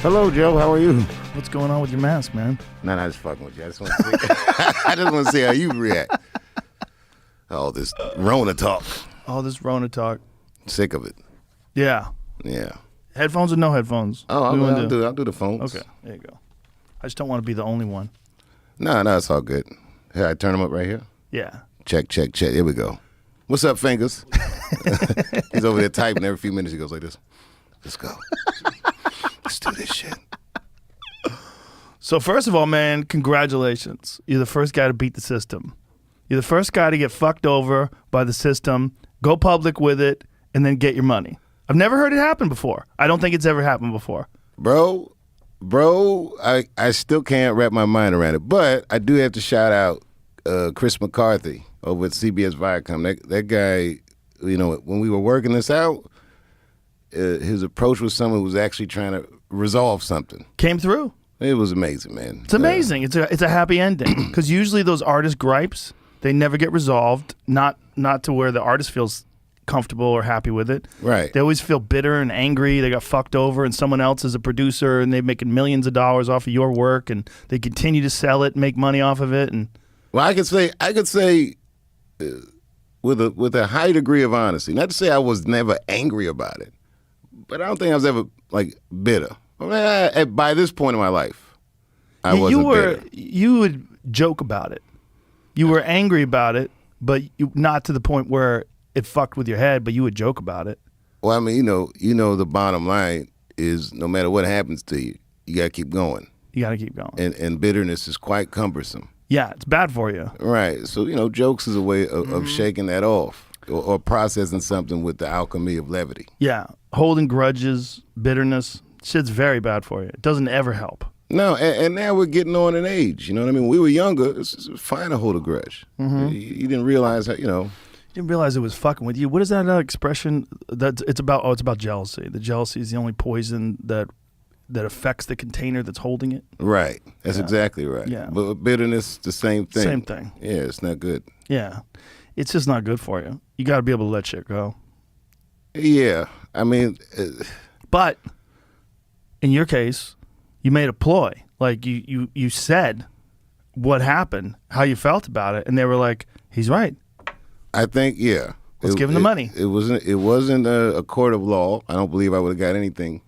Hello, Joe. How are you? What's going on with your mask, man? Nah, I just fucking with you. I just want to see. I just want to see how you react. Oh, this Rona talk. All this Rona talk. Sick of it. Yeah. Yeah. Headphones or no headphones? Oh, I'll do the phones. Okay, there you go. I just don't want to be the only one. No, it's all good. Here, I turn them up right here. Yeah. Check. Here we go. What's up, Fingers? He's over there typing. Every few minutes he goes like this. Let's go. Let's do this shit. So first of all, man, congratulations. You're the first guy to beat the system. You're the first guy to get fucked over by the system, go public with it, and then get your money. I've never heard it happen before. I don't think it's ever happened before. Bro, I still can't wrap my mind around it. But I do have to shout out Chris McCarthy over at CBS Viacom. That guy, you know, when we were working this out, his approach was someone who was actually trying to resolve something. Came through. It was amazing, man. It's amazing. It's a happy ending because usually those artist gripes, they never get resolved. Not to where the artist feels comfortable or happy with it. Right. They always feel bitter and angry. They got fucked over, and someone else is a producer, and they're making millions of dollars off of your work, and they continue to sell it, and make money off of it. And well, I could say with a high degree of honesty. Not to say I was never angry about it, but I don't think I was ever like bitter. I mean, by this point in my life, I wasn't bitter. You would joke about it. You were angry about it, but not to the point where it fucked with your head, but you would joke about it. Well, I mean, you know, the bottom line is no matter what happens to you, you got to keep going. You got to keep going. And bitterness is quite cumbersome. Yeah, it's bad for you. Right. So, you know, jokes is a way of shaking that off or processing something with the alchemy of levity. Yeah. Holding grudges, bitterness, shit's very bad for you. It doesn't ever help. No, and now we're getting on in age. You know what I mean? When we were younger, it's fine to hold a grudge. Mm-hmm. You didn't realize how, you know. You didn't realize it was fucking with you. What is that expression? It's about jealousy. The jealousy is the only poison that affects the container that's holding it. Right. That's exactly right. Yeah. But bitterness, the same thing. Same thing. Yeah, it's not good. Yeah. It's just not good for you. You got to be able to let shit go. Yeah. I mean. But in your case, you made a ploy. Like you said what happened, how you felt about it, and they were like, he's right. I think, yeah. Let's give him the money. It wasn't a court of law. I don't believe I would have got anything.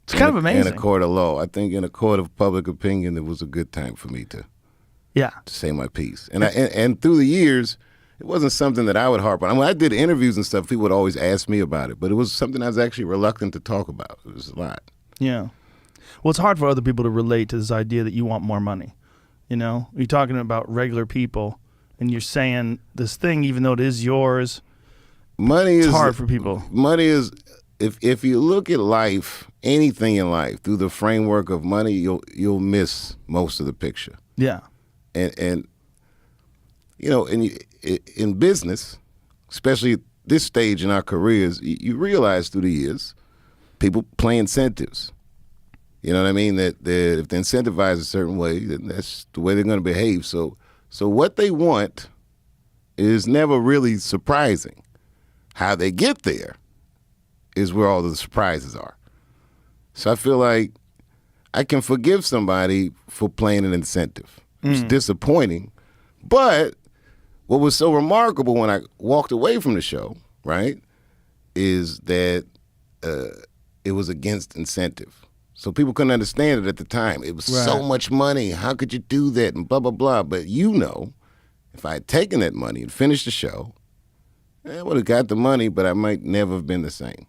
It's kind of amazing. In a court of law. I think in a court of public opinion, it was a good time for me to say my piece. And through the years, it wasn't something that I would harp on. I mean, I did interviews and stuff. People would always ask me about it, but it was something I was actually reluctant to talk about. It was a lot. Yeah. Well, it's hard for other people to relate to this idea that you want more money. You know, you're talking about regular people, and you're saying this thing, even though it is yours. It's hard for people. Money is, if you look at life, anything in life, through the framework of money, you'll miss most of the picture. Yeah. And you know, in business, especially at this stage in our careers, you realize through the years, people play incentives. You know what I mean? That if they're incentivized a certain way, then that's the way they're going to behave. So what they want is never really surprising. How they get there is where all the surprises are. So I feel like I can forgive somebody for playing an incentive. It's disappointing. But what was so remarkable when I walked away from the show, right, is that it was against incentive. So people couldn't understand it at the time. It was so much money. How could you do that? And blah, blah, blah. But you know, if I had taken that money and finished the show, I would have got the money, but I might never have been the same.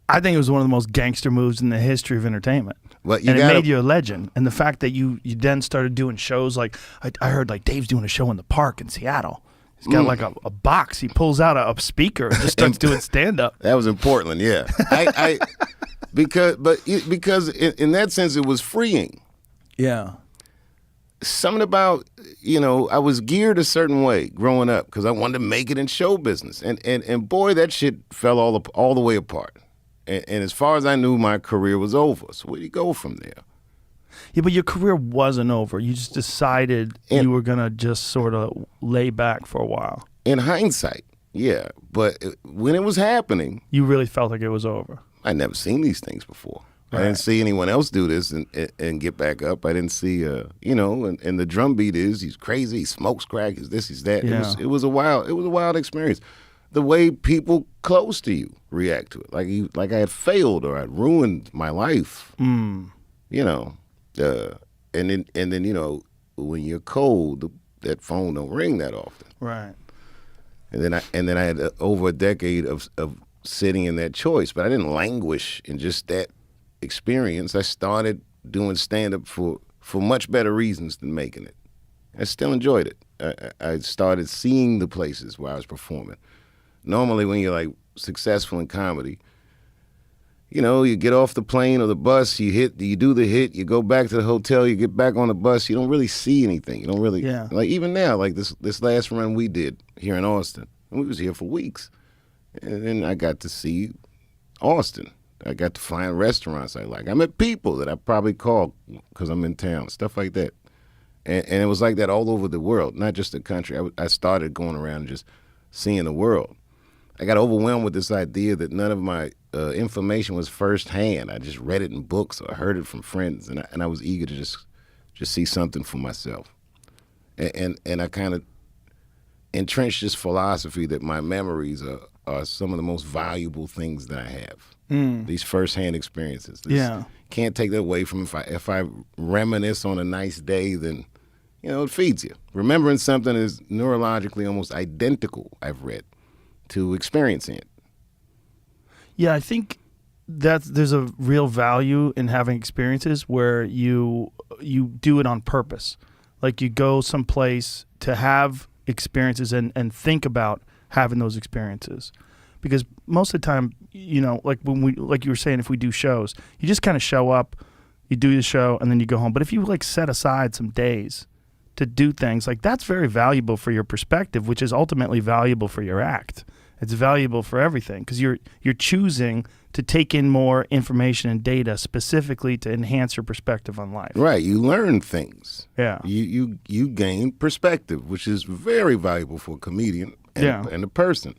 I think it was one of the most gangster moves in the history of entertainment. But it made you a legend. And the fact that you then started doing shows like, I heard like Dave's doing a show in the park in Seattle. He's got like a box. He pulls out a speaker and just starts doing stand-up. That was in Portland, yeah. Because in that sense, it was freeing. Yeah. Something about, you know, I was geared a certain way growing up because I wanted to make it in show business. And boy, that shit fell all the way apart. And as far as I knew, my career was over. So where do you go from there? Yeah, but your career wasn't over. You just decided you were going to just sort of lay back for a while. In hindsight, yeah. But when it was happening... You really felt like it was over. I'd never seen these things before. I didn't see anyone else do this and get back up. I didn't see, and the drum beat is he's crazy, he smokes crack, he's this, he's that. Yeah. It was a wild experience. The way people close to you react to it, like I had failed or I'd ruined my life. And then when you're cold, that phone don't ring that often. Right. And then I had over a decade of sitting in that choice, but I didn't languish in just that experience. I started doing stand-up for much better reasons than making it. I still enjoyed it. I started seeing the places where I was performing. Normally when you're like successful in comedy, you get off the plane or the bus, you do the hit, you go back to the hotel, you get back on the bus, you don't really see anything. You don't really, like even now, like this last run we did here in Austin, and we was here for weeks. And then I got to see Austin. I got to find restaurants I like. I met people that I probably called because I'm in town, stuff like that. And it was like that all over the world, not just the country. I started going around and just seeing the world. I got overwhelmed with this idea that none of my information was firsthand. I just read it in books or heard it from friends, and I was eager to just see something for myself. And I kind of entrenched this philosophy that my memories are some of the most valuable things that I have. These firsthand experiences. Can't take that away from if I reminisce on a nice day, then it feeds you. Remembering something is neurologically almost identical, I've read, to experiencing it. Yeah, I think there's a real value in having experiences where you do it on purpose. Like you go someplace to have experiences and think about having those experiences. Because most of the time, like like you were saying, if we do shows, you just kind of show up, you do the show, and then you go home. But if you like set aside some days to do things, like that's very valuable for your perspective, which is ultimately valuable for your act. It's valuable for everything because you're choosing to take in more information and data specifically to enhance your perspective on life. Right, you learn things. Yeah, you gain perspective, which is very valuable for a comedian and a person.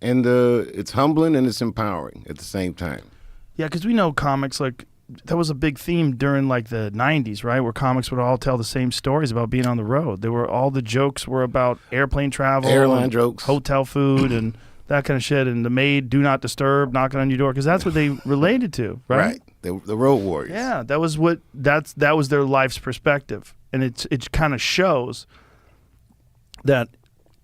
And it's humbling and it's empowering at the same time. Yeah, because we know comics, like, that was a big theme during, like, the 90s, right? Where comics would all tell the same stories about being on the road. All the jokes were about airplane travel. Airline jokes. Hotel food and that kind of shit. And the maid, do not disturb, knocking on your door. Because that's what they related to, right? Right. The road warriors. Yeah, that was their life's perspective. And it kind of shows that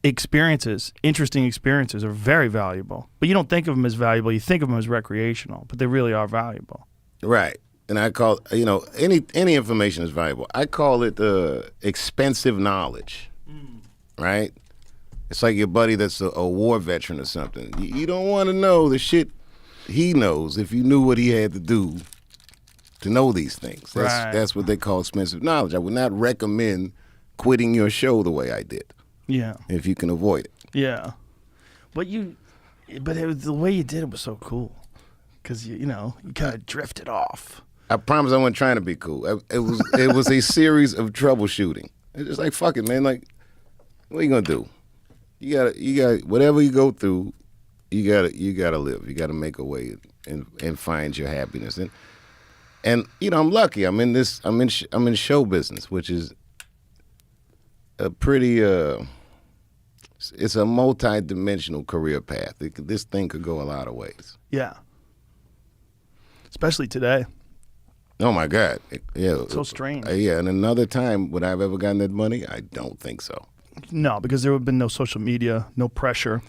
interesting experiences are very valuable. But you don't think of them as valuable. You think of them as recreational. But they really are valuable. Right. And I call, any information is valuable. I call it expensive knowledge, right? It's like your buddy that's a war veteran or something. You don't want to know the shit he knows if you knew what he had to do to know these things. That's what they call expensive knowledge. I would not recommend quitting your show the way I did. Yeah. If you can avoid it. Yeah. But the way you did it was so cool. Because, you kind of drifted off. I promise I wasn't trying to be cool. It was a series of troubleshooting. It's just like, fuck it, man. Like, what are you going to do? You got whatever you go through, you gotta live. You gotta make a way and find your happiness. And I'm lucky. I'm in show business, which is a pretty it's a multi-dimensional career path. This thing could go a lot of ways. Yeah. Especially today. Oh my God. Yeah. So strange. Yeah, and another time would I have ever gotten that money? I don't think so. No, because there would have been no social media, no pressure.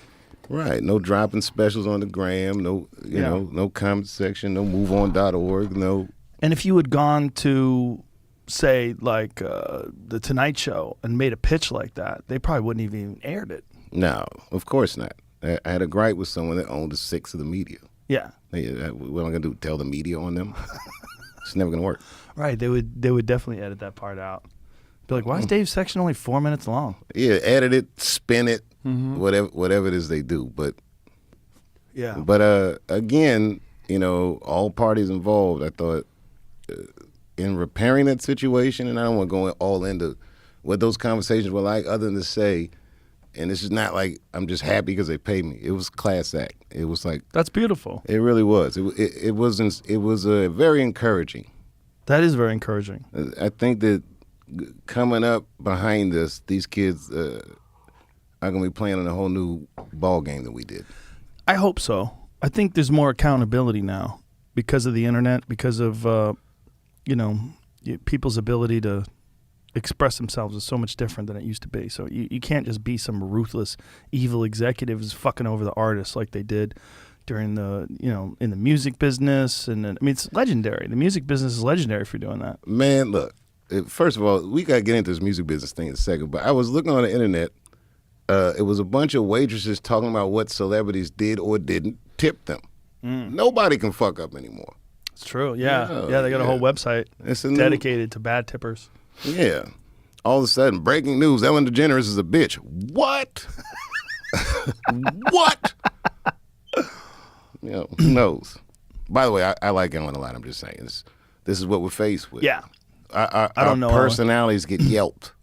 Right. No dropping specials on the gram, no no comment section, no moveon.org, no. And if you had gone to, say, like the Tonight Show and made a pitch like that, they probably wouldn't have even aired it. No, of course not. I had a gripe with someone that owned the 6 of the media. Yeah. What am I going to do, tell the media on them? It's never going to work. Right. They would definitely edit that part out. Be like, why is Dave's section only 4 minutes long? Yeah, edit it, spin it, whatever it is they do. But yeah. But again, all parties involved, I thought in repairing that situation, and I don't want to go all into what those conversations were like, other than to say And this is not like I'm just happy because they paid me. It was class act. It was like That's beautiful. it really was. It wasn't. It was very encouraging. That is very encouraging. I think that coming up behind us, these kids are going to be playing in a whole new ball game than we did. I hope so. I think there's more accountability now because of the internet, because of people's ability to express themselves is so much different than it used to be. So you can't just be some ruthless, evil executives fucking over the artists like they did during the, in the music business. And I mean, it's legendary. The music business is legendary for doing that. Man, look, first of all, we got to get into this music business thing in a second, but I was looking on the internet. It was a bunch of waitresses talking about what celebrities did or didn't tip them. Nobody can fuck up anymore. It's true. Yeah. Yeah, they got a whole website dedicated to bad tippers. Yeah. All of a sudden, breaking news, Ellen DeGeneres is a bitch. What? What? Who knows? By the way, I like Ellen a lot. I'm just saying. This is what we're faced with. Yeah. I don't know. Personalities get yelped.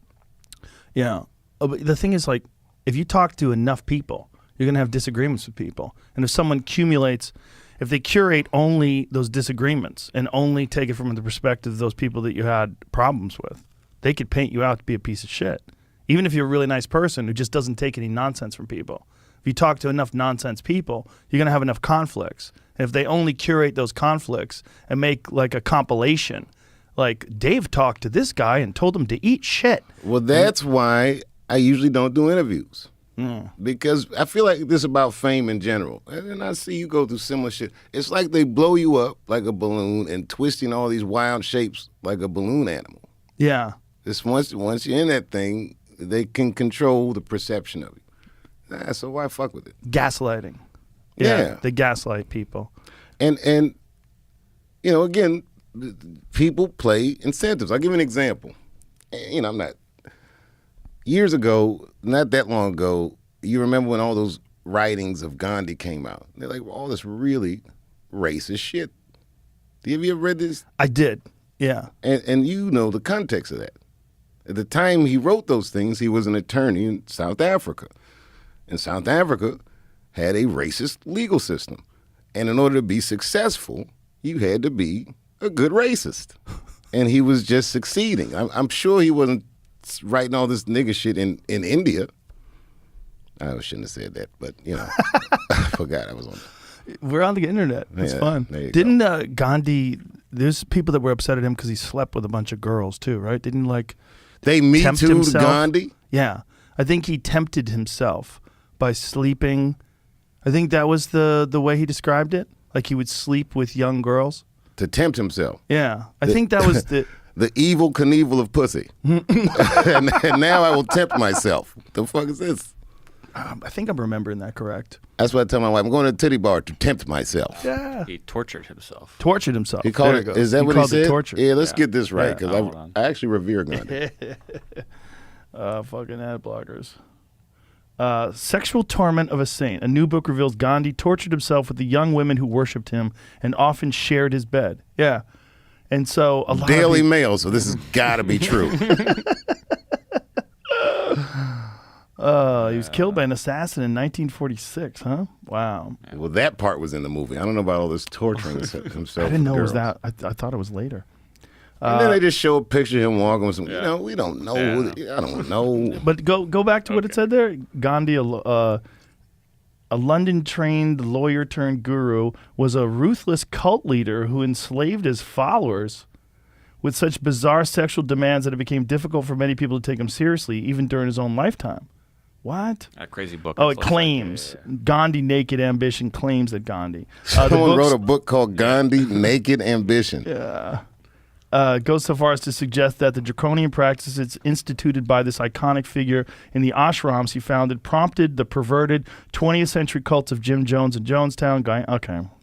Yeah. But the thing is, like, if you talk to enough people, you're going to have disagreements with people. And if someone if they curate only those disagreements and only take it from the perspective of those people that you had problems with, they could paint you out to be a piece of shit. Even if you're a really nice person who just doesn't take any nonsense from people. If you talk to enough nonsense people, you're going to have enough conflicts. And if they only curate those conflicts and make like a compilation, like Dave talked to this guy and told him to eat shit. Well, that's why I usually don't do interviews. Because I feel like this is about fame in general. And then I see you go through similar shit. It's like they blow you up like a balloon and twisting all these wild shapes like a balloon animal. Yeah. It's once you're in that thing, they can control the perception of you. So why fuck with it? Gaslighting. Yeah. They gaslight people. And again, people play incentives. I'll give you an example. I'm not... Years ago, not that long ago, you remember when all those writings of Gandhi came out? They're like, all this really racist shit. Have you ever read this? I did, yeah. And you know the context of that. At the time he wrote those things, he was an attorney in South Africa. And South Africa had a racist legal system. And in order to be successful, you had to be a good racist. And he was just succeeding. I'm sure he wasn't writing all this nigga shit in India. I shouldn't have said that, but I forgot I was on. We're on the internet. It's fun. Didn't Gandhi? There's people that were upset at him because he slept with a bunch of girls too, right? Didn't they Me Too Gandhi? Yeah, I think he tempted himself by sleeping. I think that was the way he described it. Like he would sleep with young girls to tempt himself. Yeah, I think that was the. The evil Knievel of pussy. and now I will tempt myself. The fuck is this? I think I'm remembering that correct. That's what I tell my wife. I'm going to a titty bar to tempt myself. Yeah. He tortured himself. Tortured himself. He called it. Is that what he said? Torture. Yeah, let's get this right because I actually revere Gandhi. Fucking ad blockers. Sexual Torment of a Saint. A new book reveals Gandhi tortured himself with the young women who worshipped him and often shared his bed. Yeah. And so a lot Daily Mail, so this has got to be true. He was killed by an assassin in 1946, huh? Wow. Well, that part was in the movie. I don't know about all this torturing himself. I didn't know it was that. I thought it was later. And then they just show a picture of him walking with some, we don't know. Yeah. I don't know. But go back to what it said there. Gandhi, a London-trained lawyer-turned-guru, was a ruthless cult leader who enslaved his followers with such bizarre sexual demands that it became difficult for many people to take him seriously, even during his own lifetime. What? That crazy book. Oh, it claims. Gandhi Naked Ambition claims that Gandhi. Someone wrote a book called Gandhi Naked Ambition. Yeah. Goes so far as to suggest that the draconian practices instituted by this iconic figure in the ashrams he founded prompted the perverted 20th century cults of Jim Jones and Jonestown.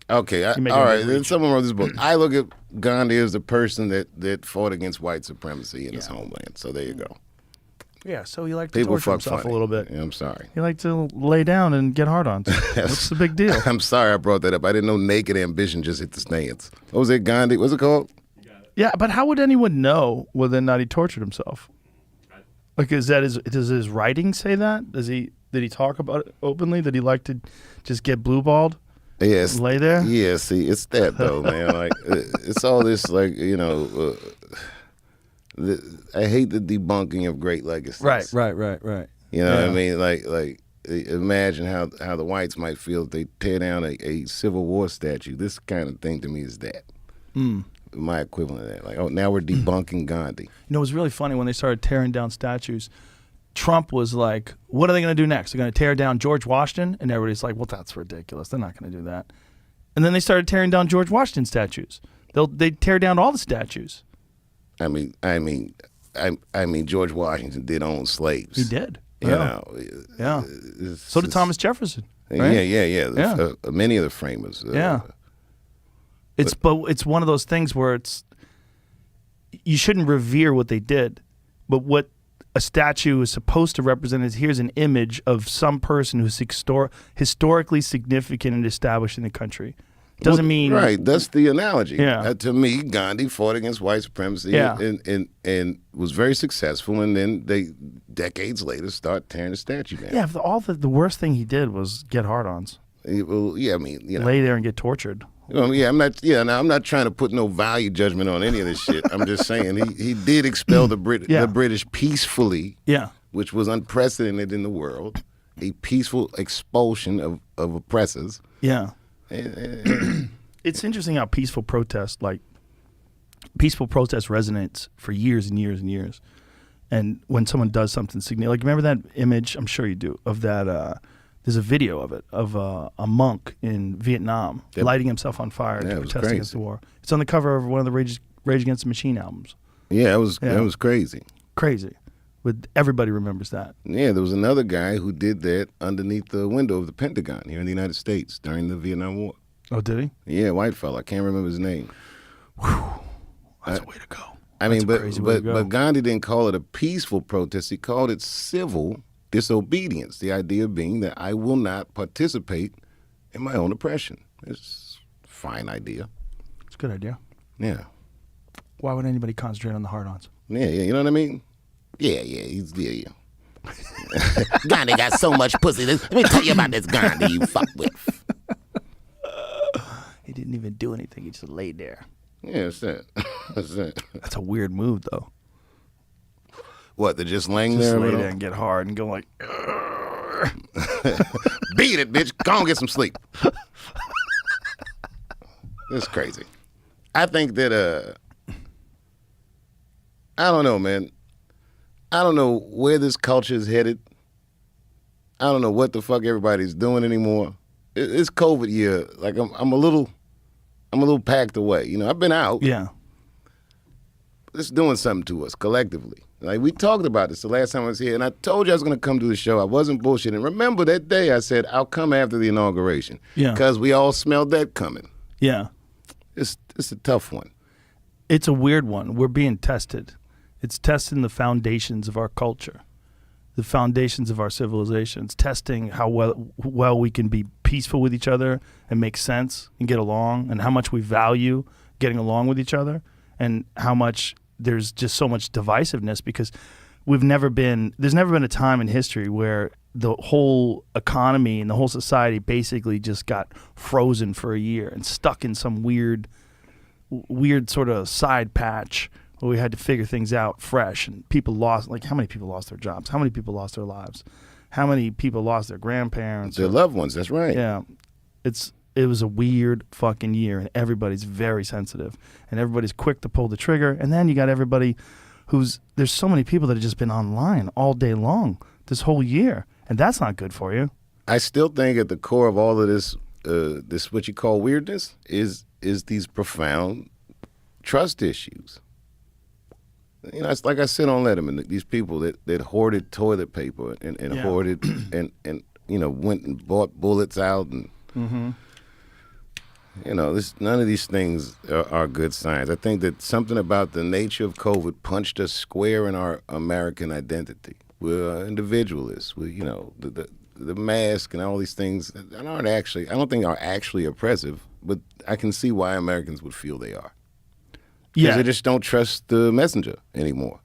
Okay. All right. Then someone wrote this book. I look at Gandhi as the person that fought against white supremacy in his homeland. So there you go. Yeah, so he liked to torture himself a little bit. Yeah, I'm sorry. He liked to lay down and get hard-ons. What's the big deal? I'm sorry I brought that up. I didn't know Naked Ambition just hit the stands. What was it, Gandhi? What's it called? Yeah, but how would anyone know whether or not he tortured himself? Like, does his writing say that? Did he talk about it openly? That he liked to just get blue balled? Yes. Lay there? Yeah, see, it's that though, man. Like, it's all this, like, you know, I hate the debunking of great legacies. Right. You know what I mean? Like, imagine how the whites might feel if they tear down a Civil War statue. This kind of thing to me is that. My equivalent of that. Like, oh, now we're debunking Gandhi. You know, it was really funny when they started tearing down statues. Trump was like, what are they going to do next? They're going to tear down George Washington? And everybody's like, well, that's ridiculous. They're not going to do that. And then they started tearing down George Washington statues. They tear down all the statues. I mean, George Washington did own slaves. He did. You know. Yeah. So did Thomas Jefferson. Right? Yeah. Many of the framers. But it's one of those things where you shouldn't revere what they did, but what a statue is supposed to represent is here's an image of some person who's historically significant and established in the country. Doesn't mean right. That's the analogy. Yeah. To me, Gandhi fought against white supremacy and was very successful, and then they decades later start tearing the statue down. Yeah. The worst thing he did was get hard-ons. Well, yeah. I mean, you know, lay there and get tortured. Yeah, I'm not. Yeah, now I'm not trying to put no value judgment on any of this shit. I'm just saying he did expel the British peacefully. Yeah, which was unprecedented in the world. A peaceful expulsion of oppressors. Yeah, it's interesting how peaceful protest resonates for years and years and years. And when someone does something significant, like remember that image? I'm sure you do of that. There's a video of it, of a monk in Vietnam lighting himself on fire to protest against the war. It's on the cover of one of the Rage Against the Machine albums. Yeah, that was crazy. Crazy. But everybody remembers that. Yeah, there was another guy who did that underneath the window of the Pentagon here in the United States during the Vietnam War. Oh, did he? Yeah, white fella. I can't remember his name. Whew. That's a way to go. I mean, but Gandhi didn't call it a peaceful protest. He called it civil disobedience, the idea being that I will not participate in my own oppression. It's a fine idea. It's a good idea. Yeah. Why would anybody concentrate on the hard-ons? Yeah, you know what I mean? Yeah. Gandhi got so much pussy. Let me tell you about this Gandhi you fuck with. He didn't even do anything. He just laid there. Yeah, that's it. That's a weird move, though. What, they're just laying there? Lay there and get hard and go like, beat it, bitch. Go on, get some sleep. It's crazy. I think that, I don't know, man. I don't know where this culture is headed. I don't know what the fuck everybody's doing anymore. It's COVID year. Like I'm a little packed away. You know, I've been out. Yeah. It's doing something to us collectively. Like, we talked about this the last time I was here, and I told you I was going to come to the show. I wasn't bullshitting. Remember that day I said, I'll come after the inauguration. Yeah. Because we all smelled that coming. Yeah. It's a tough one. It's a weird one. We're being tested. It's testing the foundations of our culture, the foundations of our civilizations, testing how well we can be peaceful with each other and make sense and get along, and how much we value getting along with each other, and how much there's just so much divisiveness, because there's never been a time in history where the whole economy and the whole society basically just got frozen for a year and stuck in some weird sort of side patch where we had to figure things out fresh, and people lost, like, how many people lost their jobs? How many people lost their lives? How many people lost their grandparents? Their loved ones, that's right. Yeah. It was a weird fucking year, and everybody's very sensitive, and everybody's quick to pull the trigger. And then you got everybody there's so many people that have just been online all day long this whole year, and that's not good for you. I still think at the core of all of this what you call weirdness is these profound trust issues. You know, it's like I said on Letterman, these people that hoarded toilet paper and hoarded and you know, went and bought bullets out and you know, none of these things are good signs. I think that something about the nature of COVID punched us square in our American identity. We're individualists. We, you know, the mask and all these things I don't think are actually oppressive, but I can see why Americans would feel they are. Because they just don't trust the messenger anymore.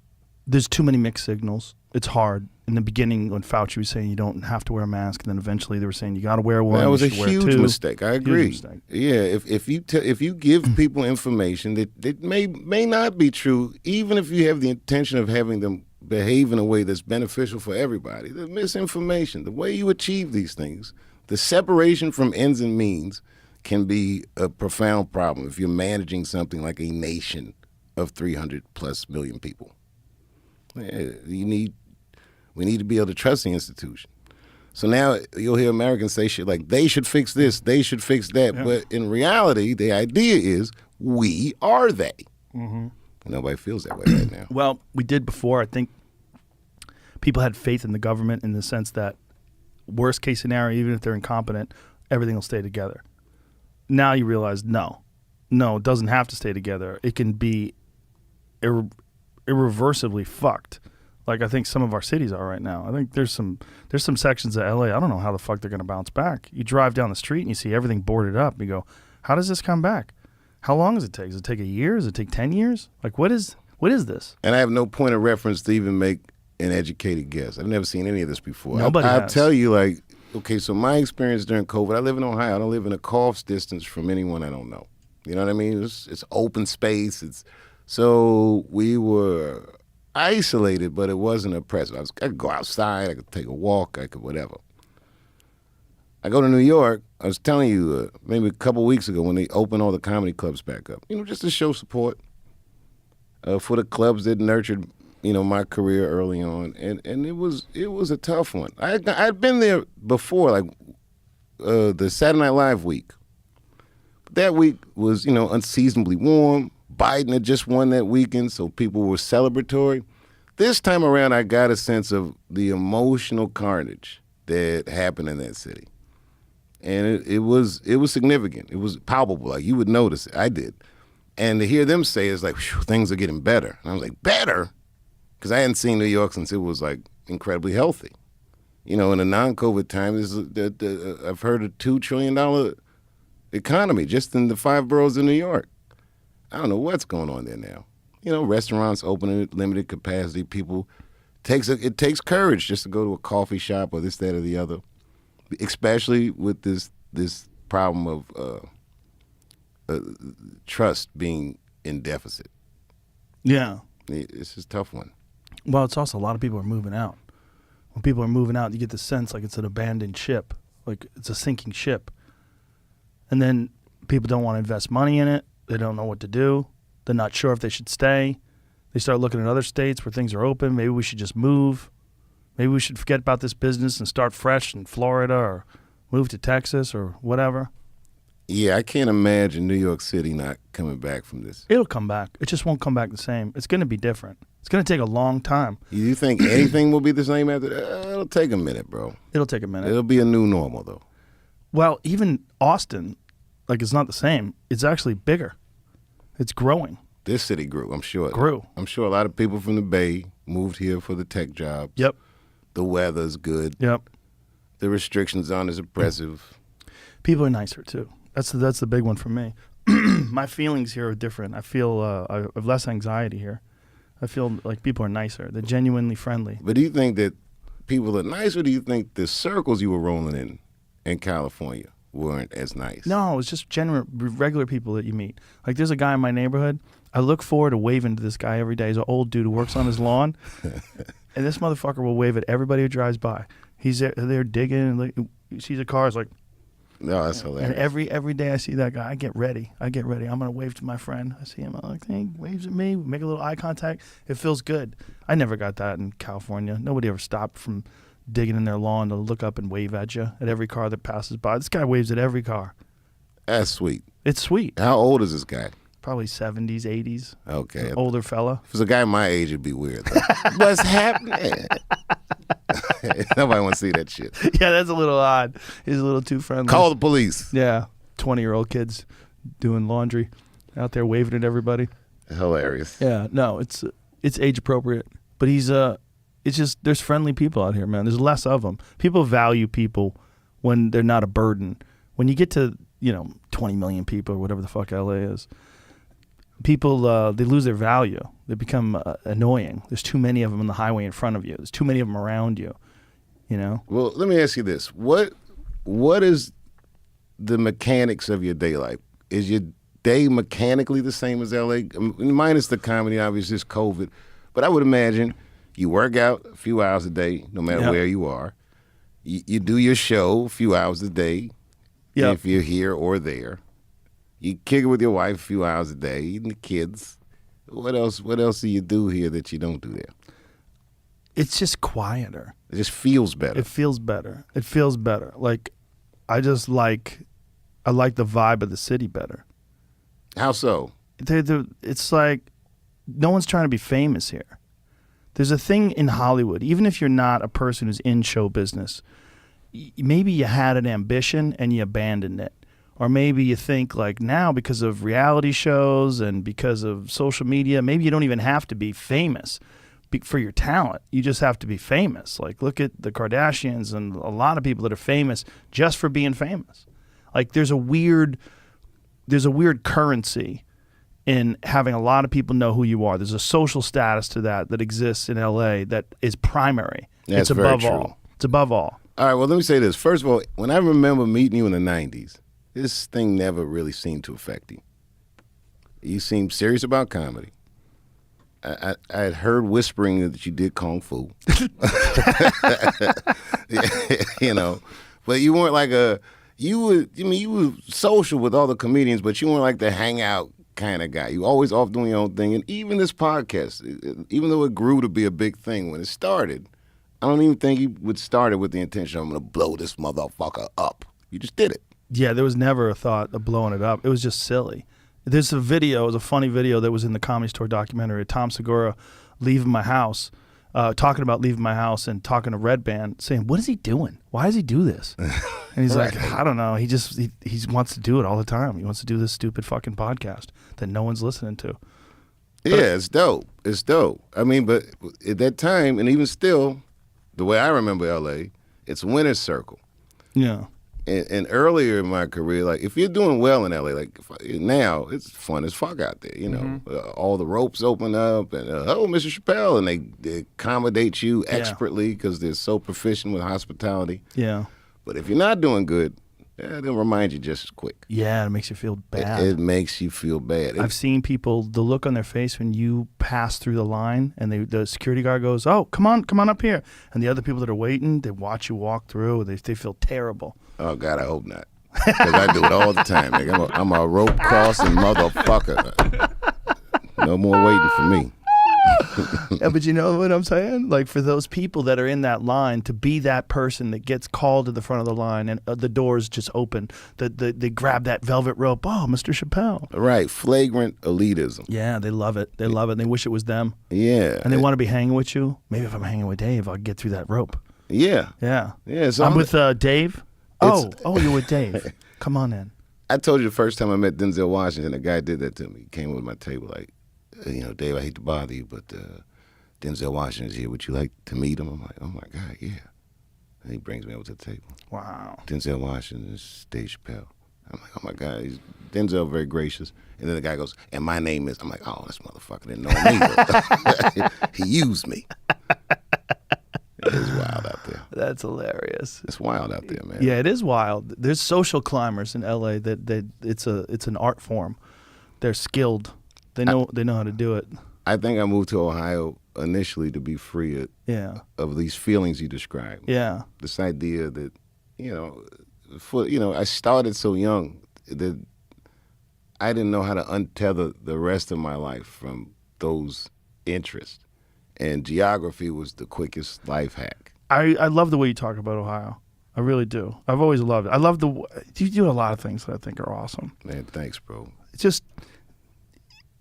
There's too many mixed signals. It's hard. In the beginning, when Fauci was saying you don't have to wear a mask, and then eventually they were saying you got to wear one. That was a you should wear huge two. mistake. I agree. Huge mistake. Yeah, if you give people information that may not be true, even if you have the intention of having them behave in a way that's beneficial for everybody, the misinformation, the way you achieve these things, the separation from ends and means can be a profound problem if you're managing something like a nation of 300 plus million people. We need to be able to trust the institution. So now you'll hear Americans say shit like, they should fix this, they should fix that. Yeah. But in reality, the idea is, we are they. Mm-hmm. Nobody feels that way right now. Well, we did before. I think people had faith in the government in the sense that worst case scenario, even if they're incompetent, everything will stay together. Now you realize, no, it doesn't have to stay together. It can be irreversibly fucked. Like I think some of our cities are right now. I think there's some sections of LA, I don't know how the fuck they're going to bounce back. You drive down the street and you see everything boarded up. You go, how does this come back? How long does it take? Does it take a year? Does it take 10 years? Like what is this? And I have no point of reference to even make an educated guess. I've never seen any of this before. Nobody has. I'll tell you, like, okay, so my experience during COVID, I live in Ohio. I don't live in a cough's distance from anyone I don't know. You know what I mean? It's open space. So we were isolated, but it wasn't oppressive. I could go outside. I could take a walk. I could whatever. I go to New York. I was telling you maybe a couple weeks ago when they opened all the comedy clubs back up, just to show support for the clubs that nurtured, my career early on. And it was a tough one. I'd been there before, like the Saturday Night Live week. That week was, unseasonably warm. Biden had just won that weekend, so people were celebratory. This time around, I got a sense of the emotional carnage that happened in that city. And it was significant. It was palpable. Like, you would notice it. I did. And to hear them say it's like, things are getting better. And I was like, better? Because I hadn't seen New York since it was, like, incredibly healthy. In a non-COVID time, I've heard a $2 trillion economy just in the 5 boroughs of New York. I don't know what's going on there now. Restaurants opening at limited capacity. It takes courage just to go to a coffee shop or this, that, or the other, especially with this problem of trust being in deficit. Yeah. It's a tough one. Well, it's also a lot of people are moving out. When people are moving out, you get the sense like it's an abandoned ship, like it's a sinking ship. And then people don't want to invest money in it. They don't know what to do. They're not sure if they should stay. They start looking at other states where things are open. Maybe we should just move. Maybe we should forget about this business and start fresh in Florida or move to Texas or whatever. Yeah, I can't imagine New York City not coming back from this. It'll come back. It just won't come back the same. It's going to be different. It's going to take a long time. You think anything will be the same after that? It'll take a minute, bro. It'll take a minute. It'll be a new normal, though. Well, even Austin, it's not the same. It's actually bigger. It's growing. This city grew, I'm sure. Grew. I'm sure a lot of people from the Bay moved here for the tech jobs. Yep. The weather's good. Yep. The restrictions aren't as oppressive. People are nicer, too. That's the big one for me. My feelings here are different. I feel I have less anxiety here. I feel like people are nicer. They're genuinely friendly. But do you think that people are nice, or do you think the circles you were rolling in California weren't as nice? No, it's just regular people that you meet. Like, there's a guy in my neighborhood. I look forward to waving to this guy every day. He's an old dude who works on his lawn. And this motherfucker will wave at everybody who drives by. He's there digging, and he sees a car, it's like... No, that's hilarious. And every day I see that guy, I get ready. I'm going to wave to my friend. I see him, I'm like, hey, waves at me, we make a little eye contact. It feels good. I never got that in California. Nobody ever stopped from digging in their lawn to look up and wave at you, at every car that passes by. This guy waves at every car. That's sweet. It's sweet. How old is this guy? Probably 70s, 80s. Okay. An older fella. If it was a guy my age, it'd be weird, though. What's happening? Nobody wants to see that shit. Yeah, that's a little odd. He's a little too friendly. Call the police. Yeah. 20-year-old kids doing laundry out there waving at everybody. Hilarious. Yeah, no, it's age appropriate. But it's just, there's friendly people out here, man. There's less of them. People value people when they're not a burden. When you get to, 20 million people or whatever the fuck LA is, people they lose their value. They become annoying. There's too many of them on the highway in front of you. There's too many of them around you. You know. Well, let me ask you this: what is the mechanics of your day like? Is your day mechanically the same as LA? Minus the comedy, obviously, it's COVID. But I would imagine you work out a few hours a day, no matter where you are. You do your show a few hours a day, if you're here or there. You kick it with your wife a few hours a day, and the kids. What else do you do here that you don't do there? It's just quieter. It just feels better. It feels better. It feels better. Like, I like the vibe of the city better. How so? It's like no one's trying to be famous here. There's a thing in Hollywood, even if you're not a person who's in show business, maybe you had an ambition and you abandoned it. Or maybe you think like now because of reality shows and because of social media, maybe you don't even have to be famous for your talent. You just have to be famous. Like look at the Kardashians and a lot of people that are famous just for being famous. Like there's a weird currency in having a lot of people know who you are. There's a social status to that exists in LA that is primary. That's it's above very true. all. It's above all. All right, well, let me say this. First of all, when I remember meeting you in the 90s, this thing never really seemed to affect you. You seemed serious about comedy. I had heard whispering that you did Kung Fu. You know, but you weren't like you were social with all the comedians, but you weren't like the hangout kind of guy. You always off doing your own thing. And even this podcast, even though it grew to be a big thing when it started, I don't even think you would start it with the intention, I'm going to blow this motherfucker up. You just did it. Yeah, there was never a thought of blowing it up. It was just silly. There's a video, it was a funny video that was in the Comedy Store documentary of Tom Segura leaving my house, talking about leaving my house and talking to Red Band, saying, what is he doing? Why does he do this? And he's Right. like, I don't know. He wants to do it all the time. He wants to do this stupid fucking podcast that no one's listening to. Yeah, it's dope. It's dope. I mean, but at that time, and even still, the way I remember LA, it's winner's circle. Yeah. And earlier in my career, like if you're doing well in LA, like now it's fun as fuck out there. You know, all the ropes open up, and oh, Mr. Chappelle, and they accommodate you expertly because they're so proficient with hospitality. Yeah. But if you're not doing good, they'll remind you just as quick. Yeah, it makes you feel bad. It makes you feel bad. I've seen people, the look on their face when you pass through the line and the security guard goes, oh, come on up here. And the other people that are waiting, they watch you walk through. They feel terrible. Oh, God, I hope not. Because I do it all the time. Nigga. I'm a rope crossing motherfucker. No more waiting for me. Yeah, but you know what I'm saying? Like for those people that are in that line, to be that person that gets called to the front of the line and the doors just open, they grab that velvet rope. Oh, Mr. Chappelle. Right, flagrant elitism. Yeah, they love it. They love it. And they wish it was them. Yeah. And they want to be hanging with you. Maybe if I'm hanging with Dave, I'll get through that rope. Yeah. Yeah. Yeah. So I'm with Dave. Oh, you're with Dave. Come on in. I told you the first time I met Denzel Washington, a guy did that to me. He came over my table like, Dave, I hate to bother you, but Denzel Washington's here. Would you like to meet him? I'm like, oh, my God, yeah. And he brings me over to the table. Wow. Denzel Washington is Dave Chappelle. I'm like, oh, my God. Denzel very gracious. And then the guy goes, and my name is, I'm like, oh, this motherfucker didn't know me. He used me. It is wild out there. That's hilarious. It's wild out there, man. Yeah, it is wild. There's social climbers in LA that it's an art form. They're skilled. They know how to do it. I think I moved to Ohio initially to be free of these feelings you described. Yeah. This idea that, I started so young that I didn't know how to untether the rest of my life from those interests. And geography was the quickest life hack. I love the way you talk about Ohio. I really do. I've always loved it. I love you do a lot of things that I think are awesome. Man, thanks, bro. It's just,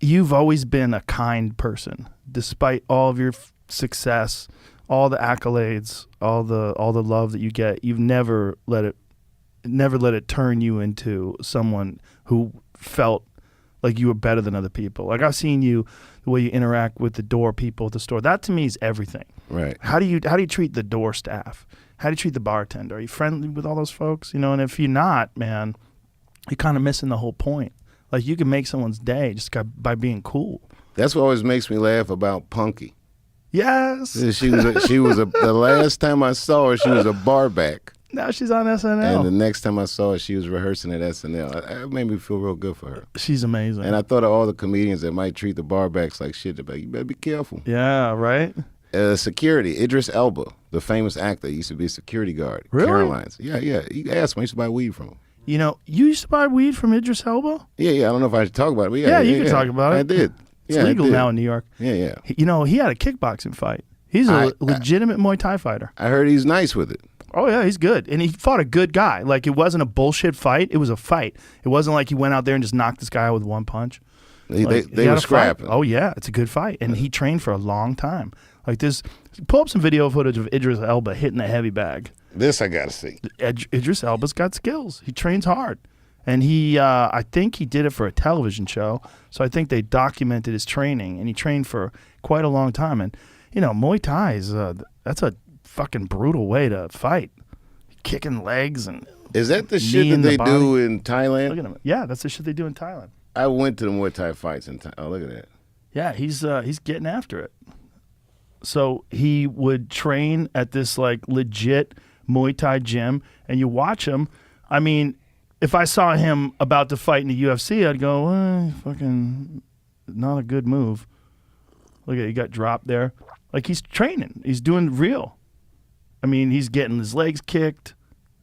you've always been a kind person, despite all of your success, all the accolades, all the love that you get. You've never let it turn you into someone who felt like you were better than other people. Like I've seen you, the way you interact with the door people at the store. That to me is everything. Right. How do you treat the door staff? How do you treat the bartender? Are you friendly with all those folks? And if you're not, man, you're kind of missing the whole point. Like you can make someone's day just by being cool. That's what always makes me laugh about Punky. Yes. The last time I saw her, she was a barback. Now she's on SNL. And the next time I saw her, she was rehearsing at SNL. It made me feel real good for her. She's amazing. And I thought of all the comedians that might treat the barbacks like shit. They're like, you better be careful. Yeah, right? Security. Idris Elba, the famous actor, used to be a security guard. Really? Caroline's. Yeah. You asked me. I used to buy weed from him. You know, you used to buy weed from Idris Elba? Yeah. I don't know if I should talk about it. But Yeah, you can talk about it. I did. It's legal now in New York. Yeah. You know, he had a kickboxing fight. He's a legitimate Muay Thai fighter. I heard he's nice with it. Oh, yeah, he's good. And he fought a good guy. Like, it wasn't a bullshit fight. It was a fight. It wasn't like he went out there and just knocked this guy out with one punch. They He had were a scrapping. fight. Oh, yeah, it's a good fight. And he trained for a long time. Like this, pull up some video footage of Idris Elba hitting a heavy bag. This I got to see. Idris Elba's got skills. He trains hard. And I think he did it for a television show. So I think they documented his training. And he trained for quite a long time. And, you know, Muay Thai is, that's a fucking brutal way to fight. Kicking legs and is that the shit that they do in Thailand? Look at him. Yeah, that's the shit they do in Thailand. I went to the Muay Thai fights in Thailand. Oh, look at that. Yeah, he's getting after it. So he would train at this like legit Muay Thai gym, and you watch him. I mean, if I saw him about to fight in the UFC, I'd go, fucking not a good move. Look at he got dropped there. Like he's training. He's doing real. I mean, he's getting his legs kicked,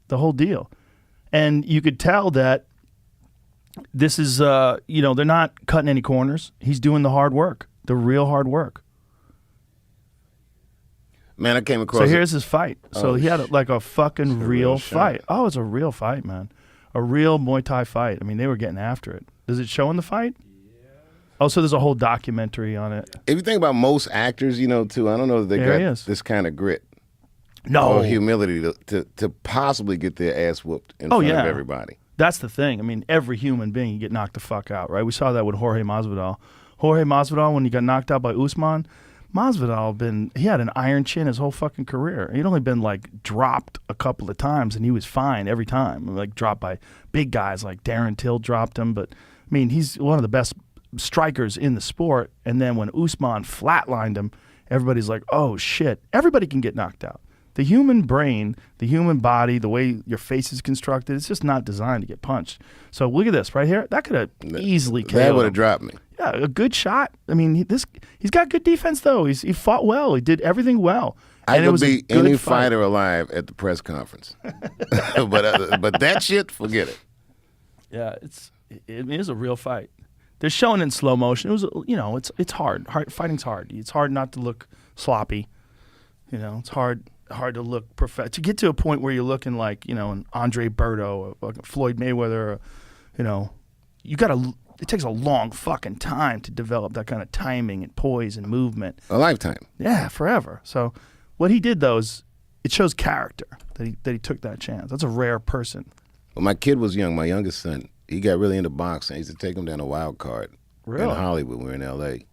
the whole deal. And you could tell that this is, they're not cutting any corners. He's doing the hard work, the real hard work. Man, I came across. So here's his fight. So he had a fucking real fight. shot. Oh, it's a real fight, man. A real Muay Thai fight. I mean, they were getting after it. Does it show in the fight? Oh, so there's a whole documentary on it. If you think about most actors, too, I don't know if they got this kind of grit. No. Or humility to possibly get their ass whooped in front of everybody. That's the thing. I mean, every human being can get knocked the fuck out, right? We saw that with Jorge Masvidal. Jorge Masvidal, when he got knocked out by Usman, he had an iron chin his whole fucking career. He'd only been like dropped a couple of times, and he was fine every time. Like dropped by big guys like Darren Till dropped him, but I mean, he's one of the best strikers in the sport. And then when Usman flatlined him, everybody's like, oh shit. Everybody can get knocked out. The human brain, the human body, the way your face is constructed, it's just not designed to get punched. So look at this right here. That could have easily killed him. That would have dropped me. Yeah, a good shot. I mean, he's got good defense though. He fought well. He did everything well. I could beat any fighter alive at the press conference. but that shit, forget it. Yeah, it is a real fight. They're showing it in slow motion. It was, it's hard. Fighting's hard. It's hard not to look sloppy. It's hard to look to get to a point where you're looking like, an Andre Berto or Floyd Mayweather, it takes a long fucking time to develop that kind of timing and poise and movement. A lifetime. Yeah, forever. So what he did though is it shows character that he took that chance. That's a rare person. When my kid was young, my youngest son, he got really into boxing. I used to take him down to Wild Card in Hollywood when we were in L.A.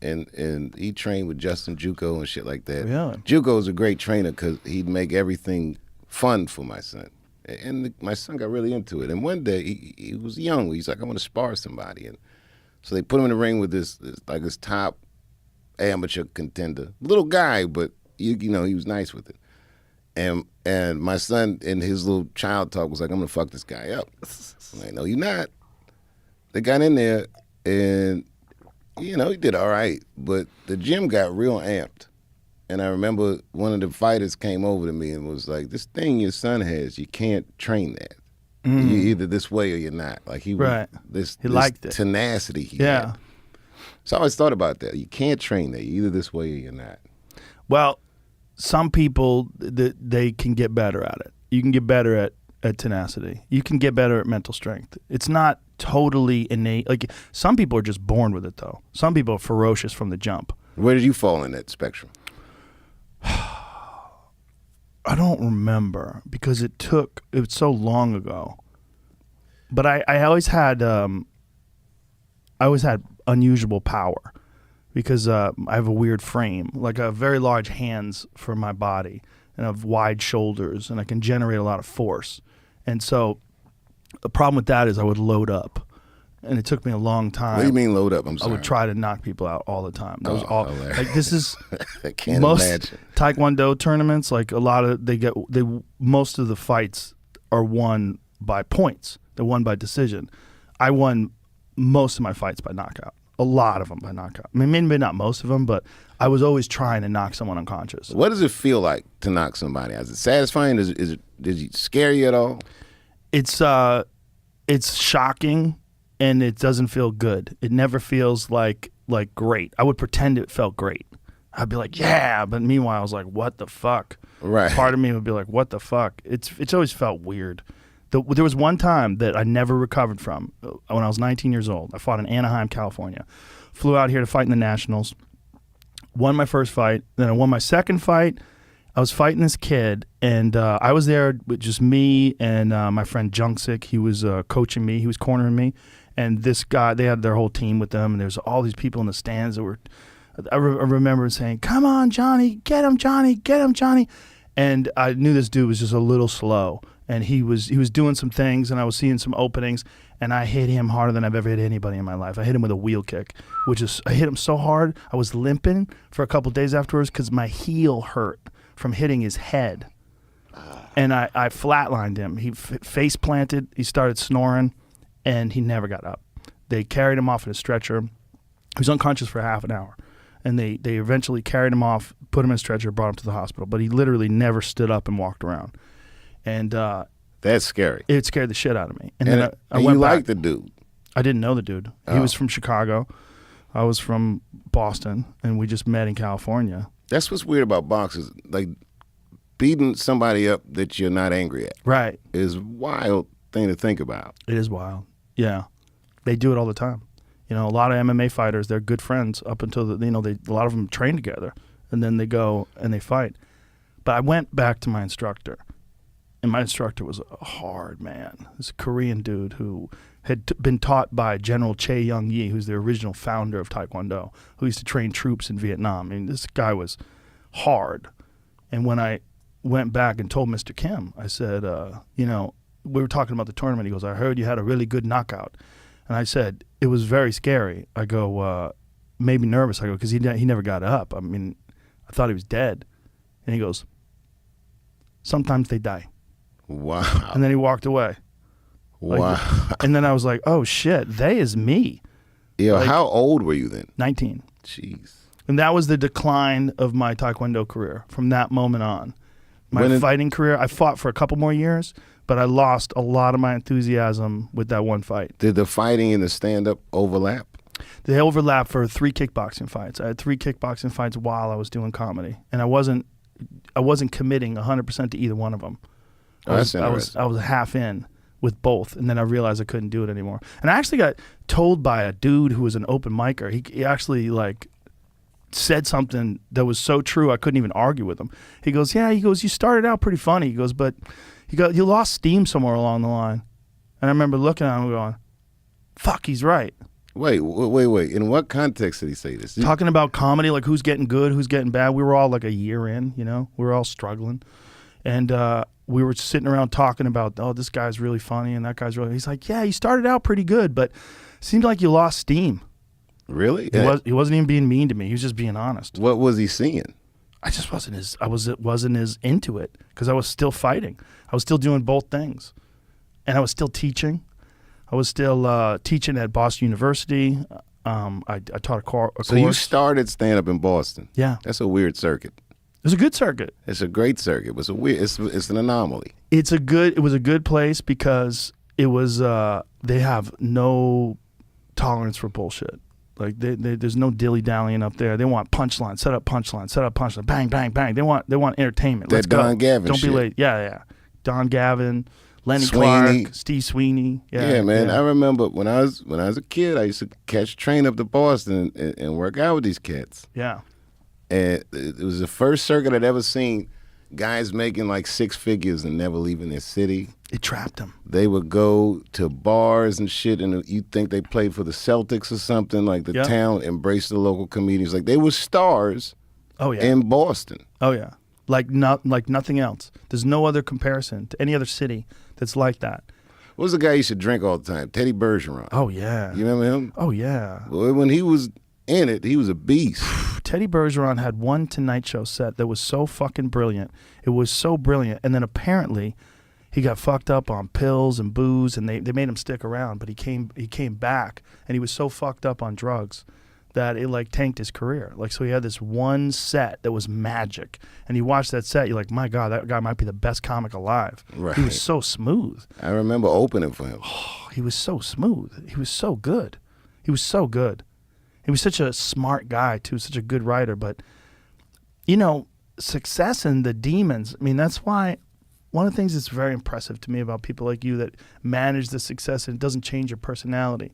And he trained with Justin Juco and shit like that. Really? Juco was a great trainer because he'd make everything fun for my son. And my son got really into it. And one day, he was young. He's like, I want to spar somebody. And so they put him in the ring with this top amateur contender. Little guy, but, he was nice with it. And my son, in his little child talk, was like, I'm going to fuck this guy up. I'm like, no, you're not. They got in there, and, he did all right. But the gym got real amped. And I remember one of the fighters came over to me and was like, this thing your son has, you can't train that. You're either this way or you're not. Like he liked it. Tenacity he had. So I always thought about that. You can't train that. You're either this way or you're not. Well, some people, they can get better at it. You can get better at tenacity. You can get better at mental strength. It's not totally innate. Like some people are just born with it though. Some people are ferocious from the jump. Where did you fall in that spectrum? I don't remember because it was so long ago. But I always had unusual power because I have a weird frame, like I have very large hands for my body and I have wide shoulders and I can generate a lot of force. And so the problem with that is I would load up and it took me a long time. What do you mean load up? I'm I sorry. would try to knock people out all the time. That was all. hilarious. Like this is I can't most imagine. Taekwondo tournaments. Like a lot of most of the fights are won by points. They're won by decision. I won most of my fights by knockout. A lot of them by knockout. I mean, maybe not most of them, but I was always trying to knock someone unconscious. What does it feel like to knock somebody out? Is it satisfying? Did it scare you at all? It's shocking, and it doesn't feel good. It never feels like great. I would pretend it felt great. I'd be like, yeah, but meanwhile I was like, what the fuck? Right. Part of me would be like, what the fuck? It's always felt weird. There was one time that I never recovered from when I was 19 years old. I fought in Anaheim, California. Flew out here to fight in the Nationals. Won my first fight. Then I won my second fight. I was fighting this kid, and I was there with just me and my friend Junksick. He was coaching me. He was cornering me. And this guy, they had their whole team with them, and there's all these people in the stands that were, I remember saying, come on, Johnny, get him, Johnny, get him, Johnny. And I knew this dude was just a little slow. And he was doing some things, and I was seeing some openings, and I hit him harder than I've ever hit anybody in my life. I hit him with a wheel kick, I hit him so hard, I was limping for a couple days afterwards because my heel hurt from hitting his head. And I flatlined him. He face planted, he started snoring, and he never got up. They carried him off in a stretcher. He was unconscious for half an hour. And they eventually carried him off, put him in a stretcher, brought him to the hospital. But he literally never stood up and walked around. And that's scary. it scared the shit out of me. And And, then I and went you back. like the dude. I didn't know the dude. He was from Chicago. I was from Boston, and we just met in California. That's what's weird about boxers. Like beating somebody up that you're not angry at Right. is a wild thing to think about. It is wild. Yeah. They do it all the time. You know, a lot of MMA fighters, they're good friends up until, a lot of them train together, and then they go and they fight. But I went back to my instructor, and my instructor was a hard man. This Korean dude who had been taught by General Chae Young-yi, who's the original founder of Taekwondo, who used to train troops in Vietnam. I mean, this guy was hard. And when I went back and told Mr. Kim, I said, we were talking about the tournament. He goes, I heard you had a really good knockout. And I said, it was very scary. I go, made me nervous. I go, because he never got up. I mean, I thought he was dead. And he goes, sometimes they die. Wow. And then he walked away. Wow. And then I was like, oh shit, they is me. Yo, like- how old were you then? 19. Jeez. And that was the decline of my Taekwondo career from that moment on. My When did- fighting career, I fought for a couple more years, but I lost a lot of my enthusiasm with that one fight. Did the fighting and the stand-up overlap? They overlapped for 3 kickboxing fights. I had 3 kickboxing fights while I was doing comedy, and I wasn't committing 100% to either one of them. Oh, that's I was half in with both, and then I realized I couldn't do it anymore. And I actually got told by a dude who was an open micer. He actually said something that was so true I couldn't even argue with him. He goes, you started out pretty funny. He goes, but you lost steam somewhere along the line. And I remember looking at him going, fuck, he's right. Wait. In what context did he say this? Talking about comedy, like who's getting good, who's getting bad. We were all like a year in, we were all struggling. And we were sitting around talking about, oh, this guy's really funny and that guy's really, he's like, yeah, you started out pretty good, but it seemed like you lost steam. Really? He wasn't even being mean to me. He was just being honest. What was he seeing? I just wasn't as into it because I was still fighting. I was still doing both things. And I was still teaching. I was still teaching at Boston University. I taught a course. So you started stand-up in Boston. Yeah. That's a weird circuit. It was a good circuit. It's a great circuit. It's an anomaly. It was a good place because it was they have no tolerance for bullshit. Like there's no dilly-dallying up there. They want punchline, set up punchline, bang, bang, bang. They want entertainment. That Let's go. Don Gavin Don't shit. be late. Yeah. Don Gavin, Lenny Sweeney. Clark, Steve Sweeney. Yeah, man. I remember when I was a kid, I used to catch train up to Boston and work out with these cats. Yeah. And it was the first circuit I'd ever seen guys making like 6 figures and never leaving their city. It trapped them. They would go to bars and shit, and you'd think they played for the Celtics or something. Like the Yeah. town embraced the local comedians. Like they were stars Oh yeah. in Boston. Oh yeah. Like nothing else. There's no other comparison to any other city that's like that. What was the guy you used to drink all the time? Teddy Bergeron. Oh, yeah. You remember him? Oh, yeah. Well, when he was in it, he was a beast. Teddy Bergeron had one Tonight Show set that was so fucking brilliant. It was so brilliant. And then apparently he got fucked up on pills and booze, and they made him stick around. But he came back, and he was so fucked up on drugs that it like tanked his career. Like, so he had this one set that was magic, and you watch that set, you're like, my God, that guy might be the best comic alive. Right. He was so smooth. I remember opening for him. Oh, he was so smooth. He was so good. He was so good. He was such a smart guy too, such a good writer. But you know, success and the demons. I mean, that's why one of the things that's very impressive to me about people like you that manage the success and it doesn't change your personality.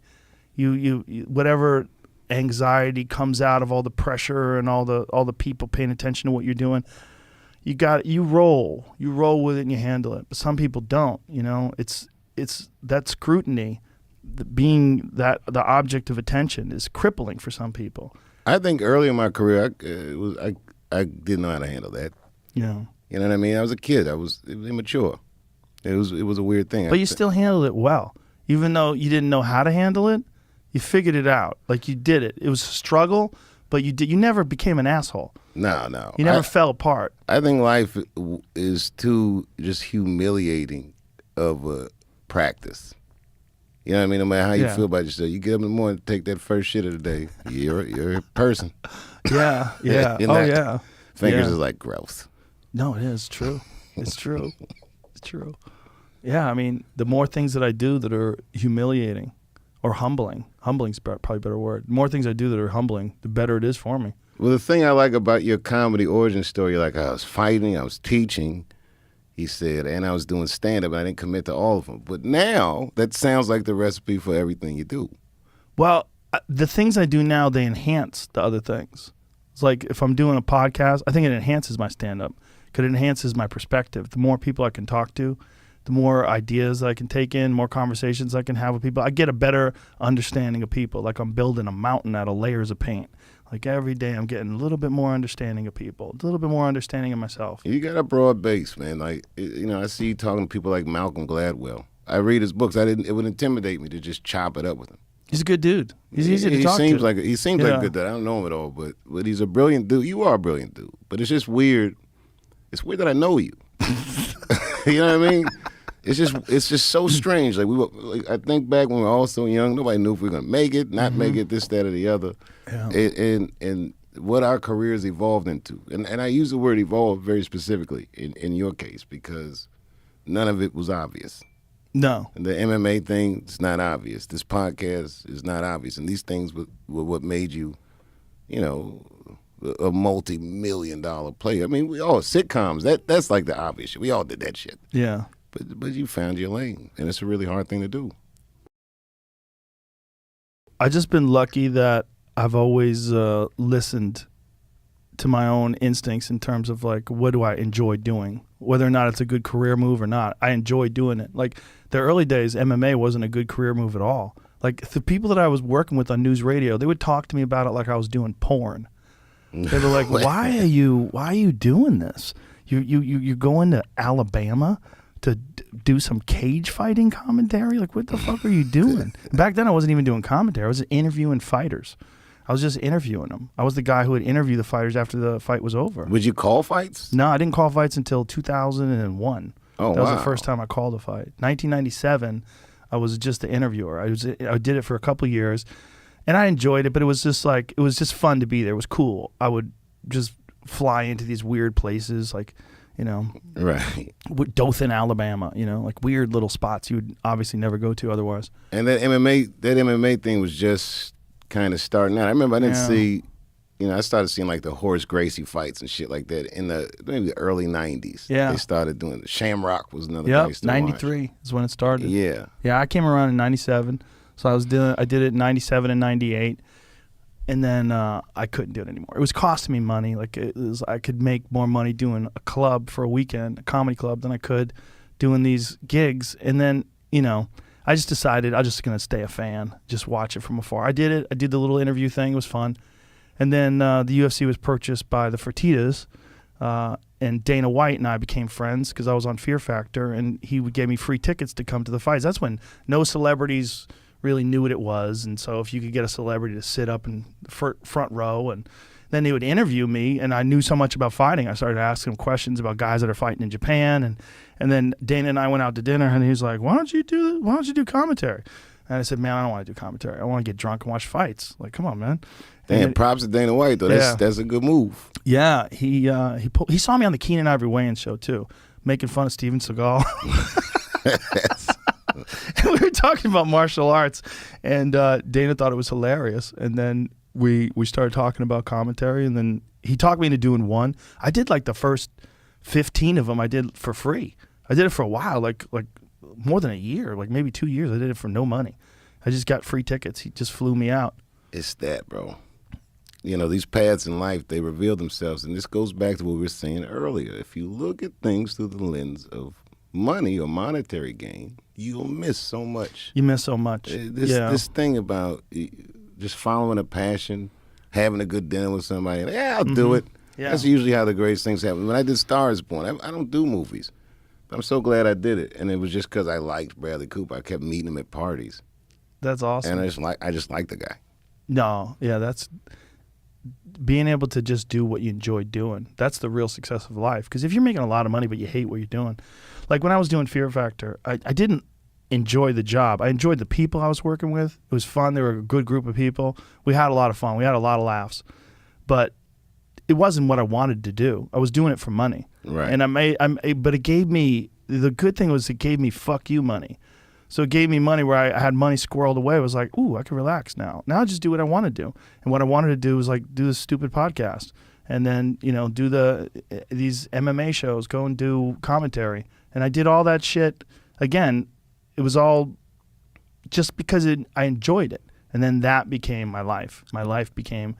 You whatever anxiety comes out of all the pressure and all the people paying attention to what you're doing, you roll with it and you handle it. But some people don't. You know, it's that scrutiny, being that the object of attention, is crippling for some people. I think early in my career, I didn't know how to handle that. Yeah. You know what I mean? I was a kid. It was immature. It was a weird thing. But you still handled it well, even though you didn't know how to handle it. You figured it out. Like, you did it. It was a struggle, but you never became an asshole. No. You never fell apart. I think life is too just humiliating of a practice. You know what I mean? No matter how you feel about yourself, you get up in the morning, take that first shit of the day. You're a person. Yeah. Yeah. Fingers is like gross. No, it is true. It's true. It's true. Yeah, I mean, the more things that I do that are humiliating or humbling's probably a better word. The more things I do that are humbling, the better it is for me. Well, the thing I like about your comedy origin story, like I was fighting, I was teaching, he said, and I was doing stand-up, and I didn't commit to all of them. But now, that sounds like the recipe for everything you do. Well, the things I do now, they enhance the other things. It's like if I'm doing a podcast, I think it enhances my stand-up because it enhances my perspective. The more people I can talk to, the more ideas I can take in, more conversations I can have with people. I get a better understanding of people, like I'm building a mountain out of layers of paint. Like every day I'm getting a little bit more understanding of people, a little bit more understanding of myself. You got a broad base, man. Like, you know, I see you talking to people like Malcolm Gladwell. I read his books. It would intimidate me to just chop it up with him. He's a good dude. He's easy to talk to. He seems like a good dude. I don't know him at all, but he's a brilliant dude. You are a brilliant dude. But it's just weird. It's weird that I know you. You know what I mean? It's just so strange. Like I think back when we were all so young, nobody knew if we were gonna make it, not make it, this, that, or the other. Yeah. And what our careers evolved into. And I use the word evolve very specifically in your case because none of it was obvious. No. And the MMA thing is not obvious. This podcast is not obvious. And these things were what made you, you know, a multi-million-dollar player. I mean, we all sitcoms. That's like the obvious shit. We all did that shit. Yeah. But you found your lane, and it's a really hard thing to do. I've just been lucky that I've always listened to my own instincts in terms of like, what do I enjoy doing? Whether or not it's a good career move or not, I enjoy doing it. Like the early days, MMA wasn't a good career move at all. Like the people that I was working with on news radio, they would talk to me about it like I was doing porn. They were like, why are you doing this? You're going to Alabama to do some cage fighting commentary? Like, what the fuck are you doing? Back then, I wasn't even doing commentary. I was interviewing fighters. I was just interviewing them. I was the guy who would interview the fighters after the fight was over. Would you call fights? No, I didn't call fights until 2001. Oh, that was the first time I called a fight. 1997, I was just the interviewer. I did it for a couple of years, and I enjoyed it, but it was just fun to be there. It was cool. I would just fly into these weird places, like, you know, right, Dothan, Alabama, you know, like weird little spots you would obviously never go to otherwise. And that MMA thing was just kind of starting out. I remember I didn't see, you know, I started seeing like the Horace Gracie fights and shit like that in maybe the early 90s. Yeah. They started doing it. Shamrock was another place to 93 watch. is when it started. Yeah. Yeah, I came around in 97. So I did it in 97 and 98. And then I couldn't do it anymore. It was costing me money. Like I could make more money doing a club for a weekend, a comedy club, than I could doing these gigs. And then, you know, I just decided I'm just going to stay a fan, just watch it from afar. I did it. I did the little interview thing. It was fun. And then the UFC was purchased by the Fertittas and Dana White and I became friends because I was on Fear Factor, and he gave me free tickets to come to the fights. That's when no celebrities really knew what it was, and so if you could get a celebrity to sit up in the front row, and then they would interview me, and I knew so much about fighting. I started asking him questions about guys that are fighting in Japan, and then Dana and I went out to dinner, and he was like, "Why don't you do commentary?" And I said, "Man, I don't want to do commentary. I want to get drunk and watch fights." Like, come on, man. Damn, props to Dana White though. That's a good move. Yeah, he saw me on the Keenan Ivory Wayans show too, making fun of Steven Seagal. And we were talking about martial arts, and Dana thought it was hilarious. And then we started talking about commentary, and then he talked me into doing one. I did like the first 15 of them. I did for free. I did it for a while, like more than a year, like maybe 2 years. I did it for no money. I just got free tickets. He just flew me out. It's that, bro. You know, these paths in life, they reveal themselves. And this goes back to what we were saying earlier. If you look at things through the lens of money or monetary gain, you'll miss so much. You miss so much. This thing about just following a passion, having a good dinner with somebody, I'll do it. Yeah. That's usually how the greatest things happen. When I did Star is Born, I don't do movies. But I'm so glad I did it. And it was just because I liked Bradley Cooper. I kept meeting him at parties. That's awesome. And I just like the guy. No, yeah, that's being able to just do what you enjoy doing. That's the real success of life. Because if you're making a lot of money but you hate what you're doing, like when I was doing Fear Factor, I didn't enjoy the job. I enjoyed the people I was working with. It was fun. They were a good group of people. We had a lot of fun. We had a lot of laughs. But it wasn't what I wanted to do. I was doing it for money. Right. And but it gave me, the good thing was it gave me fuck you money. So it gave me money where I had money squirreled away. I was like, ooh, I can relax now. Now I just do what I want to do. And what I wanted to do was like do this stupid podcast. And then, do these MMA shows, go and do commentary. And I did all that shit. Again, it was all just because I enjoyed it. And then that became my life. My life became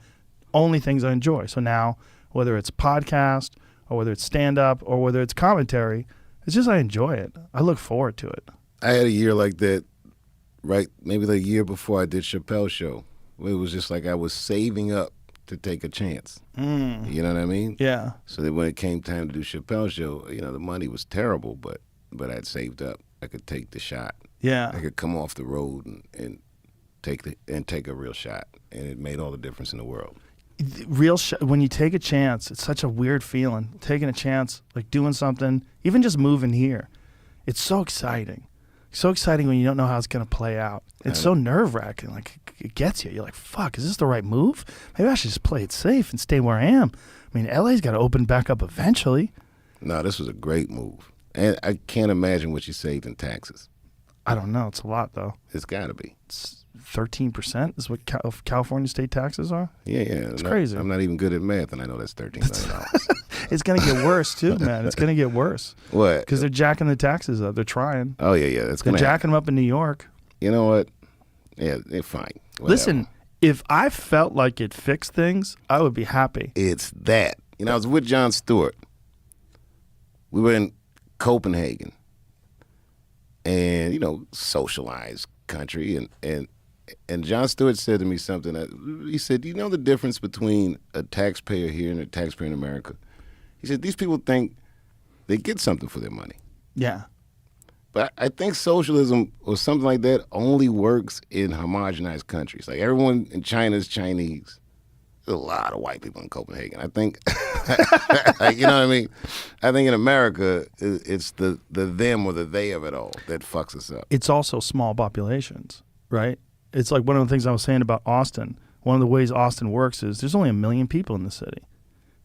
only things I enjoy. So now, whether it's podcast or whether it's stand-up or whether it's commentary, it's just I enjoy it. I look forward to it. I had a year like that, right? Maybe the year before I did Chappelle show. It was just like I was saving up to take a chance. You know what I mean? Yeah. So that when it came time to do Chappelle show, the money was terrible, but I'd saved up. I could take the shot. Yeah. I could come off the road and take a real shot, and it made all the difference in the world. When you take a chance, it's such a weird feeling. Taking a chance, like doing something, even just moving here, it's so exciting. So exciting when you don't know how it's going to play out. It's so nerve-wracking. Like, it gets you. You're like, fuck, is this the right move? Maybe I should just play it safe and stay where I am. I mean, LA's got to open back up eventually. No, this was a great move. And I can't imagine what you saved in taxes. I don't know. It's a lot, though. It's got to be. It's 13% is what California state taxes are? Yeah. It's crazy. I'm not even good at math, and I know that's $13 million. It's going to get worse, too, man. It's going to get worse. What? Because they're jacking the taxes up. They're trying. Oh, yeah. That's They're jacking them up in New York. You know what? Yeah, they're fine. Whatever. Listen, if I felt like it fixed things, I would be happy. It's that. I was with Jon Stewart. We were in Copenhagen. And, socialized country. And Jon Stewart said to me something. He said, you know the difference between a taxpayer here and a taxpayer in America? He said, these people think they get something for their money. Yeah. But I think socialism or something like that only works in homogenized countries. Like everyone in China is Chinese. There's a lot of white people in Copenhagen. I think, you know what I mean? I think in America, it's the them or the they of it all that fucks us up. It's also small populations, right? It's like one of the things I was saying about Austin. One of the ways Austin works is there's only 1 million people in the city.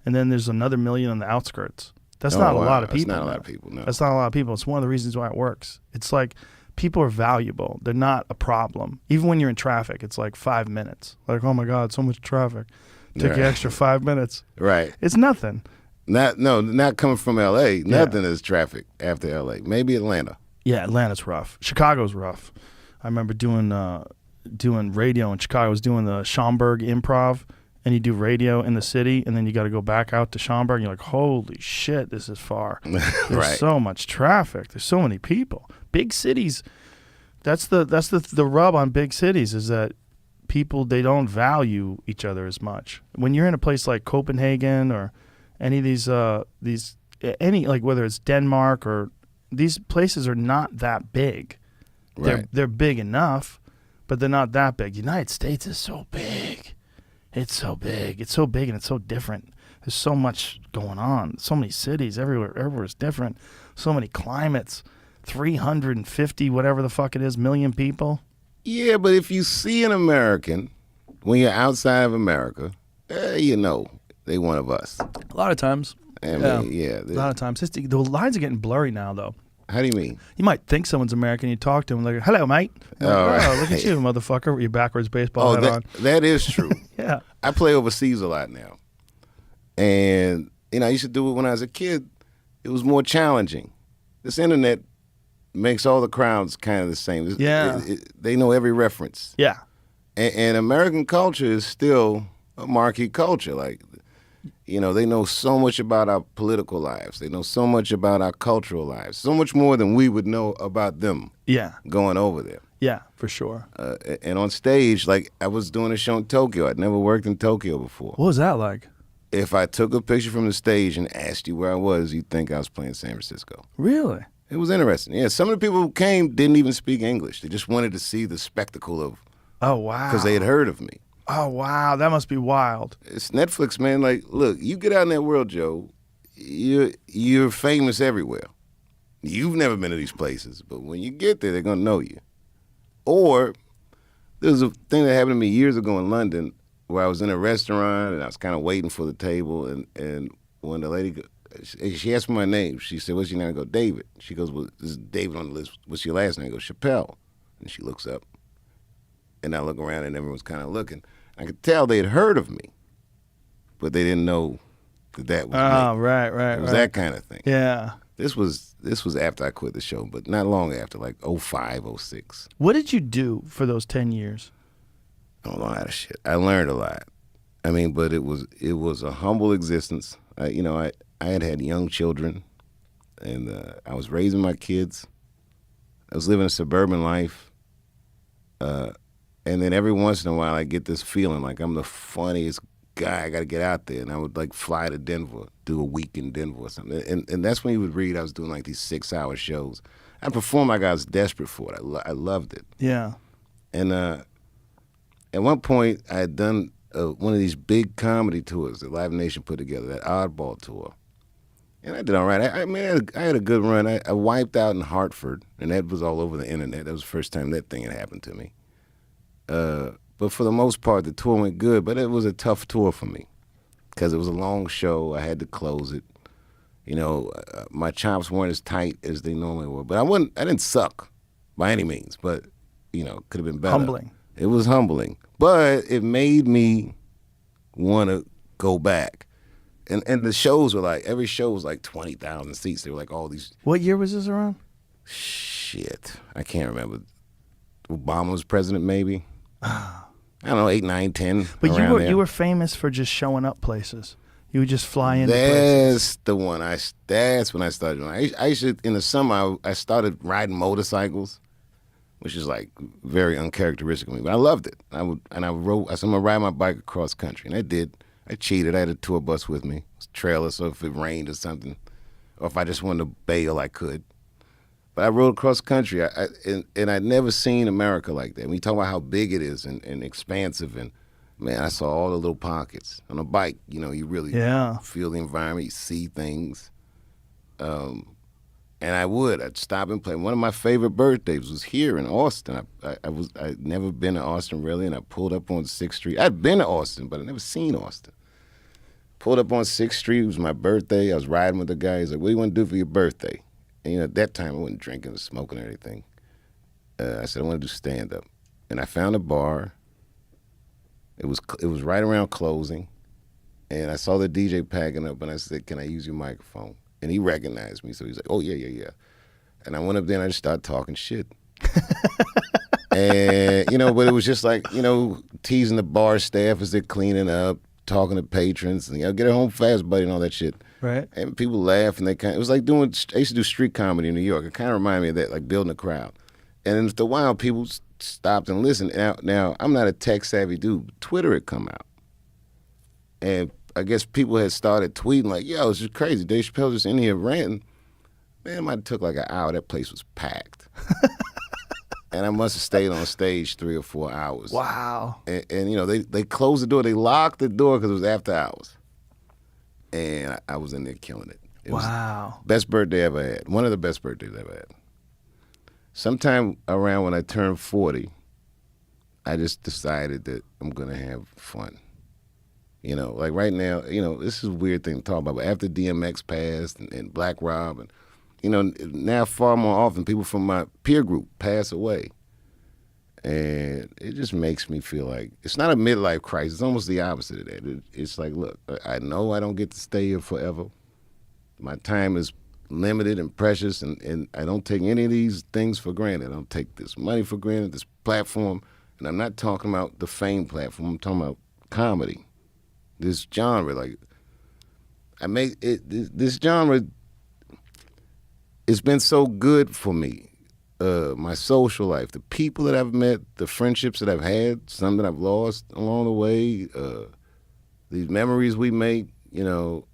And then there's another million on the outskirts. That's not a lot of people. That's not a lot of people, no. That's not a lot of people. It's one of the reasons why it works. It's like people are valuable. They're not a problem. Even when you're in traffic, it's like 5 minutes. Like, oh my God, so much traffic. Take you extra 5 minutes. Right. It's nothing. Not coming from L.A. Nothing is traffic after L.A. Maybe Atlanta. Yeah, Atlanta's rough. Chicago's rough. I remember doing radio in Chicago. I was doing the Schaumburg Improv. And you do radio in the city, and then you got to go back out to Schaumburg, and you're like, holy shit, this is far. There's so much traffic. There's so many people. Big cities, that's the rub on big cities is that people, they don't value each other as much. When you're in a place like Copenhagen or any of these any, like whether it's Denmark or these places are not that big. Right. They're big enough, but they're not that big. United States is so big. It's so big. It's so big and it's so different. There's so much going on. So many cities everywhere is different. So many climates. 350 whatever the fuck it is million people. Yeah, but if you see an American when you're outside of America, you know they one of us. A lot of times. I mean, yeah. A lot of times. The lines are getting blurry now, though. How do you mean? You might think someone's American. You talk to them like, "Hello, mate." Like, right. Look at you, motherfucker, with your backwards baseball hat on. That is true. Yeah. I play overseas a lot now. And, I used to do it when I was a kid. It was more challenging. This internet makes all the crowds kind of the same. Yeah. They know every reference. Yeah. And American culture is still a marquee culture. Like, they know so much about our political lives. They know so much about our cultural lives. So much more than we would know about them. Yeah. Going over there. Yeah, for sure. And on stage, like I was doing a show in Tokyo. I'd never worked in Tokyo before. What was that like? If I took a picture from the stage and asked you where I was, you'd think I was playing San Francisco. Really? It was interesting. Yeah, some of the people who came didn't even speak English. They just wanted to see the spectacle of. Oh, wow. Because they had heard of me. Oh, wow. That must be wild. It's Netflix, man. Like, look, you get out in that world, Joe, you're famous everywhere. You've never been to these places, but when you get there, they're going to know you. Or there's a thing that happened to me years ago in London where I was in a restaurant and I was kind of waiting for the table, and when the lady, she asked me my name. She said, "What's your name?" I go, "David." She goes, "Well, this is David on the list. What's your last name?" I go, "Chappelle." And she looks up, and I look around, and everyone's kind of looking. I could tell they had heard of me, but they didn't know that was me. Oh, right. It was that kind of thing. Yeah. This was after I quit the show, but not long after, like 05, 06. What did you do for those 10 years? A lot of shit. I learned a lot. I mean, but it was a humble existence. I had young children, and I was raising my kids. I was living a suburban life, and then every once in a while I get this feeling like I'm the funniest guy. I got to get out there, and I would like fly to Denver, do a week in Denver or something. And that's when you would read I was doing like these 6-hour shows. I performed like I was desperate for it. I loved it. Yeah. And at one point, I had done one of these big comedy tours that Live Nation put together, that Oddball tour. And I did all right. I had a good run. I wiped out in Hartford, and that was all over the internet. That was the first time that thing had happened to me. But for the most part, the tour went good, but it was a tough tour for me because it was a long show. I had to close it. My chops weren't as tight as they normally were. But I didn't suck by any means, but, could have been better. Humbling. It was humbling. But it made me want to go back. And the shows were like, every show was like 20,000 seats. They were like all these. What year was this around? Shit. I can't remember. Obama was president, maybe. I don't know, 8, 9, 10. But around you were famous for just showing up places. You would just fly into That's places. the one. That's when I started doing. I used to, in the summer, I started riding motorcycles, which is like very uncharacteristic of me, but I loved it. I said, I'm gonna ride my bike across country, and I did. I cheated. I had a tour bus with me, it was a trailer, so if it rained or something, or if I just wanted to bail, I could. But I rode across country, and I'd never seen America like that. When you talk about how big it is and expansive, and man, I saw all the little pockets. On a bike, you really feel the environment, you see things. And I'd stop and play. One of my favorite birthdays was here in Austin. I'd never been to Austin really, and I pulled up on 6th Street. I'd been to Austin, but I'd never seen Austin. Pulled up on 6th Street, it was my birthday. I was riding with the guy. He's like, "What do you want to do for your birthday?" And at that time I wasn't drinking or smoking or anything. I said, "I want to do stand-up." And I found a bar. It was right around closing. And I saw the DJ packing up, and I said, "Can I use your microphone?" And he recognized me, so he's like, "Oh, yeah. And I went up there, and I just started talking shit. And, but it was just like, teasing the bar staff as they're cleaning up, talking to patrons, and, get it home fast, buddy, and all that shit. Right. And people laugh, and it was like I used to do street comedy in New York. It kind of reminded me of that, like building a crowd. And after a while, people stopped and listened. Now I'm not a tech-savvy dude. Twitter had come out. And I guess people had started tweeting like, yo, it's just crazy. Dave Chappelle just in here ranting. Man, it might have took like an hour. That place was packed. And I must have stayed on stage 3 or 4 hours. Wow. And you know, they closed the door. They locked the door because it was after hours. And I was in there killing it. It wow. was best birthday I ever had. One of the best birthdays I ever had. Sometime around when I turned 40, I just decided that I'm going to have fun. You know, like right now, you know, this is a weird thing to talk about, but after DMX passed and Black Rob, and, you know, now far more often people from my peer group pass away. And it just makes me feel like, it's not a midlife crisis, it's almost the opposite of that. It's like, look, I know I don't get to stay here forever. My time is limited and precious, and I don't take any of these things for granted. I don't take this money for granted, this platform, and I'm not talking about the fame platform, I'm talking about comedy. This genre, like, I make it. This genre, it's been so good for me. My social life, the people that I've met, the friendships that I've had, some that I've lost along the way, these memories we make. You know,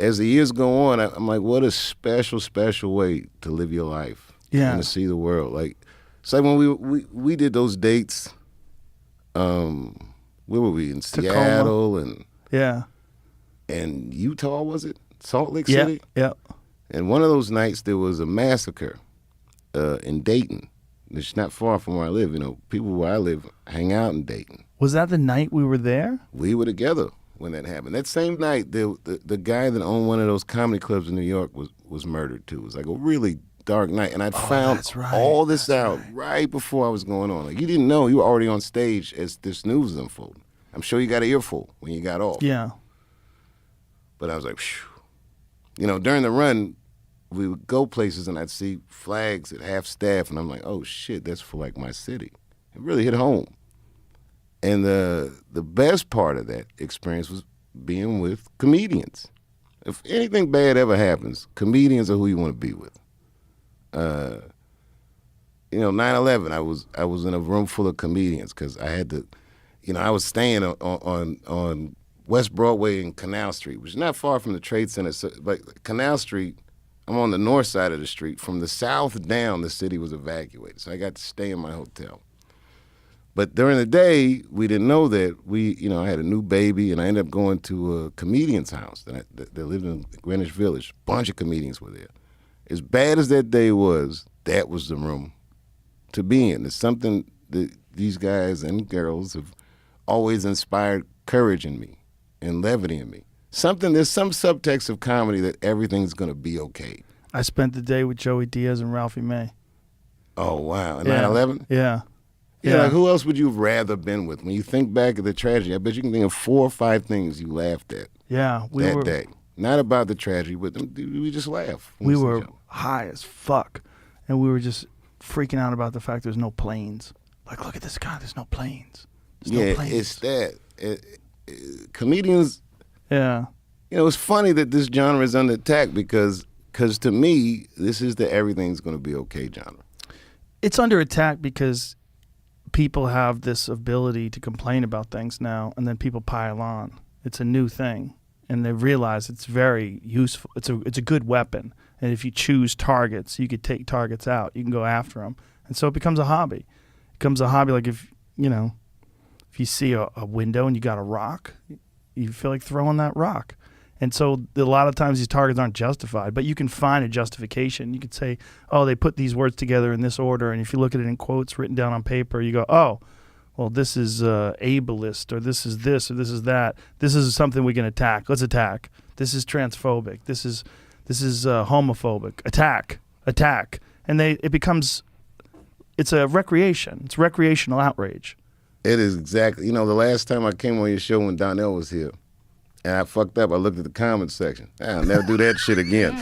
as the years go on, I'm like, what a special, special way to live your life. Yeah. And to see the world. Like, it's like when we did those dates. Where were we? In Seattle and Utah, was it? Salt Lake City? Yeah. And one of those nights there was a massacre in Dayton. It's not far from where I live. You know, people where I live hang out in Dayton. Was that the night we were there? We were together when that happened. That same night, the guy that owned one of those comedy clubs in New York was murdered too. It was like a really dark night, and I found all this out right before I was going on. Like, you didn't know, you were already on stage as this news unfolded. I'm sure you got an earful when you got off. Yeah. But I was like, phew. You know, during the run, we would go places and I'd see flags at half staff, and I'm like, oh shit, that's for like my city. It really hit home. And the best part of that experience was being with comedians. If anything bad ever happens, comedians are who you want to be with. You know, 9/11, I was in a room full of comedians because I had to, you know, I was staying on West Broadway and Canal Street, which is not far from the Trade Center. So, but Canal Street, I'm on the north side of the street. From the south down, the city was evacuated, so I got to stay in my hotel. But during the day, we didn't know that. I had a new baby, and I ended up going to a comedian's house that lived in Greenwich Village. A bunch of comedians were there. As bad as that day was, that was the room to be in. It's something that these guys and girls have always inspired courage in me and levity in me. There's some subtext of comedy that everything's going to be okay. I spent the day with Joey Diaz and Ralphie May. Oh, wow. And Yeah. 9/11? Yeah. Yeah, like, who else would you have rather been with? When you think back of the tragedy, I bet you can think of 4 or 5 things you laughed at Yeah. that day. Not about the tragedy, but we just laughed. We were high as fuck, and we were just freaking out about the fact there's no planes. Like, look at this guy, there's no planes. There's no planes. It's that. Comedians, Yeah. you know, it's funny that this genre is under attack because to me, this is the everything's going to be okay genre. It's under attack because people have this ability to complain about things now, and then people pile on. It's a new thing, and they realize it's very useful. It's a good weapon, and if you choose targets, you could take targets out. You can go after them, and so it becomes a hobby. It becomes a hobby. Like if you see a window and you got a rock, you feel like throwing that rock. And so a lot of times these targets aren't justified, but you can find a justification. You could say, oh, they put these words together in this order, and if you look at it in quotes written down on paper, you go, oh, well, this is ableist, or this is this, or this is that. This is something we can attack. Let's attack. This is transphobic. This is homophobic. Attack. And it's a recreation. It's recreational outrage. It is exactly. You know, the last time I came on your show when Donnell was here, and I fucked up. I looked at the comments section. I'll never do that shit again.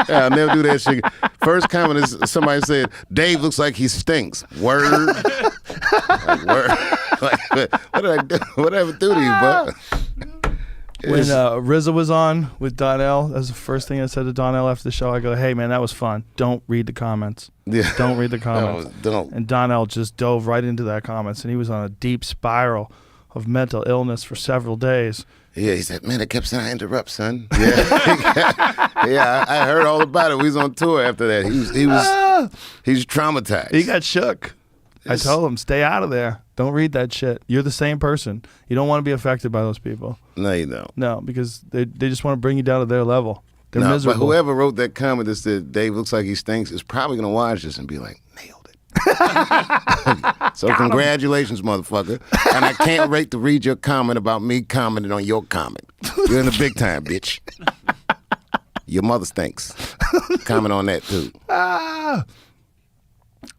I'll never do that shit. First comment is somebody said, Dave looks like he stinks. Word. Like, word. Like, what did I do? What did I do to you, bud? When RZA was on with Donnell, that was the first thing I said to Donnell after the show. I go, hey, man, that was fun. Don't read the comments. Yeah. Don't read the comments. No, don't. And Donnell just dove right into that comments, and he was on a deep spiral of mental illness for several days. Yeah, he said, man, I kept saying I interrupt, son. Yeah, yeah, I heard all about it. We was on tour after that. He's traumatized. He got shook. I told him, stay out of there. Don't read that shit. You're the same person. You don't want to be affected by those people. No, you don't. No, because they just want to bring you down to their level. They're miserable. But whoever wrote that comment that said Dave looks like he stinks is probably going to watch this and be like, nailed it. So congratulations, motherfucker. And I can't wait to read your comment about me commenting on your comment. You're in the big time, bitch. Your mother stinks. Comment on that, too.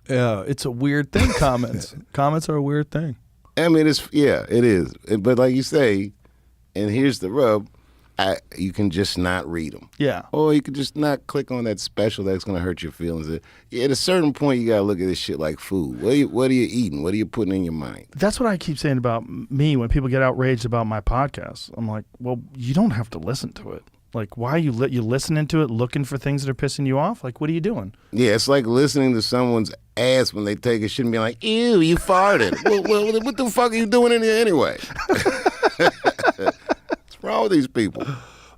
Yeah, it's a weird thing, comments. Comments are a weird thing. I mean, it is. But like you say, and here's the rub, you can just not read them. Yeah. Or you can just not click on that special that's going to hurt your feelings. At a certain point, you got to look at this shit like food. What are you eating? What are you putting in your mind? That's what I keep saying about me when people get outraged about my podcast. I'm like, well, you don't have to listen to it. Like, why are you listening to it, looking for things that are pissing you off? Like, what are you doing? Yeah, it's like listening to someone's ass when they take a shit and be like, ew, you farted. well, what the fuck are you doing in here anyway? What's wrong with these people?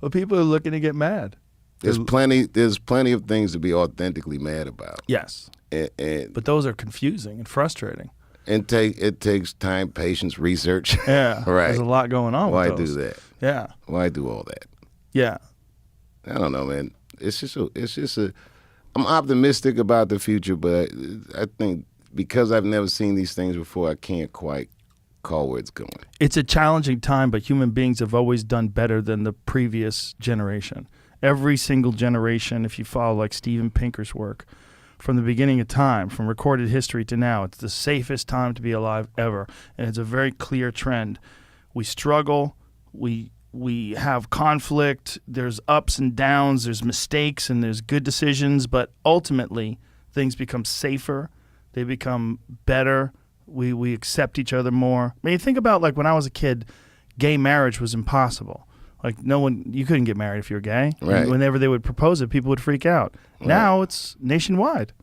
Well, people are looking to get mad. There's plenty of things to be authentically mad about. Yes. But those are confusing and frustrating. And it takes time, patience, research. Yeah. Right. There's a lot going on with those. Why do that? Yeah. Why do all that? Yeah. I don't know, man. I'm optimistic about the future, but I think because I've never seen these things before, I can't quite call where it's going. It's a challenging time, but human beings have always done better than the previous generation. Every single generation, if you follow like Steven Pinker's work, from the beginning of time, from recorded history to now, it's the safest time to be alive ever. And it's a very clear trend. We struggle, we have conflict, there's ups and downs, there's mistakes, and there's good decisions, but ultimately things become safer, they become better, we accept each other more. I mean, think about like when I was a kid, gay marriage was impossible. Like you couldn't get married if you were gay. Right. Whenever they would propose it, people would freak out. Right. Now it's nationwide.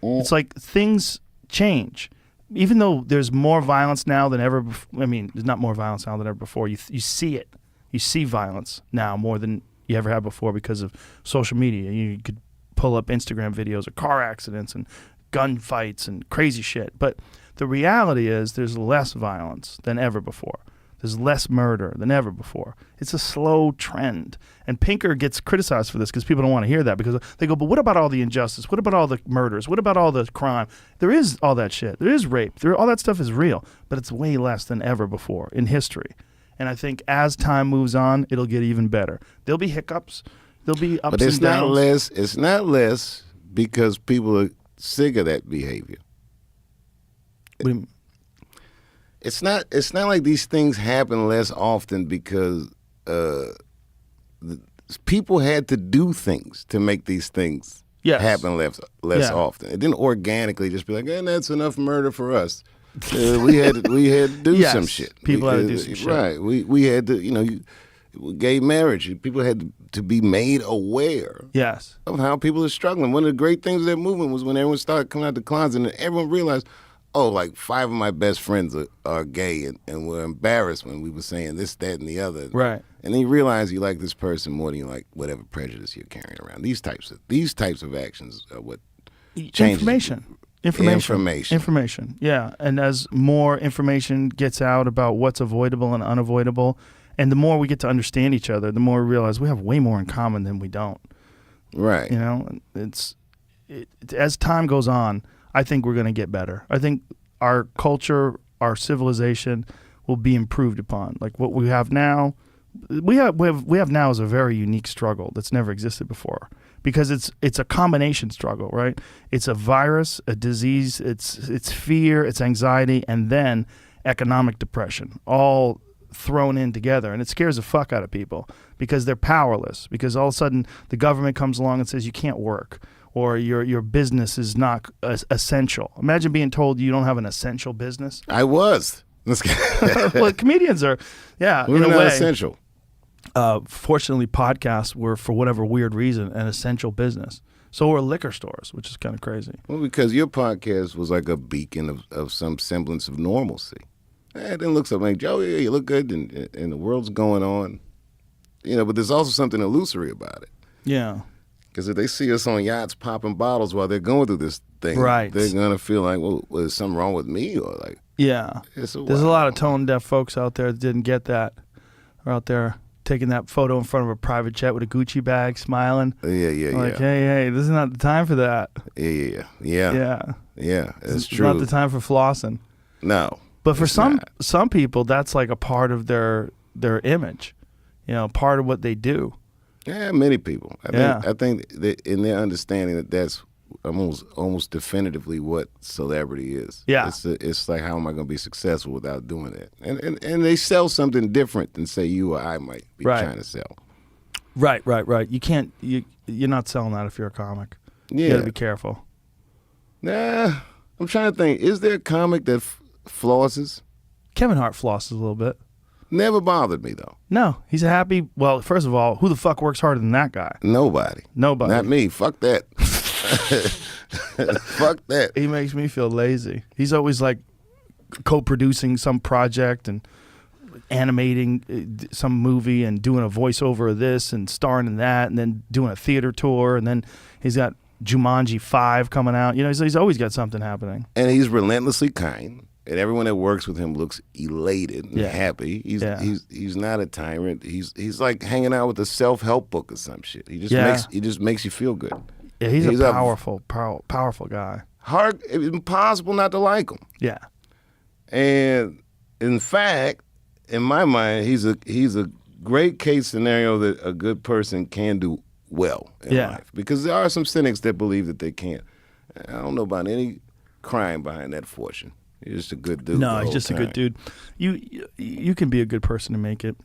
It's like things change. Even though there's more violence now than ever before, I mean, there's not more violence now than ever before. You see it. You see violence now more than you ever have before because of social media. You could pull up Instagram videos of car accidents and gunfights and crazy shit. But the reality is there's less violence than ever before. There's less murder than ever before. It's a slow trend. And Pinker gets criticized for this because people don't want to hear that because they go, but what about all the injustice? What about all the murders? What about all the crime? There is all that shit. There is rape. All that stuff is real. But it's way less than ever before in history. And I think as time moves on, it'll get even better. There'll be hiccups. There'll be ups and downs. It's not less because people are sick of that behavior. It's not like these things happen less often because people had to do things to make these things happen less often. It didn't organically just be like, that's enough murder for us. We had to do some shit. People had to do some shit. Right. We had to, gay marriage. People had to be made aware of how people are struggling. One of the great things of that movement was when everyone started coming out the closet and everyone realized, like 5 of my best friends are gay and were embarrassed when we were saying this, that, and the other. Right. And then you realize you like this person more than you like whatever prejudice you're carrying around. These types of actions are what changes. Information. Yeah. And as more information gets out about what's avoidable and unavoidable, and the more we get to understand each other, the more we realize we have way more in common than we don't. Right. As time goes on, I think we're going to get better. I think our culture, our civilization will be improved upon. Like what we have now, we have now is a very unique struggle that's never existed before. Because it's a combination struggle, right? It's a virus, a disease, it's fear, it's anxiety, and then economic depression, all thrown in together. And it scares the fuck out of people because they're powerless. Because all of a sudden the government comes along and says you can't work or your business is not essential. Imagine being told you don't have an essential business. I was. Well, comedians are, we're in a not way. essential. Fortunately, podcasts were, for whatever weird reason, an essential business. So were liquor stores, which is kind of crazy. Well, because your podcast was like a beacon of some semblance of normalcy. And then looks up like, Joe, yeah, you look good, and the world's going on. But there's also something illusory about it. Yeah. Because if they see us on yachts popping bottles while they're going through this thing, Right. they're going to feel like, well, is something wrong with me? Or like, yeah. There's a lot of tone deaf folks out there that didn't get that. Are out there taking that photo in front of a private jet with a Gucci bag, smiling. Like, hey, this is not the time for that. Yeah, it's true. Not the time for flossing. No. But for some people, that's like a part of their image, part of what they do. Yeah, many people. I think that in their understanding that's almost definitively what celebrity is. Yeah. It's like, how am I going to be successful without doing it? And they sell something different than, say, you or I might be trying to sell. Right. You can't, you're not selling that if you're a comic. Yeah. You got to be careful. Nah, I'm trying to think. Is there a comic that flosses? Kevin Hart flosses a little bit. Never bothered me, though. No, he's a happy. Well, first of all, who the fuck works harder than that guy? Nobody. Not me. Fuck that. Fuck that. He makes me feel lazy. He's always like co-producing some project and animating some movie and doing a voiceover of this and starring in that and then doing a theater tour, and then he's got Jumanji 5 coming out. He's always got something happening. And he's relentlessly kind. And everyone that works with him looks elated and happy. He's not a tyrant. He's like hanging out with a self-help book or some shit. He just makes you feel good. Yeah, he's a powerful guy. It's impossible not to like him. Yeah. And in fact, in my mind, he's a great case scenario that a good person can do well in life. Because there are some cynics that believe that they can't. I don't know about any crime behind that fortune. He's just a good dude. No, he's just a good dude. You can be a good person and make it.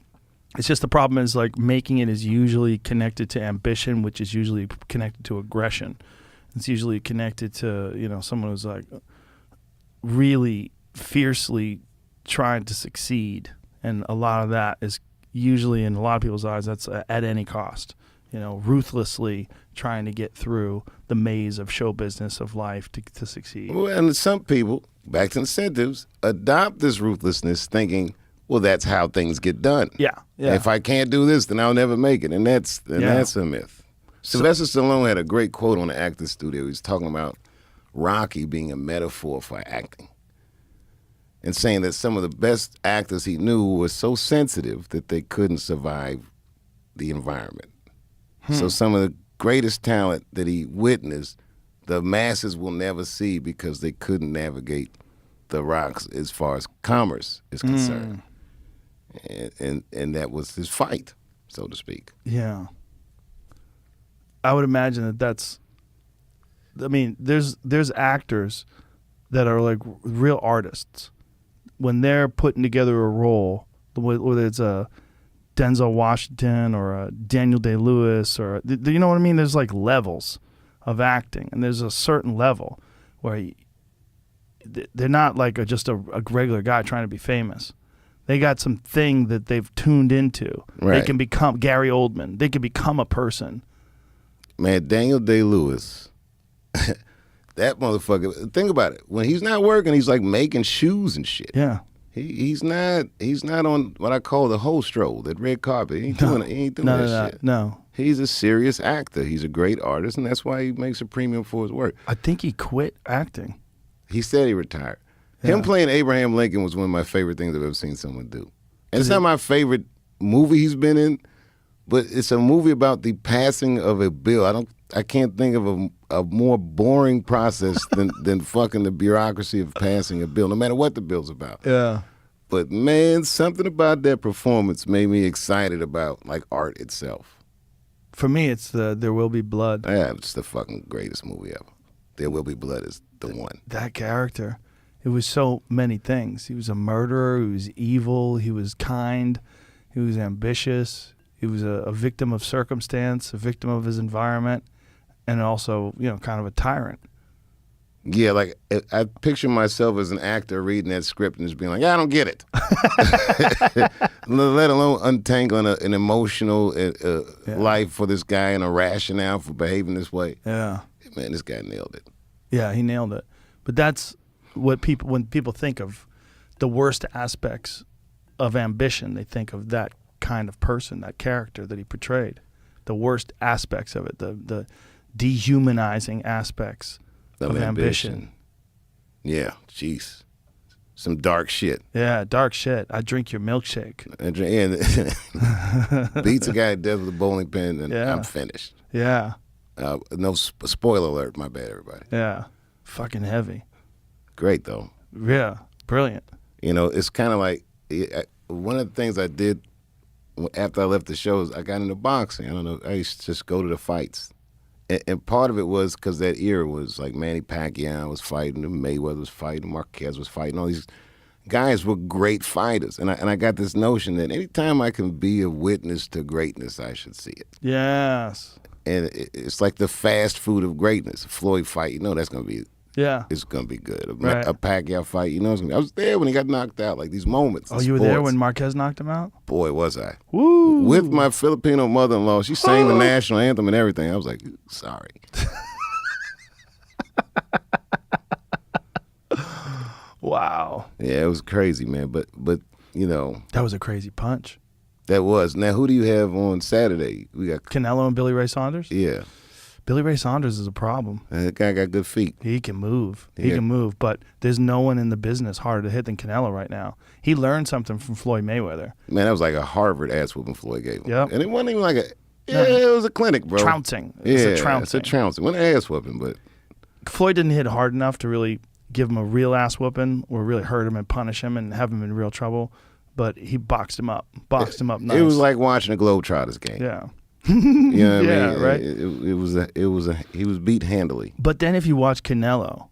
It's just the problem is like making it is usually connected to ambition, which is usually connected to aggression. It's usually connected to someone who's like really fiercely trying to succeed, and a lot of that is usually in a lot of people's eyes that's at any cost. Ruthlessly trying to get through the maze of show business of life to succeed. Well, and some people, back to incentives, adopt this ruthlessness thinking, well, that's how things get done. Yeah. If I can't do this, then I'll never make it. And that's a myth. Sylvester Stallone had a great quote on the Actors Studio. He was talking about Rocky being a metaphor for acting. And saying that some of the best actors he knew were so sensitive that they couldn't survive the environment. So some of the greatest talent that he witnessed, the masses will never see because they couldn't navigate the rocks as far as commerce is concerned. And that was his fight, so to speak. Yeah. I would imagine there's actors that are like real artists. When they're putting together a role, whether it's a Denzel Washington or a Daniel Day-Lewis or, you know what I mean? There's like levels of acting, and there's a certain level where they're not like just a regular guy trying to be famous. They got some thing that they've tuned into. Right. They can become Gary Oldman. They can become a person. Man, Daniel Day-Lewis, that motherfucker, think about it. When he's not working, he's like making shoes and shit. Yeah. He's not on what I call the whole stroll, that red carpet. He ain't doing that shit. No. He's a serious actor. He's a great artist, and that's why he makes a premium for his work. I think he quit acting. He said he retired. Yeah. Him playing Abraham Lincoln was one of my favorite things I've ever seen someone do. And it's not my favorite movie he's been in, but it's a movie about the passing of a bill. I can't think of a more boring process than fucking the bureaucracy of passing a bill, no matter what the bill's about. Yeah. But man, something about that performance made me excited about like art itself. For me, it's There Will Be Blood. Yeah, it's the fucking greatest movie ever. There Will Be Blood is the one. That character, it was so many things. He was a murderer. He was evil. He was kind. He was ambitious. He was a victim of circumstance, a victim of his environment, and also, kind of a tyrant. Yeah, like I picture myself as an actor reading that script and just being like, I don't get it. Let alone untangling an emotional life for this guy and a rationale for behaving this way. Yeah. Man, this guy nailed it. Yeah, he nailed it. But that's what when people think of the worst aspects of ambition. They think of that kind of person, that character that he portrayed. The worst aspects of it, the dehumanizing aspects of ambition. Yeah, jeez. Some dark shit. Yeah, dark shit. I drink your milkshake. And beats a guy to death with a bowling pin, and I'm finished. Yeah. No spoiler alert. My bad, everybody. Yeah. Fucking heavy. Great, though. Yeah. Brilliant. You know, it's kind of like one of the things I did after I left the shows, I got into boxing. I don't know. I used to just go to the fights. And part of it was because that era was like Manny Pacquiao was fighting, Mayweather was fighting, Marquez was fighting. All these guys were great fighters. And I got this notion that anytime I can be a witness to greatness, I should see it. Yes. And it's like the fast food of greatness. A Floyd fight, you know that's going to be it's going to be good. A Pacquiao fight, you know it's going to be. I was there when he got knocked out, like these moments. Oh, you were there when Marquez knocked him out? Boy, was I. Woo! With my Filipino mother-in-law. She sang the national anthem and everything. I was like, sorry. Wow. Yeah, it was crazy, man. But you know. That was a crazy punch. That was. Now, who do you have on Saturday? We got Canelo and Billy Ray Saunders? Yeah. Billy Ray Saunders is a problem. That guy got good feet. He can move. He can move, but there's no one in the business harder to hit than Canelo right now. He learned something from Floyd Mayweather. Man, that was like a Harvard ass whooping Floyd gave him. Yep. And it wasn't even like it was a clinic, bro. Trouncing. It's a trouncing. It's a trouncing. Wasn't an ass whooping, but Floyd didn't hit hard enough to really give him a real ass whooping or really hurt him and punish him and have him in real trouble. But he boxed him up. Nice. It was like watching a Globetrotters game. Yeah. You know what I mean? Right. It was he was beat handily. But then if you watch Canelo,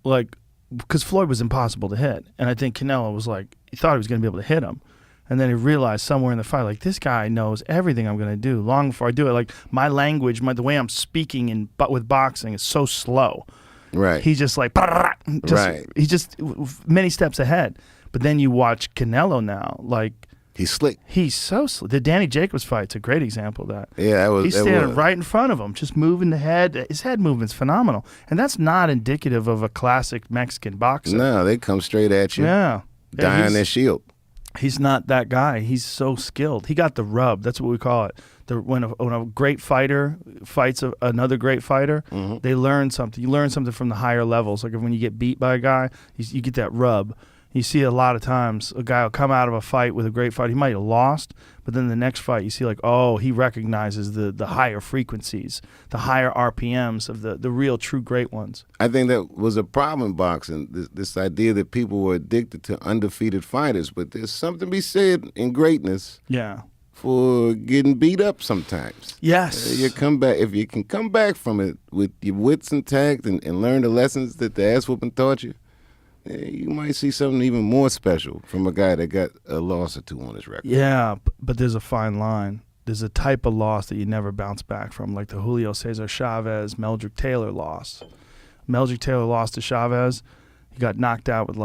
like, because Floyd was impossible to hit, and I think Canelo was like, he thought he was going to be able to hit him, and then he realized somewhere in the fight, like, this guy knows everything I'm going to do long before I do it. Like, my language, the way I'm speaking with boxing is so slow. Right. He's just like, right. He's just many steps ahead. But then you watch Canelo now, like, he's slick. He's so slick. The Danny Jacobs fight's a great example of that. Yeah, he's standing right in front of him, just moving the head. His head movement's phenomenal. And that's not indicative of a classic Mexican boxer. No, they come straight at you. Yeah. Die on their shield. He's not that guy. He's so skilled. He got the rub. That's what we call it. When a great fighter fights another great fighter, they learn something. You learn something from the higher levels. Like when you get beat by a guy, you get that rub. You see a lot of times a guy will come out of a fight with a great fight. He might have lost, but then the next fight you see like, oh, he recognizes the higher frequencies, the higher RPMs of the real true great ones. I think that was a problem in boxing, this idea that people were addicted to undefeated fighters. But there's something to be said in greatness for getting beat up sometimes. Yes. If you can come back from it with your wits intact and learn the lessons that the ass whooping taught you, you might see something even more special from a guy that got a loss or two on his record. Yeah, but there's a fine line. There's a type of loss that you never bounce back from, like the Julio Cesar Chavez, Meldrick Taylor loss. Meldrick Taylor lost to Chavez. He got knocked out with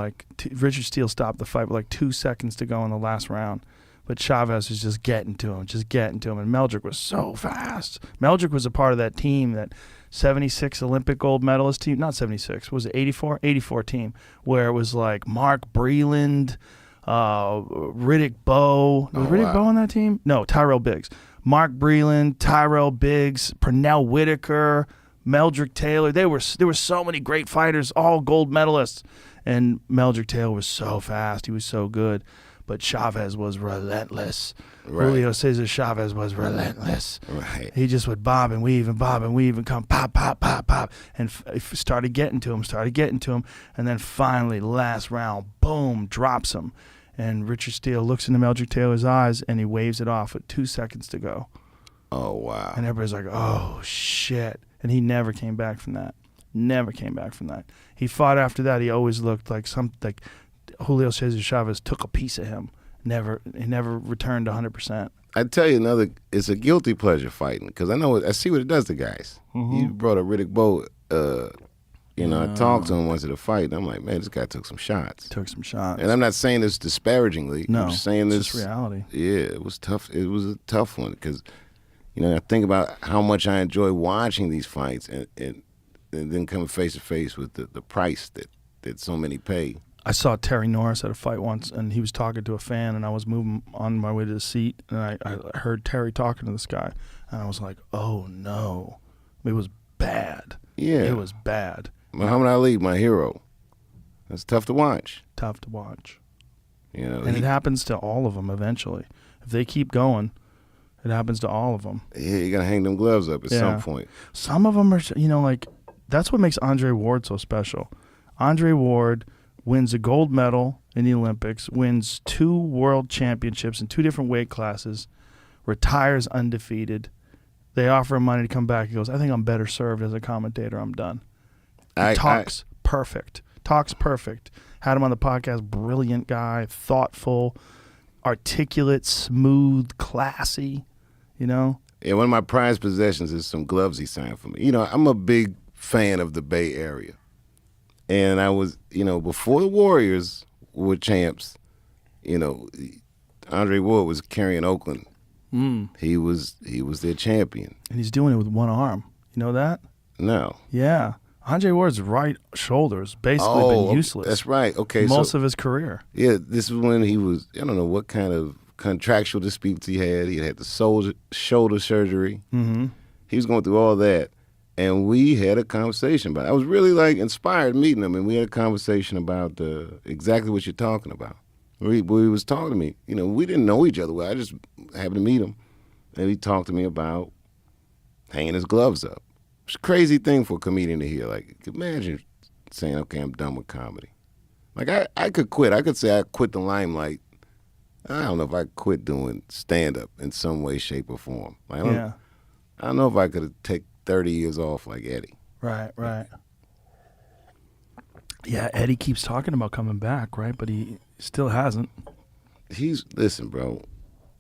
Richard Steele stopped the fight with like 2 seconds to go in the last round. But Chavez was just getting to him. And Meldrick was so fast. Meldrick was a part of that team, that 76 Olympic gold medalist team. Not 76. Was it 84? 84 team, where it was like Mark Breland, Riddick Bowe. Was Riddick Bowe on that team? No, Tyrell Biggs. Mark Breland, Tyrell Biggs, Pernell Whitaker, Meldrick Taylor. There were so many great fighters, all gold medalists. And Meldrick Taylor was so fast. He was so good. But Chavez was relentless. Right. Julio Cesar Chavez was relentless. Right. He just would bob and weave and come pop, pop, pop, pop. And started getting to him. And then finally, last round, boom, drops him. And Richard Steele looks into Meldrick Taylor's eyes and he waves it off with 2 seconds to go. Oh, wow. And everybody's like, oh, shit. And he never came back from that. He fought after that. He always looked like Julio Cesar Chavez took a piece of him. He never returned 100%. I tell you it's a guilty pleasure fighting, because I see what it does to guys. You brought up Riddick Bowe. I talked to him once at a fight, and I'm like, man, this guy took some shots. And I'm not saying this disparagingly. No, I'm just saying it's just reality. Yeah, it was tough. It was a tough one, because I think about how much I enjoy watching these fights and then coming face to face with the price that so many pay. I saw Terry Norris at a fight once, and he was talking to a fan, and I was moving on my way to the seat, and I heard Terry talking to this guy, and I was like, oh no. It was bad. Yeah. It was bad. Muhammad Ali, my hero. That's tough to watch. Tough to watch. You know, And it happens to all of them eventually. If they keep going, it happens to all of them. Yeah, you got to hang them gloves up at some point. Some of them are, like, that's what makes Andre Ward so special. Andre Ward wins a gold medal in the Olympics, wins 2 world championships in 2 different weight classes, retires undefeated. They offer him money to come back. He goes, I think I'm better served as a commentator. I'm done. He talks perfect. Talks perfect. Had him on the podcast. Brilliant guy. Thoughtful. Articulate. Smooth. Classy. You know? Yeah, one of my prized possessions is some gloves he signed for me. You know, I'm a big fan of the Bay Area. And I was, before the Warriors were champs, Andre Ward was carrying Oakland. He was their champion. And he's doing it with one arm. You know that? No. Yeah. Andre Ward's right shoulder has basically been useless. That's right. Okay. Most of his career. Yeah, this is when he was, I don't know what kind of contractual disputes he had. He had the shoulder surgery. Mm-hmm. He was going through all that. And we had a conversation about it. I was really inspired meeting him, and we had a conversation about exactly what you're talking about. He was talking to me. We didn't know each other well. I just happened to meet him, and he talked to me about hanging his gloves up. It's a crazy thing for a comedian to hear. Like, imagine saying, okay, I'm done with comedy. Like, I could quit. I could say I quit the limelight. I don't know if I quit doing stand-up in some way, shape, or form. I don't know if I could take 30 years off like Eddie. Right. Yeah, Eddie keeps talking about coming back, right? But he still hasn't. Listen, bro,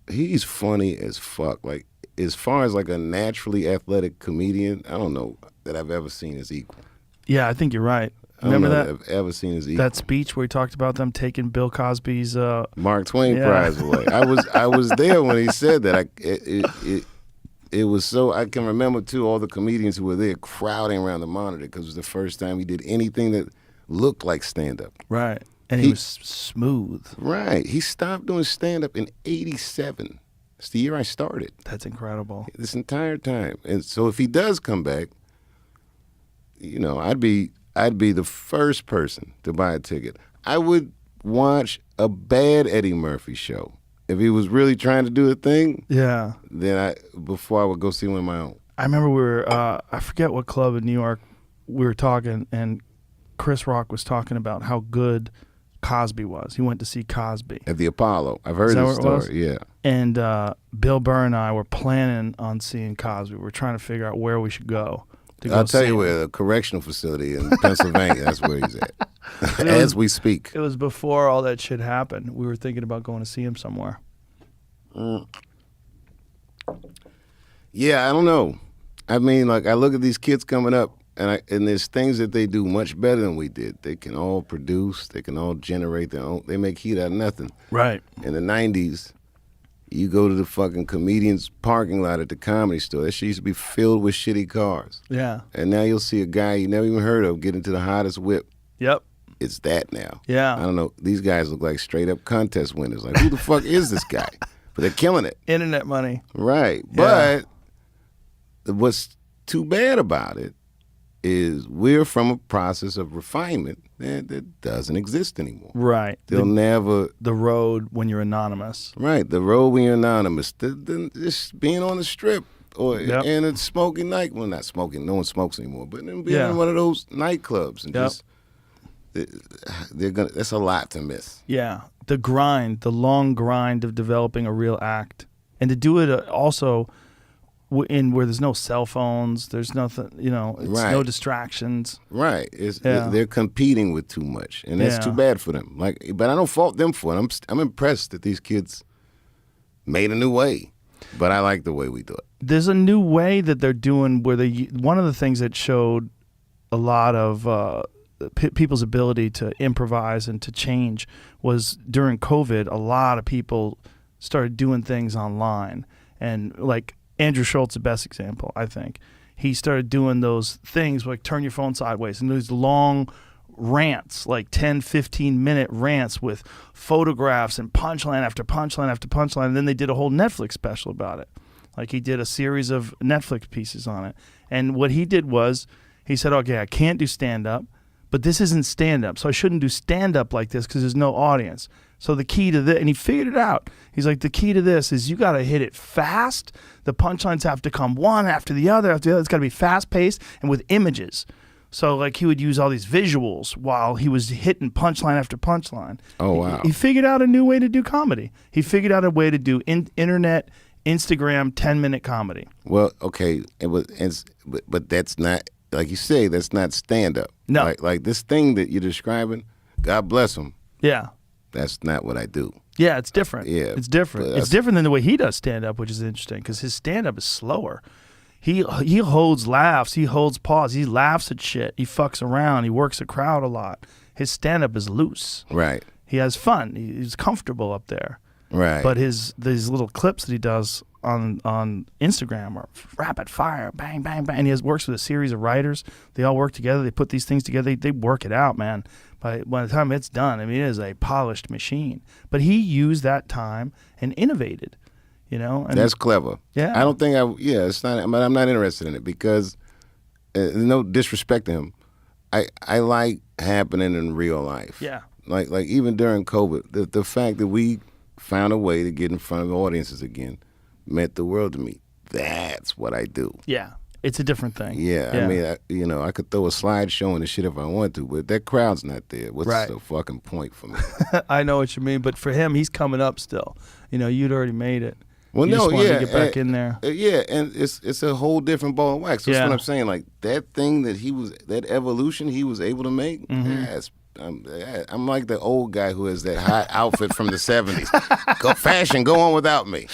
he's funny as fuck. Like, as far as like a naturally athletic comedian, I don't know that I've ever seen his equal. Yeah, I think you're right. Remember that? I've ever seen his equal. That speech where he talked about them taking Bill Cosby's Mark Twain Prize away. I was there when he said that. It was so, I can remember too all the comedians who were there crowding around the monitor because it was the first time he did anything that looked like stand-up. Right. And he was smooth. Right. He stopped doing stand-up in 87. It's the year I started. That's incredible. This entire time. And so if he does come back, I'd be the first person to buy a ticket. I would watch a bad Eddie Murphy show. If he was really trying to do a thing, then before I would go see one of my own. I remember we were, I forget what club in New York we were talking, and Chris Rock was talking about how good Cosby was. He went to see Cosby. At the Apollo. I've heard this story, yeah. And Bill Burr and I were planning on seeing Cosby. We were trying to figure out where we should go. I'll tell you where, a correctional facility in Pennsylvania, that's where he's at, as we speak. It was before all that shit happened. We were thinking about going to see him somewhere. Yeah, I don't know. I mean, I look at these kids coming up, and there's things that they do much better than we did. They can all produce. They can all generate their own. They make heat out of nothing. Right. In the 90s, you go to the fucking comedian's parking lot at the Comedy Store. That shit used to be filled with shitty cars. Yeah. And now you'll see a guy you never even heard of get into the hottest whip. Yep. It's that now. Yeah. I don't know. These guys look like straight up contest winners. Like, who the fuck is this guy? But they're killing it. Internet money. Right. Yeah. But what's too bad about it is we're from a process of refinement that doesn't exist anymore. Right. They'll never... The road when you're anonymous. Right. The road when you're anonymous. Just being on the strip or in a smoking night. Well, not smoking. No one smokes anymore. But then being in one of those nightclubs and just... That's a lot to miss. Yeah. The grind, the long grind of developing a real act. And to do it also... where there's no cell phones, there's nothing, it's no distractions. Right. They're competing with too much, and that's too bad for them. But I don't fault them for it. I'm impressed that these kids made a new way, but I like the way we do it. There's a new way that they're doing where one of the things that showed a lot of people's ability to improvise and to change was during COVID. A lot of people started doing things online, and Andrew Schultz, the best example, I think. He started doing those things like turn your phone sideways and those long rants, like 10, 15-minute rants with photographs and punchline after punchline after punchline. And then they did a whole Netflix special about it. Like he did a series of Netflix pieces on it. And what he did was he said, okay, I can't do stand-up, but this isn't stand-up. So I shouldn't do stand-up like this because there's no audience. So the key to this, and he figured it out. He's like, the key to this is you got to hit it fast. The punchlines have to come one after the other after the other. It's got to be fast-paced and with images. So like he would use all these visuals while he was hitting punchline after punchline. Oh, wow. He figured out a new way to do comedy. He figured out a way to do internet, Instagram, 10-minute comedy. Well, okay, but that's not, like you say, that's not stand-up. No. Like this thing that you're describing, God bless him, Yeah. that's not what I do. Yeah, it's different. Yeah, It's different. It's different than the way he does stand-up, which is interesting because his stand-up is slower. He holds laughs. He holds pause. He laughs at shit. He fucks around. He works a crowd a lot. His stand-up is loose. Right. He has fun. He's comfortable up there. Right. But these little clips that he does on Instagram are rapid fire, bang, bang, bang. And he works with a series of writers. They all work together. They put these things together. They work it out, man. By the time it's done, I mean, it is a polished machine. But he used that time and innovated. You know, and that's clever. Yeah. I don't think it's not. I'm not interested in it because no disrespect to him. I like happening in real life. Yeah. Like even during COVID, the fact that we found a way to get in front of audiences again meant the world to me. That's what I do. Yeah. It's a different thing. Yeah. I mean, I could throw a slideshow and the shit if I want to, but that crowd's not there. What's the fucking point for me? I know what you mean, but for him, he's coming up still. You know, you'd already made it. Well, you no, just wanted yeah, to get back in there. Yeah, and it's a whole different ball of wax. That's what I'm saying. Like that thing that evolution he was able to make. I'm like the old guy who has that hot outfit from the 70s. Go fashion, go on without me.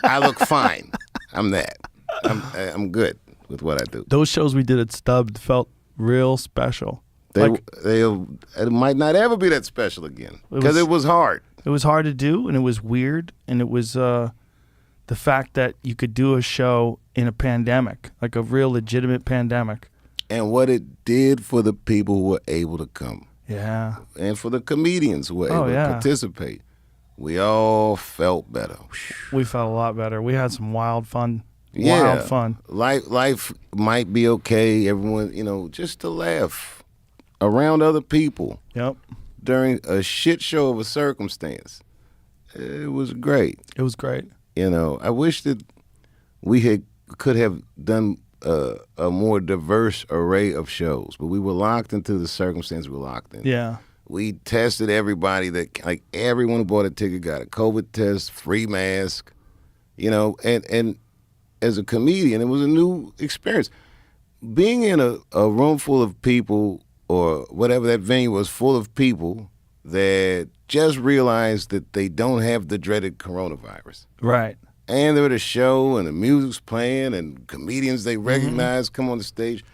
I look fine. I'm that. I'm good with what I do. Those shows we did at Stubbed felt real special. It might not ever be that special again because it was hard. It was hard to do, and it was weird, and it was the fact that you could do a show in a pandemic, like a real legitimate pandemic. And what it did for the people who were able to come. Yeah. And for the comedians who were able to participate. We all felt better. We felt a lot better. We had some wild fun. Yeah. Wild fun. Life might be okay. Everyone, just to laugh around other people. Yep. During a shit show of a circumstance. It was great. It was great. I wish that we could have done a more diverse array of shows, but we were locked into the circumstance we were locked in. Yeah. We tested everybody like everyone who bought a ticket got a COVID test, free mask, and as a comedian, it was a new experience. Being in a room full of people or whatever that venue was full of people that just realized that they don't have the dreaded coronavirus. Right. And they're at a show and the music's playing and comedians they recognize come on the stage.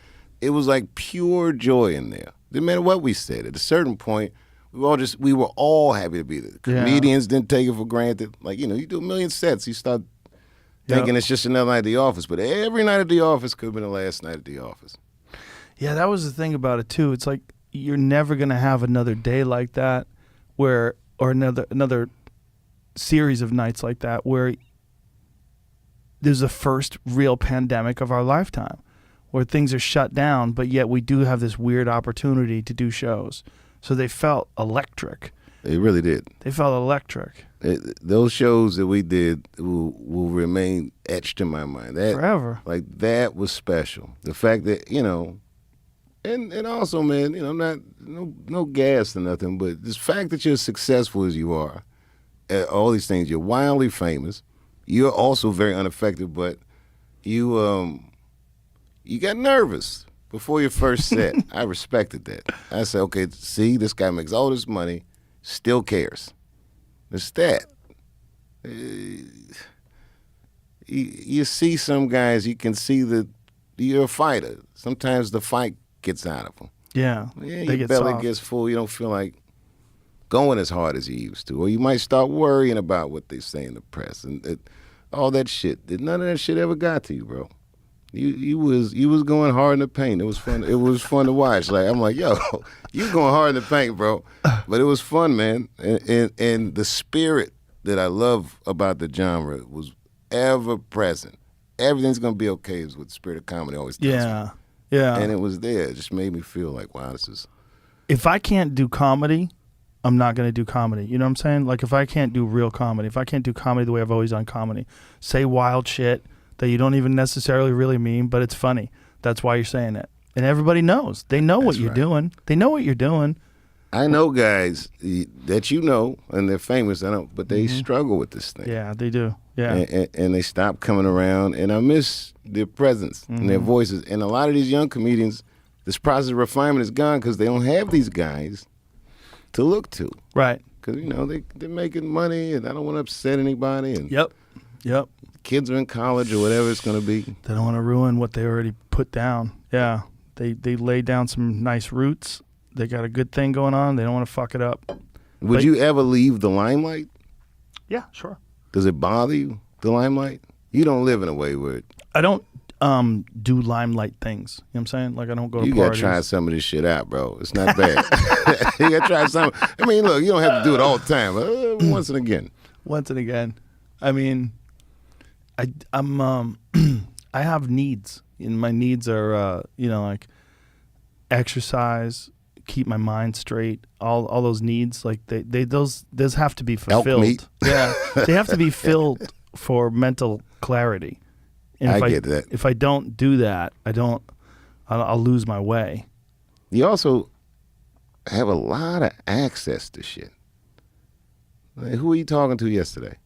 It was like pure joy in there. Didn't matter what we said. At a certain point, we were all happy to be there. Comedians didn't take it for granted. Like, you do a million sets, you start thinking it's just another night at the office. But every night at the office could have been the last night at the office. Yeah, that was the thing about it too. It's like you're never gonna have another day like that, or another series of nights like that where there's the first real pandemic of our lifetime, where things are shut down, but yet we do have this weird opportunity to do shows. So they felt electric. They really did. They felt electric. Those shows that we did will remain etched in my mind. Forever. Like that was special. The fact that and also, man, I'm not no gas or nothing, but the fact that you're as successful as you are, all these things, you're wildly famous. You're also very unaffected, but you got nervous before your first set. I respected that. I said, okay, see, this guy makes all this money, still cares. It's that. You see some guys, you can see that you're a fighter. Sometimes the fight gets out of them. Yeah. Your belly gets full. You don't feel like going as hard as you used to. Or you might start worrying about what they say in the press. And all that shit. None of that shit ever got to you, bro. You was going hard in the paint. It was fun. It was fun to watch. Like I'm like, yo, you going hard in the paint, bro. But it was fun, man. And the spirit that I love about the genre was ever present. Everything's gonna be okay is what the spirit of comedy always tells me. Yeah. And it was there. It just made me feel like, wow, this is. If I can't do comedy, I'm not going to do comedy. You know what I'm saying? Like if I can't do real comedy, if I can't do comedy the way I've always done comedy, say wild shit that you don't even necessarily really mean, but it's funny. That's why you're saying it. And everybody knows. They know what you're doing. They know what you're doing. I know guys that you know, and they're famous, I know, but they struggle with this thing. Yeah, they do. Yeah. And they stop coming around, and I miss their presence and their voices. And a lot of these young comedians, this process of refinement is gone because they don't have these guys to look to. Right. Because, you know, they're making money, and I don't want to upset anybody. And Yep. kids are in college or whatever it's going to be. They don't want to ruin what they already put down. Yeah. They laid down some nice roots. They got a good thing going on. They don't want to fuck it up. Would you ever leave the limelight? Yeah, sure. Does it bother you, the limelight? You don't live in a way where I don't do limelight things. You know what I'm saying? Like I don't go to you parties. got to try some of this shit out, bro. It's not bad. You got to try some. I mean, look, you don't have to do it all the time. But once and again. Once and again. I mean, I'm I have needs. And my needs are like exercise, keep my mind straight, all those needs, like those have to be fulfilled. Elk meat. Yeah. They have to be filled for mental clarity. And I get that. If I don't do that, I'll lose my way. You also have a lot of access to shit. Like, who were you talking to yesterday?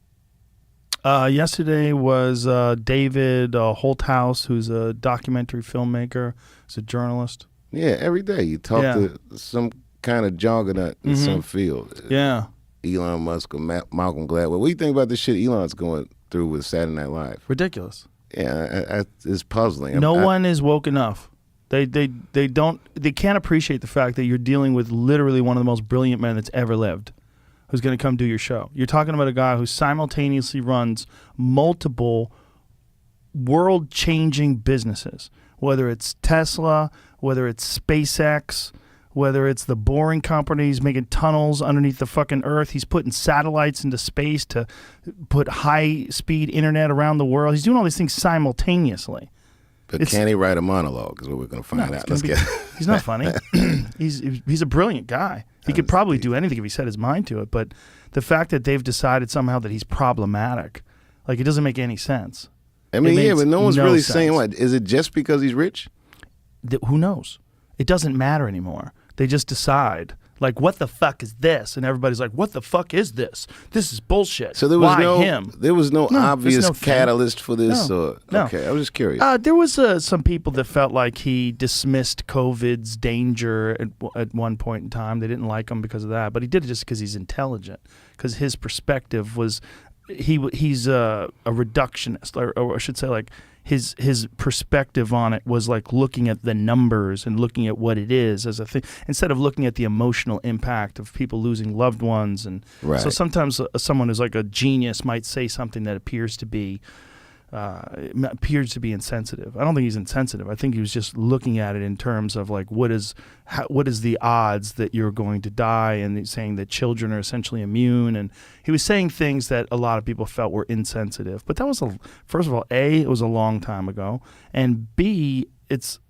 Yesterday was David Holthouse, who's a documentary filmmaker. He's a journalist. Yeah, every day you talk to some kind of juggernaut in some field. Yeah. Elon Musk or Malcolm Gladwell. What do you think about the shit Elon's going through with Saturday Night Live? Ridiculous. Yeah, it's puzzling. No one is woke enough. They can't appreciate the fact that you're dealing with literally one of the most brilliant men that's ever lived, who's going to come do your show. You're talking about a guy who simultaneously runs multiple world-changing businesses, whether it's Tesla, whether it's SpaceX, whether it's the boring companies making tunnels underneath the fucking earth. He's putting satellites into space to put high-speed internet around the world. He's doing all these things simultaneously. But can he write a monologue is what we're going to find out. He's not funny. He's a brilliant guy. He could probably do anything if he set his mind to it. But the fact that they've decided somehow that he's problematic, like it doesn't make any sense. I mean, but no one's really saying what. Is it just because he's rich? Who knows? It doesn't matter anymore. They just decide, like, what the fuck is this? And everybody's like, what the fuck is this? This is bullshit. So there was him? There was no obvious catalyst for this? No. Okay, I was just curious. There was some people that felt like he dismissed COVID's danger at one point in time. They didn't like him because of that. But he did it just because he's intelligent, because his perspective was he's a reductionist, or I should say, like, his perspective on it was like looking at the numbers and looking at what it is as a thing, instead of looking at the emotional impact of people losing loved ones. And so sometimes someone who's like a genius might say something that appears to be insensitive. I don't think he's insensitive. I think he was just looking at it in terms of like what is the odds that you're going to die, and he's saying that children are essentially immune, and he was saying things that a lot of people felt were insensitive. But that was first of all, A, it was a long time ago, and B,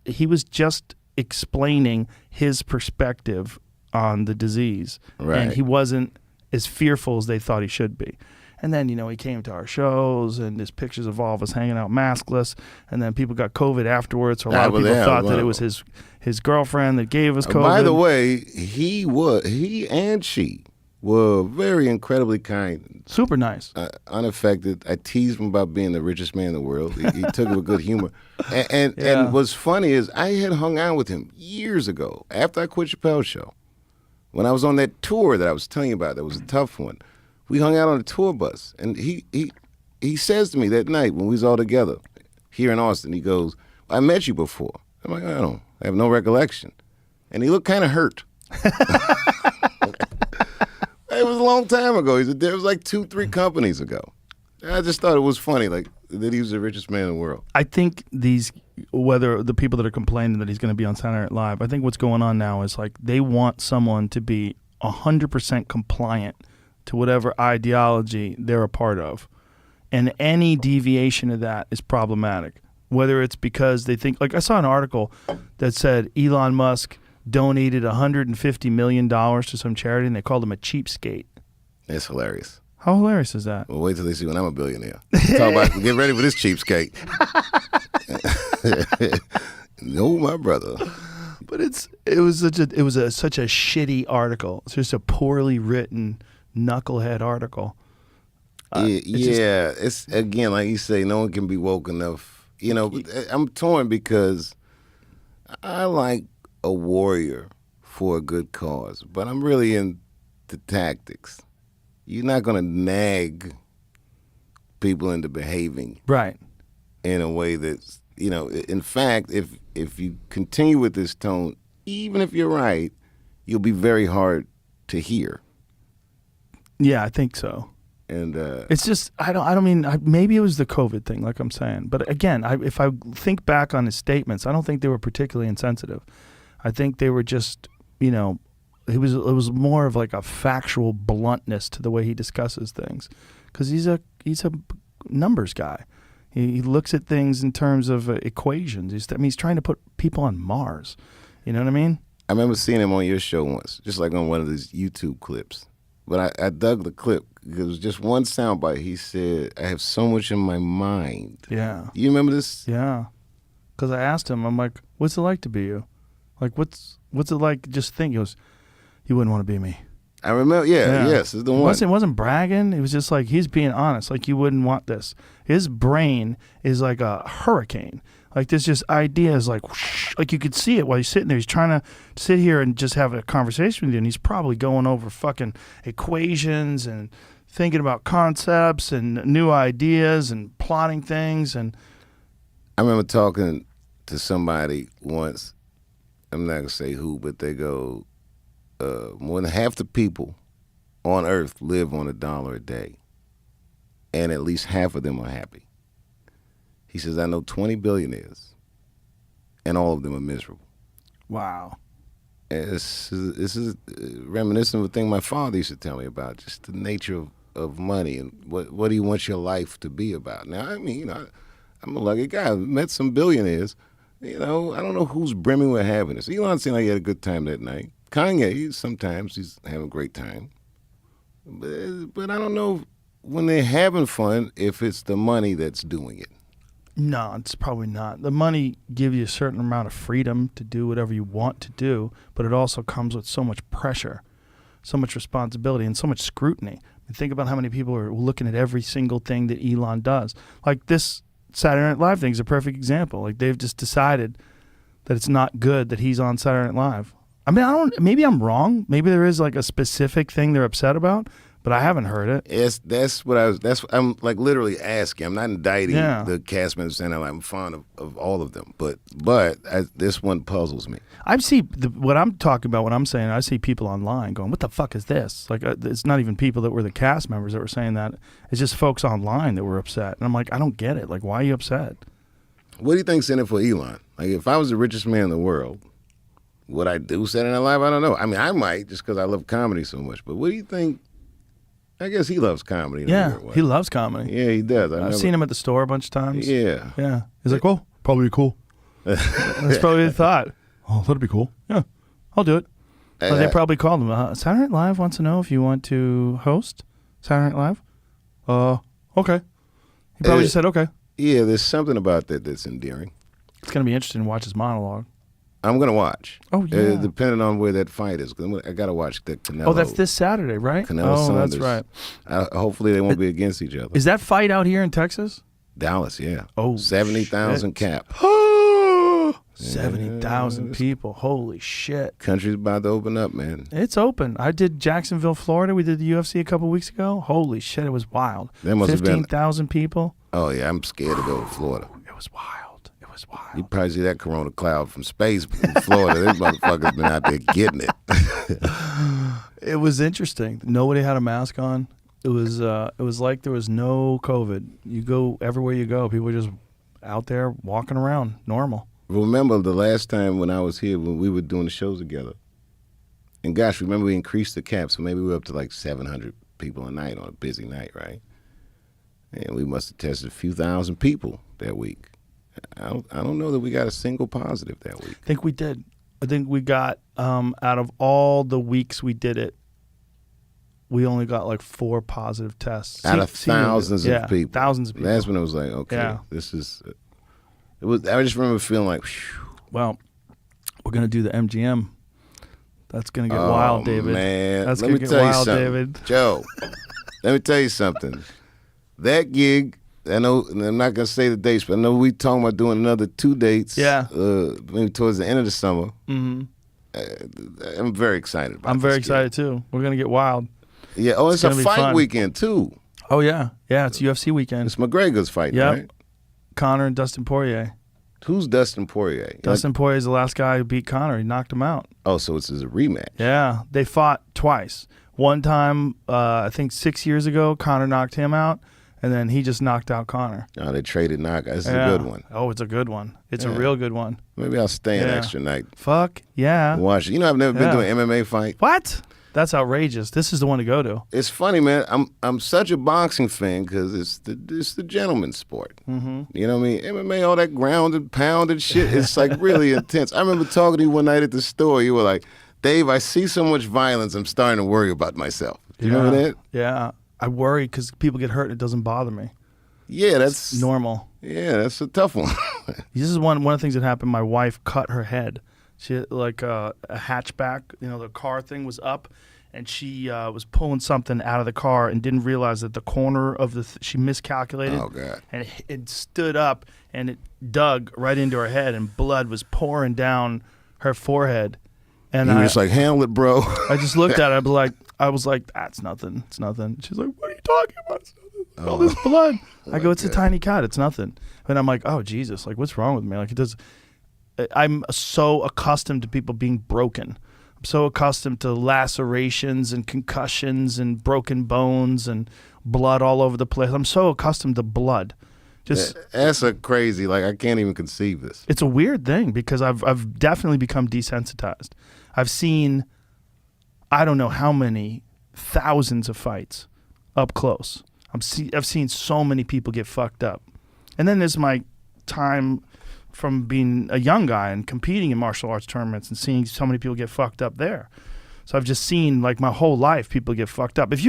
he was just explaining his perspective on the disease, and he wasn't as fearful as they thought he should be. And then, he came to our shows, and there's pictures of all of us hanging out maskless. And then people got COVID afterwards. So a lot of people thought that it was his girlfriend that gave us COVID. By the way, he and she were very incredibly kind. Super nice. Unaffected. I teased him about being the richest man in the world. He took it with good humor. And what's funny is I had hung out with him years ago after I quit Chappelle's show. When I was on that tour that I was telling you about, that was a tough one. We hung out on a tour bus, and he says to me that night when we was all together here in Austin, he goes, I met you before. I'm like, I have no recollection. And he looked kind of hurt. It was a long time ago. It was like 2-3 companies ago. I just thought it was funny. Like, that he was the richest man in the world. I think whether the people that are complaining that he's going to be on Saturday Night Live, I think what's going on now is like they want someone to be 100% compliant to whatever ideology they're a part of. And any deviation of that is problematic. Whether it's because they think, like I saw an article that said Elon Musk donated $150 million to some charity and they called him a cheapskate. It's hilarious. How hilarious is that? Well, wait till they see when I'm a billionaire. Talk about get ready for this cheapskate. No, my brother. But it was such a shitty article. It's just a poorly written knucklehead article. It's again like you say, no one can be woke enough. You know, I'm torn because I like a warrior for a good cause, but I'm really into tactics. You're not going to nag people into behaving right in a way that's, you know, in fact, if you continue with this tone, even if you're right, you'll be very hard to hear. Yeah, I think so. And it's just I don't mean maybe it was the COVID thing, like I'm saying. But again, if I think back on his statements, I don't think they were particularly insensitive. I think they were just, you know, it was more of like a factual bluntness to the way he discusses things, because he's a numbers guy. He looks at things in terms of equations. He's trying to put people on Mars. You know what I mean? I remember seeing him on your show once, just like on one of these YouTube clips. But I dug the clip because it was just one soundbite. He said, "I have so much in my mind." Yeah. You remember this? Yeah. Because I asked him, I'm like, "What's it like to be you? Like, what's it like? Just think." He goes, "You wouldn't want to be me." I remember. Yeah. Yes, it's the one. It wasn't bragging. It was just like he's being honest. Like, you wouldn't want this. His brain is like a hurricane. Like, there's just ideas like whoosh, like you could see it while he's sitting there. He's trying to sit here and just have a conversation with you, and he's probably going over fucking equations and thinking about concepts and new ideas and plotting things. And I remember talking to somebody once. I'm not gonna say who, but they go, more than half the people on Earth live on $1 a day, and at least half of them are happy. He says, I know 20 billionaires, and all of them are miserable. wow. And this is reminiscent of a thing my father used to tell me about, just the nature of money and what do you want your life to be about. Now, I mean, you know, I'm a lucky guy. I've met some billionaires. You know, I don't know who's brimming with happiness. Elon seemed like he had a good time that night. Kanye, sometimes he's having a great time. But I don't know when they're having fun if it's the money that's doing it. No, it's probably not. The money gives you a certain amount of freedom to do whatever you want to do, but it also comes with so much pressure, so much responsibility, and so much scrutiny. I mean, think about how many people are looking at every single thing that Elon does. Like this Saturday Night Live thing is a perfect example. Like, they've just decided that it's not good that he's on Saturday Night Live. I mean, maybe I'm wrong. Maybe there is like a specific thing they're upset about, but I haven't heard it. I'm like literally asking. I'm not indicting the cast members saying I'm fond of all of them, but this one puzzles me. I see what I'm talking about. What I'm saying, I see people online going, "What the fuck is this?" Like, it's not even people that were the cast members that were saying that. It's just folks online that were upset, and I'm like, I don't get it. Like, why are you upset? What do you think's in it for Elon? Like, if I was the richest man in the world, would I do Saturday Night Live? I don't know. I mean, I might just because I love comedy so much. But what do you think? I guess he loves comedy. Yeah, he loves comedy. Yeah, he does. I've seen him at the store a bunch of times. Yeah. Yeah. He's like, "Oh, probably cool." That's probably the thought. "Oh, that'd be cool. Yeah, I'll do it." But they probably called him. Saturday Night Live wants to know if you want to host Saturday Night Live. Okay. He probably just said okay. Yeah, there's something about that that's endearing. It's going to be interesting to watch his monologue. I'm going to watch. Oh, yeah. Depending on where that fight is. Cause I got to watch the Canelo. Oh, that's this Saturday, right? Canelo Sanders. That's right. Hopefully they won't be against each other. Is that fight out here in Texas? Dallas, yeah. Oh, 70,000 cap. 70,000 people. Holy shit. Country's about to open up, man. It's open. I did Jacksonville, Florida. We did the UFC a couple weeks ago. Holy shit, it was wild. That must have been 15,000 people. Oh, yeah, I'm scared to go to Florida. It was wild. You probably see that corona cloud from space in Florida. These motherfuckers been out there getting it. It was interesting. Nobody had a mask on. It was like there was no COVID. You go everywhere you go, people are just out there walking around, normal. Remember the last time when I was here when we were doing the shows together, and gosh, remember we increased the cap, so maybe we were up to like 700 people a night on a busy night, right? And we must have tested a few thousand people that week. I don't know that we got a single positive that week. I think we did. I think we got out of all the weeks we did it, we only got like 4 positive tests. Out of thousands of people. Thousands of people. That's when it was like, okay, this is. It was. I just remember feeling like, whew. Well, we're gonna do the MGM. That's gonna get wild, David. Man, that's let gonna me get tell wild, you something. David. Joe, let me tell you something. That gig, I know, and I'm not gonna say the dates, but I know we talking about doing another 2 dates. Yeah. Maybe towards the end of the summer. Mm-hmm. I'm very excited about. I'm very this excited too. We're gonna get wild. Yeah. Oh, it's a gonna be fight fun. weekend too. Oh yeah, yeah. It's UFC weekend. It's McGregor's fight, Yep. right? Conor and Dustin Poirier. Who's Dustin Poirier? Dustin Poirier is the last guy who beat Conor. He knocked him out. Oh, so it's a rematch. Yeah, they fought twice. One time, I think 6 years ago, Conor knocked him out, and then he just knocked out Conor. Oh, they traded knockouts. It's a good one. Oh, it's a good one. It's a Yeah. real good one. Maybe I'll stay an Yeah. extra night. Fuck yeah. Watch it. You know, I've never been Yeah. to an MMA fight. What? That's outrageous. This is the one to go to. It's funny, man. I'm such a boxing fan because it's the gentleman's sport. Mm-hmm. You know what I mean? MMA, all that ground and pound and shit. It's like really intense. I remember talking to you one night at the store. You were like, "Dave, I see so much violence. I'm starting to worry about myself." Do you remember that? Yeah. I worry because people get hurt and it doesn't bother me. Yeah, that's Normal. Yeah, that's a tough one. This is one of the things that happened. My wife cut her head. She had like a hatchback, the car thing was up, and she was pulling something out of the car and didn't realize that the corner of she miscalculated. Oh, God. And it stood up and it dug right into her head, and blood was pouring down her forehead. And You were just like, handle it, bro. I just looked at it. I was like, that's nothing. It's nothing. She's like, what are you talking about? It's nothing. All this blood. I go, it's a tiny cut. It's nothing. And I'm like, oh, Jesus. Like, what's wrong with me? Like, it does. I'm so accustomed to people being broken. I'm so accustomed to lacerations and concussions and broken bones and blood all over the place. I'm so accustomed to blood. Just That's a crazy, like, I can't even conceive this. it's a weird thing because I've definitely become desensitized. I've seen I don't know how many thousands of fights up close. I've seen so many people get fucked up. And then there's my time from being a young guy and competing in martial arts tournaments and seeing so many people get fucked up there. So I've just seen like my whole life people get fucked up. If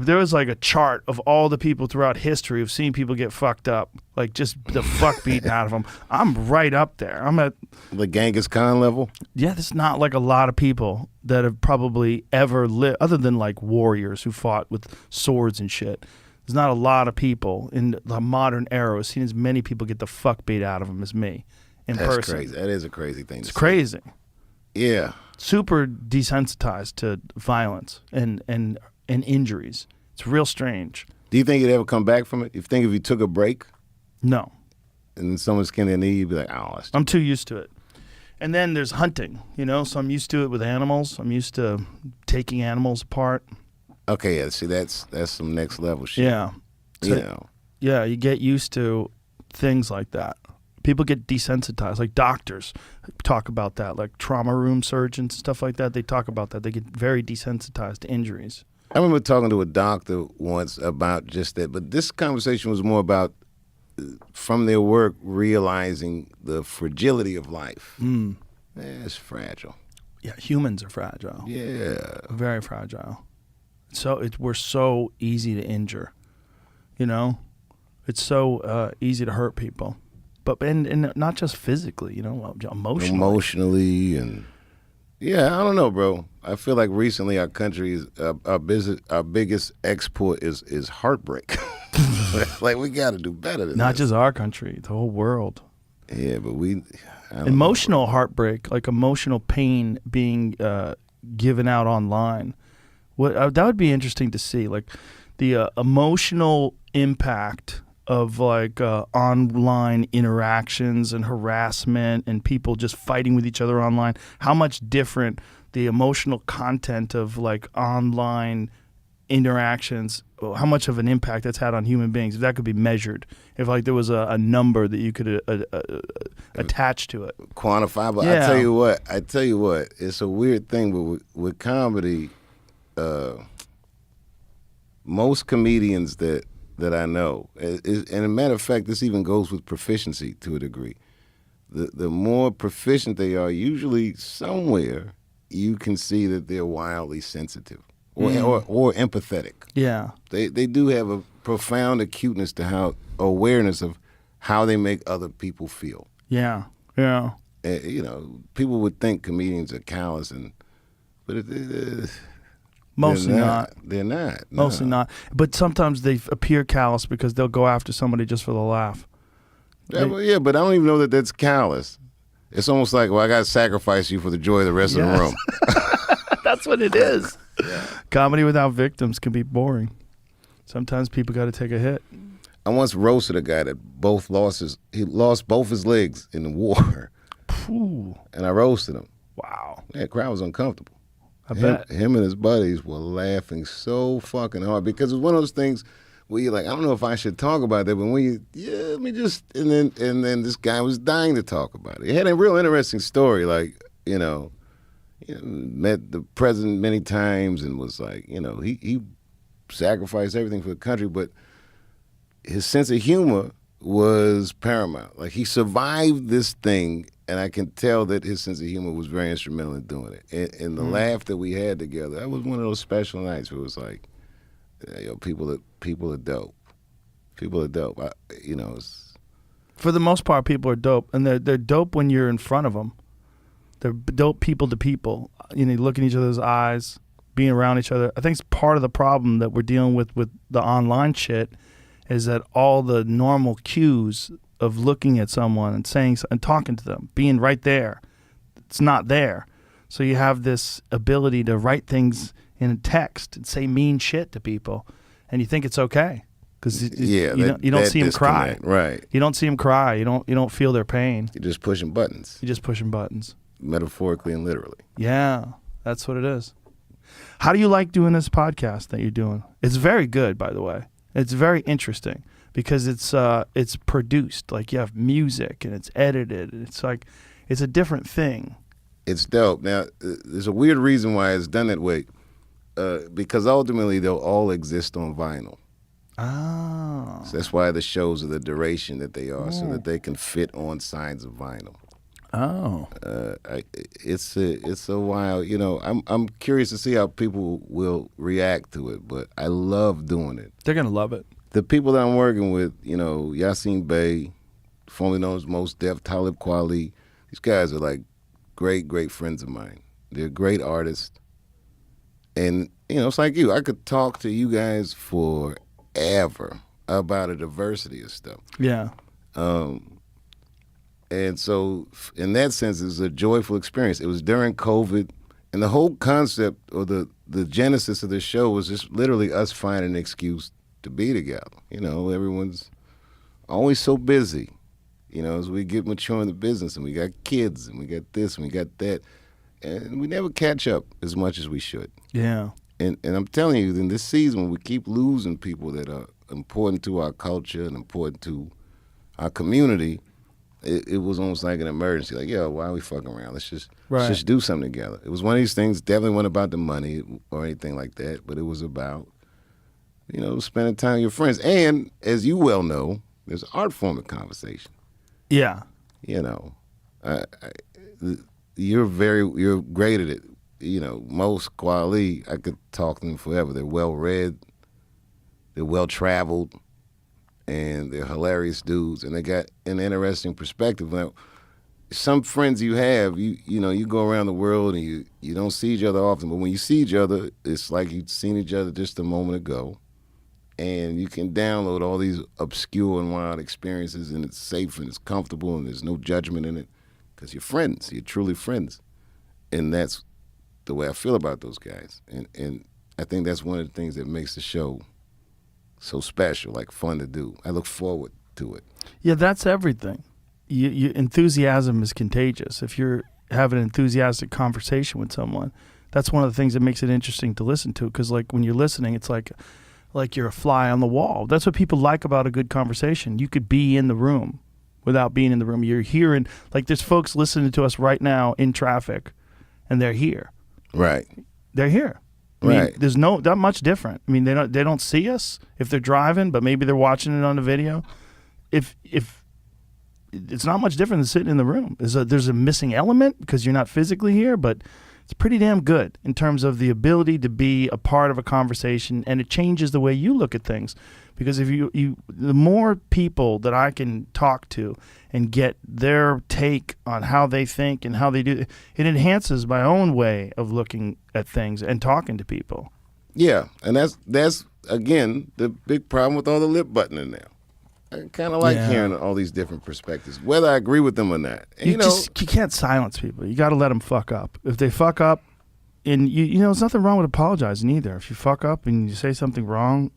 there was like a chart of all the people throughout history of seeing people get fucked up, like just the fuck beaten out of them, I'm right up there. I'm at The Genghis Khan level? there's not like a lot of people that have probably ever lived, other than like warriors who fought with swords and shit. There's not a lot of people in the modern era who've seen as many people get the fuck beat out of them as me in That's person. crazy. That is a crazy thing to It's say. crazy. Yeah. Super desensitized to violence and injuries. It's real strange. Do you think you'd ever come back from it? You think if you took a break No. and someone skinned their knee, you'd be like, oh, that's I'm too used to it. And then there's hunting, so I'm used to it with animals. I'm used to taking animals apart. okay. Yeah, see, that's some next level shit. Yeah. You know. Yeah, you get used to things like that. People get desensitized. Like doctors talk about that, like trauma room surgeons, stuff like that. They talk about that. They get very desensitized to injuries. I remember talking to a doctor once about just that, but this conversation was more about from their work realizing the fragility of life. It's fragile. Yeah, humans are fragile. Yeah. Very fragile. So we're so easy to injure. It's so easy to hurt people, but and not just physically. Emotionally. Emotionally and yeah, I don't know, bro. I feel like recently our country's our biggest export is heartbreak. Like we got to do better than Not this. just our country, the whole world. Yeah, but I don't Emotional heartbreak, like emotional pain being given out online. That would be interesting to see, like the emotional impact of like online interactions and harassment and people just fighting with each other online. How much different the emotional content of like online interactions, how much of an impact that's had on human beings, if that could be measured, if like there was a number that you could attach to it. Quantifiable. Yeah. I tell you what, it's a weird thing, but with comedy, most comedians that I know, and as a matter of fact, this even goes with proficiency to a degree. The more proficient they are, usually somewhere you can see that they're wildly sensitive or empathetic. Yeah. They do have a profound acuteness to awareness of how they make other people feel. Yeah. Yeah. People would think comedians are callous, but mostly not. They're not. No. Mostly not. But sometimes they appear callous because they'll go after somebody just for the laugh. Yeah, but I don't even know that that's callous. It's almost like, well, I got to sacrifice you for the joy of the rest of the room. That's what it is. Yeah. Comedy without victims can be boring. Sometimes people got to take a hit. I once roasted a guy that he lost both his legs in the war. Ooh. And I roasted him. Wow. Yeah, the crowd was uncomfortable. I bet. Him and his buddies were laughing so fucking hard because it was one of those things where you're like, I don't know if I should talk about that, but let me just, and then this guy was dying to talk about it. He had a real interesting story, like, met the president many times and was like, he sacrificed everything for the country, but his sense of humor was paramount. Like, he survived this thing, and I can tell that his sense of humor was very instrumental in doing it. And the laugh that we had together, that was one of those special nights where it was like, people are dope. People are dope. For the most part, people are dope, and they're dope when you're in front of them. They're dope people to people. Look in each other's eyes, being around each other. I think it's part of the problem that we're dealing with the online shit, is that all the normal cues of looking at someone and saying and talking to them, being right there, it's not there. So you have this ability to write things in a text and say mean shit to people, and you think it's okay because you don't see them cry. Right. You don't see them cry. You don't feel their pain. You're just pushing buttons. You're just pushing buttons. Metaphorically and literally. Yeah, that's what it is. How do you like doing this podcast that you're doing? It's very good, by the way. It's very interesting because it's produced. Like, you have music and it's edited. It's like, it's a different thing. It's dope. Now, there's a weird reason why it's done that way. Because ultimately they'll all exist on vinyl. Oh. So that's why the shows are the duration that they are, so that they can fit on sides of vinyl. Oh. It's a wild, I'm curious to see how people will react to it, but I love doing it. They're gonna love it. The people that I'm working with, Yasin Bey, formerly known as Mos Def, Talib Kweli, these guys are like great friends of mine. They're great artists. And, it's like you. I could talk to you guys forever about a diversity of stuff. Yeah. And so, in that sense, it was a joyful experience. It was during COVID, and the whole concept or the genesis of the show was just literally us finding an excuse to be together. Everyone's always so busy, as we get mature in the business, and we got kids, and we got this, and we got that. And we never catch up as much as we should. Yeah. And I'm telling you, in this season, when we keep losing people that are important to our culture and important to our community, it was almost like an emergency. Like, why are we fucking around? Let's just do something together. It was one of these things, definitely wasn't about the money or anything like that, but it was about, spending time with your friends. And, as you well know, there's an art form of conversation. Yeah. You're great at it. Most Kweli, I could talk to them forever. They're well-read, they're well-traveled, and they're hilarious dudes, and they got an interesting perspective. Now, some friends you have, you go around the world and you don't see each other often, but when you see each other, it's like you'd seen each other just a moment ago, and you can download all these obscure and wild experiences, and it's safe and it's comfortable and there's no judgment in it. Because you're friends, you're truly friends. And that's the way I feel about those guys. And I think that's one of the things that makes the show so special, like fun to do. I look forward to it. Yeah, that's everything. Enthusiasm is contagious. If you're having an enthusiastic conversation with someone, That's one of the things that makes it interesting to listen to, because like when you're listening, it's like you're a fly on the wall. That's what people like about a good conversation. You could be in the room without being in the room. You're hearing, like there's folks listening to us right now in traffic, and they're here. Right. They're here. I mean, there's not much different. I mean, they don't see us if they're driving, but maybe they're watching it on the video. If it's not much different than sitting in the room. There's a missing element because you're not physically here, but it's pretty damn good in terms of the ability to be a part of a conversation, and it changes the way you look at things. Because if the more people that I can talk to and get their take on how they think and how they do, it enhances my own way of looking at things and talking to people. Yeah, and that's again the big problem with all the lip buttoning now. I kind of like hearing all these different perspectives, whether I agree with them or not. And, you can't silence people. You got to let them fuck up. If they fuck up, and there's nothing wrong with apologizing either. If you fuck up and you say something wrong,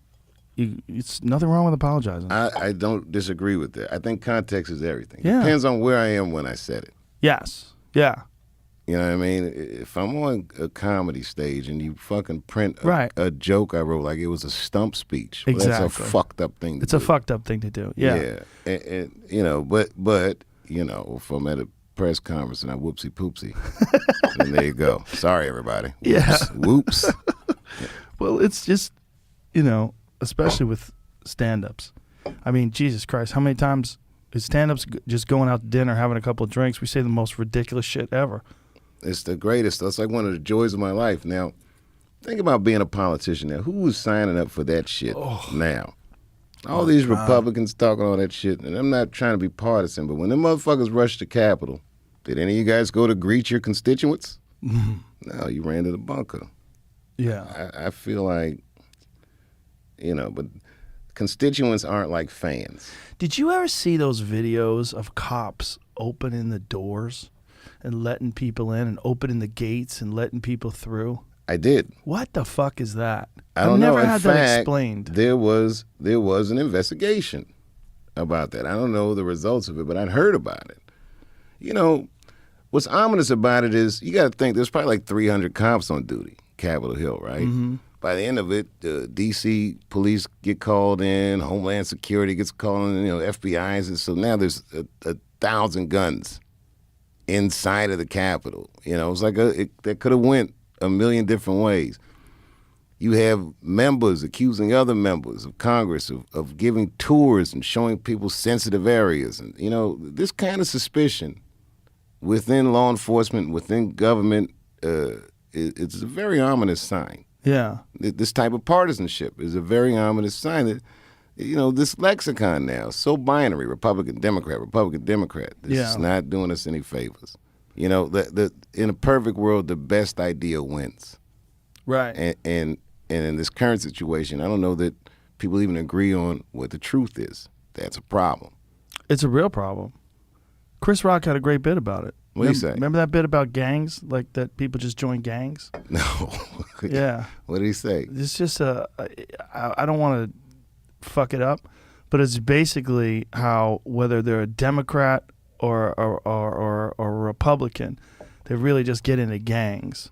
it's nothing wrong with apologizing. I don't disagree with that. I think context is everything. Yeah. Depends on where I am when I said it. Yes. Yeah. You know what I mean? If I'm on a comedy stage and you fucking print a joke I wrote like it was a stump speech, well, exactly. That's a fucked up thing to do. It's a fucked up thing to do. Yeah. Yeah. And but if I'm at a press conference and I whoopsie poopsie, then there you go. Sorry, everybody. Whoops. Yeah. Whoops. Yeah. Well, it's just, especially with stand-ups. I mean, Jesus Christ, how many times is stand-ups just going out to dinner, having a couple of drinks, we say the most ridiculous shit ever. It's the greatest. That's like one of the joys of my life. Now, think about being a politician now. Who is signing up for that shit now? All these Republicans talking all that shit, and I'm not trying to be partisan, but when them motherfuckers rushed the Capitol, did any of you guys go to greet your constituents? No, you ran to the bunker. Yeah. I feel like, but constituents aren't like fans. Did you ever see those videos of cops opening the doors and letting people in and opening the gates and letting people through? I did. What the fuck is that? I don't know. I've never had that fact, explained. There was an investigation about that. I don't know the results of it, but I'd heard about it. What's ominous about it is you got to think there's probably like 300 cops on duty, Capitol Hill, right? Mm-hmm. By the end of it, D.C. police get called in, Homeland Security gets called in, FBI's, and so now there's 1,000 guns inside of the Capitol. It's like that could have went a million different ways. You have members accusing other members of Congress of giving tours and showing people sensitive areas. And, this kind of suspicion within law enforcement, within government, it's a very ominous sign. Yeah. This type of partisanship is a very ominous sign that, this lexicon now is so binary, Republican, Democrat. This is not doing us any favors. In a perfect world, the best idea wins. Right. And in this current situation, I don't know that people even agree on what the truth is. That's a problem. It's a real problem. Chris Rock had a great bit about it. What did he say? Remember that bit about gangs, like that people just join gangs? No. Yeah. What did he say? It's just I don't want to fuck it up, but it's basically how whether they're a Democrat or a Republican, they really just get into gangs.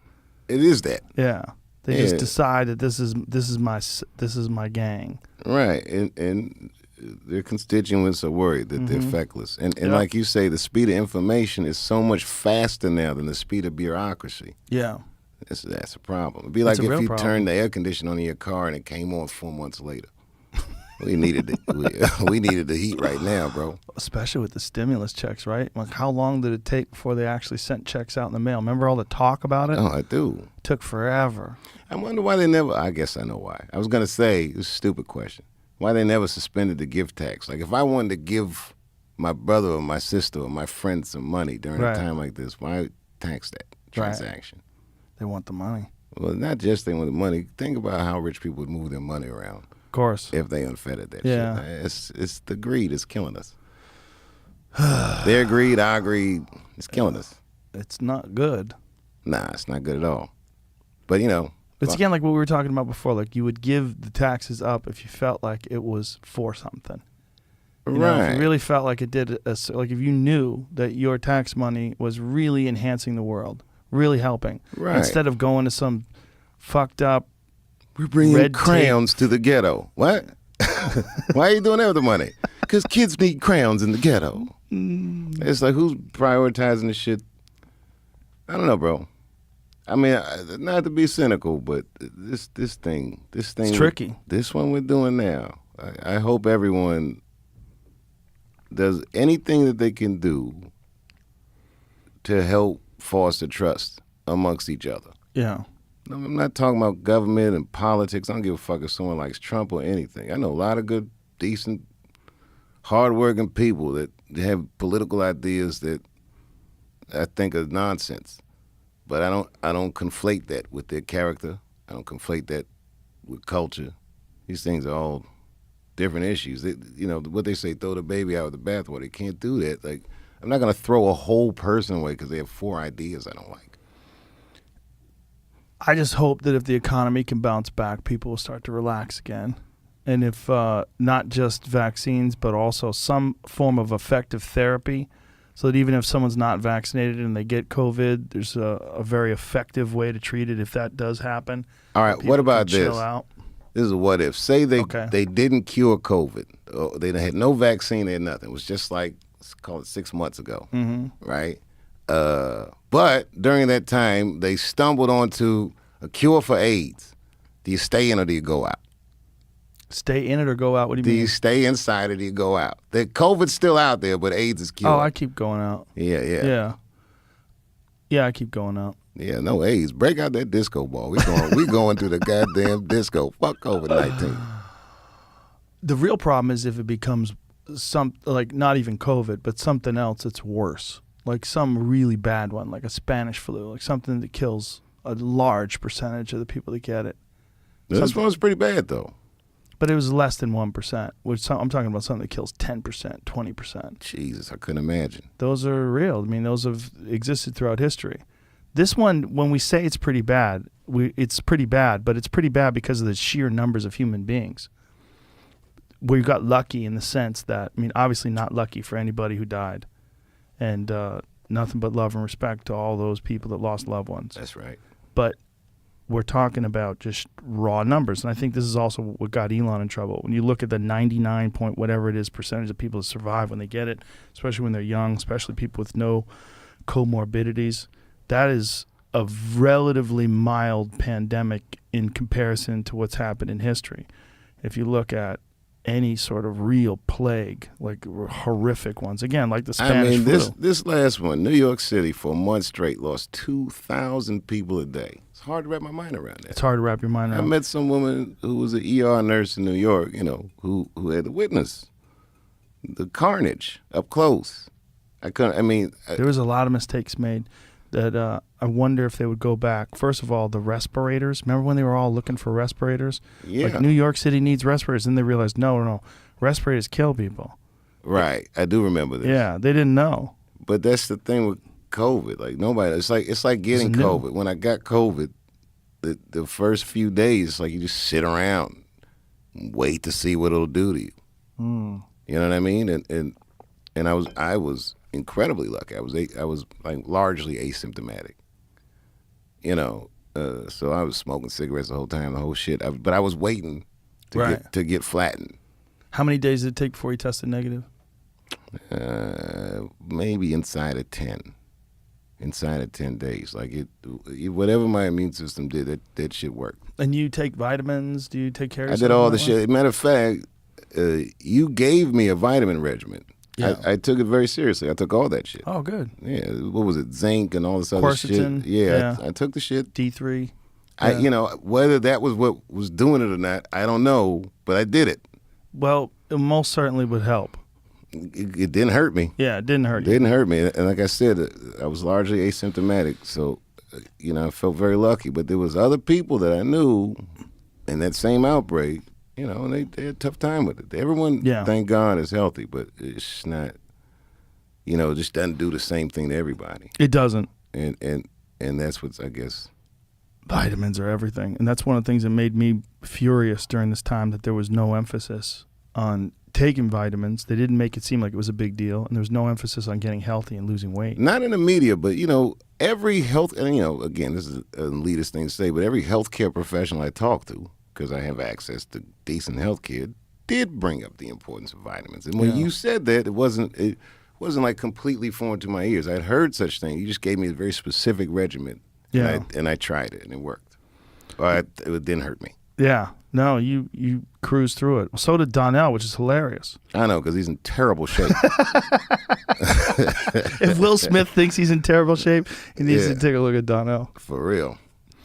It is that. Yeah. They just decide that this is my gang. Right. And their constituents are worried that they're feckless. And like you say, the speed of information is so much faster now than the speed of bureaucracy. Yeah. That's a problem. It'd be like if you turned the air conditioner on in your car and it came on 4 months later. We needed the heat right now, bro. Especially with the stimulus checks, right? Like, how long did it take before they actually sent checks out in the mail? Remember all the talk about it? Oh, I do. It took forever. I wonder why they never. I guess I know why. I was gonna say it's a stupid question. Why they never suspended the gift tax? Like, if I wanted to give my brother or my sister or my friend some money during a time like this, why tax that transaction? They want the money. Well, not just they want the money. Think about how rich people would move their money around. Of course. If they unfettered that shit. It's the greed is killing us. Their greed, our greed, it's killing us. It's not good. Nah, it's not good at all. But, It's again like what we were talking about before. Like, you would give the taxes up if you felt like it was for something. If you really felt like it did, like if you knew that your tax money was really enhancing the world really helping. Right. Instead of going to some fucked up We're bringing red crayons to the ghetto. What? Why are you doing that with the money? Because kids need crayons in the ghetto. It's like, who's prioritizing this shit? I don't know, bro. I mean, not to be cynical, but this thing, It's tricky. This one we're doing now. I hope everyone does anything that they can do to help foster trust amongst each other. Yeah. I'm not talking about government and politics. I don't give a fuck if someone likes Trump or anything. I know a lot of good, decent, hardworking people that have political ideas that I think are nonsense. But I don't conflate that with their character. I don't conflate that with culture. These things are all different issues. What they say, throw the baby out with the bathwater. You can't do that. Like, I'm not going to throw a whole person away because they have 4 ideas I don't like. I just hope that if the economy can bounce back, people will start to relax again. And if not just vaccines, but also some form of effective therapy, so that even if someone's not vaccinated and they get COVID, there's a very effective way to treat it if that does happen. All right, what about this? Chill out. This is a what if. Say they didn't cure COVID. Or they had no vaccine, they had nothing. It was just like, let's call it 6 months ago, right? But during that time, they stumbled onto a cure for AIDS. Do you stay in or do you go out? Stay in it or go out? What do you Do mean? you stay inside or do you go out? The COVID's still out there, but AIDS is cured. Oh, I keep going out. Yeah. Yeah, I keep going out. Yeah, no AIDS. Break out that disco ball. We going to the goddamn disco. Fuck COVID-19. The real problem is if it becomes not even COVID, but something else that's worse. Like some really bad one, like a Spanish flu, like something that kills a large percentage of the people that get it. This one's pretty bad, though. But it was less than 1%. I'm talking about something that kills 10%, 20%. Jesus, I couldn't imagine. Those are real. I mean, those have existed throughout history. This one, when we say it's pretty bad, it's pretty bad, but it's pretty bad because of the sheer numbers of human beings. We got lucky in the sense that, I mean, obviously not lucky for anybody who died. And nothing but love and respect to all those people that lost loved ones. That's right. But we're talking about just raw numbers. And I think this is also what got Elon in trouble. When you look at the 99 point whatever it is percentage of people that survive when they get it, especially when they're young, especially people with no comorbidities, that is a relatively mild pandemic in comparison to what's happened in history. If you look at any sort of real plague, like horrific ones, again, like the Spanish flu. This last one, New York City for a month straight lost 2,000 people a day. It's hard to wrap my mind around that. It's hard to wrap your mind around. I met some woman who was an ER nurse in New York, who had to witness the carnage up close. There was a lot of mistakes made that I wonder if they would go back. First of all, the respirators. Remember when they were all looking for respirators? Yeah. Like New York City needs respirators. Then they realized, no, respirators kill people. Right. I do remember this. Yeah, they didn't know. But that's the thing with COVID. Like nobody. It's like getting COVID. When I got COVID, the first few days, it's like you just sit around, and wait to see what it'll do to you. You know what I mean? And I was incredibly lucky. I was like largely asymptomatic. So I was smoking cigarettes the whole time, the whole shit. But I was waiting to get flattened. How many days did it take before you tested negative? Maybe inside of 10. Inside of 10 days. Like whatever my immune system did, that shit worked. And you take vitamins? Do you take care of yourself? I did all the shit. Matter of fact, you gave me a vitamin regimen. Yeah. I took it very seriously. I took all that shit. Oh, good. Yeah. What was it? Zinc and all this other Quercetin, shit. Yeah. I took the shit. D3. Yeah. Whether that was what was doing it or not, I don't know, but I did it. Well, it most certainly would help. It didn't hurt me. Yeah, it didn't hurt you. It didn't hurt me. And like I said, I was largely asymptomatic. So, I felt very lucky. But there was other people that I knew in that same outbreak, and they had a tough time with it. Everyone, thank God, is healthy, but it's not, it just doesn't do the same thing to everybody. It doesn't. And that's what's, I guess. Vitamins are everything. And that's one of the things that made me furious during this time, that there was no emphasis on taking vitamins. They didn't make it seem like it was a big deal, and there was no emphasis on getting healthy and losing weight. Not in the media, but every health, and again, this is an elitist thing to say, but every healthcare professional I talk to, because I have access to decent healthcare, did bring up the importance of vitamins. And when you said that, it wasn't like completely foreign to my ears. I'd heard such things. You just gave me a very specific regimen, and I tried it, and it worked. It didn't hurt me. Yeah. No, you cruised through it. So did Donnell, which is hilarious. I know, because he's in terrible shape. If Will Smith thinks he's in terrible shape, he needs to take a look at Donnell. For real.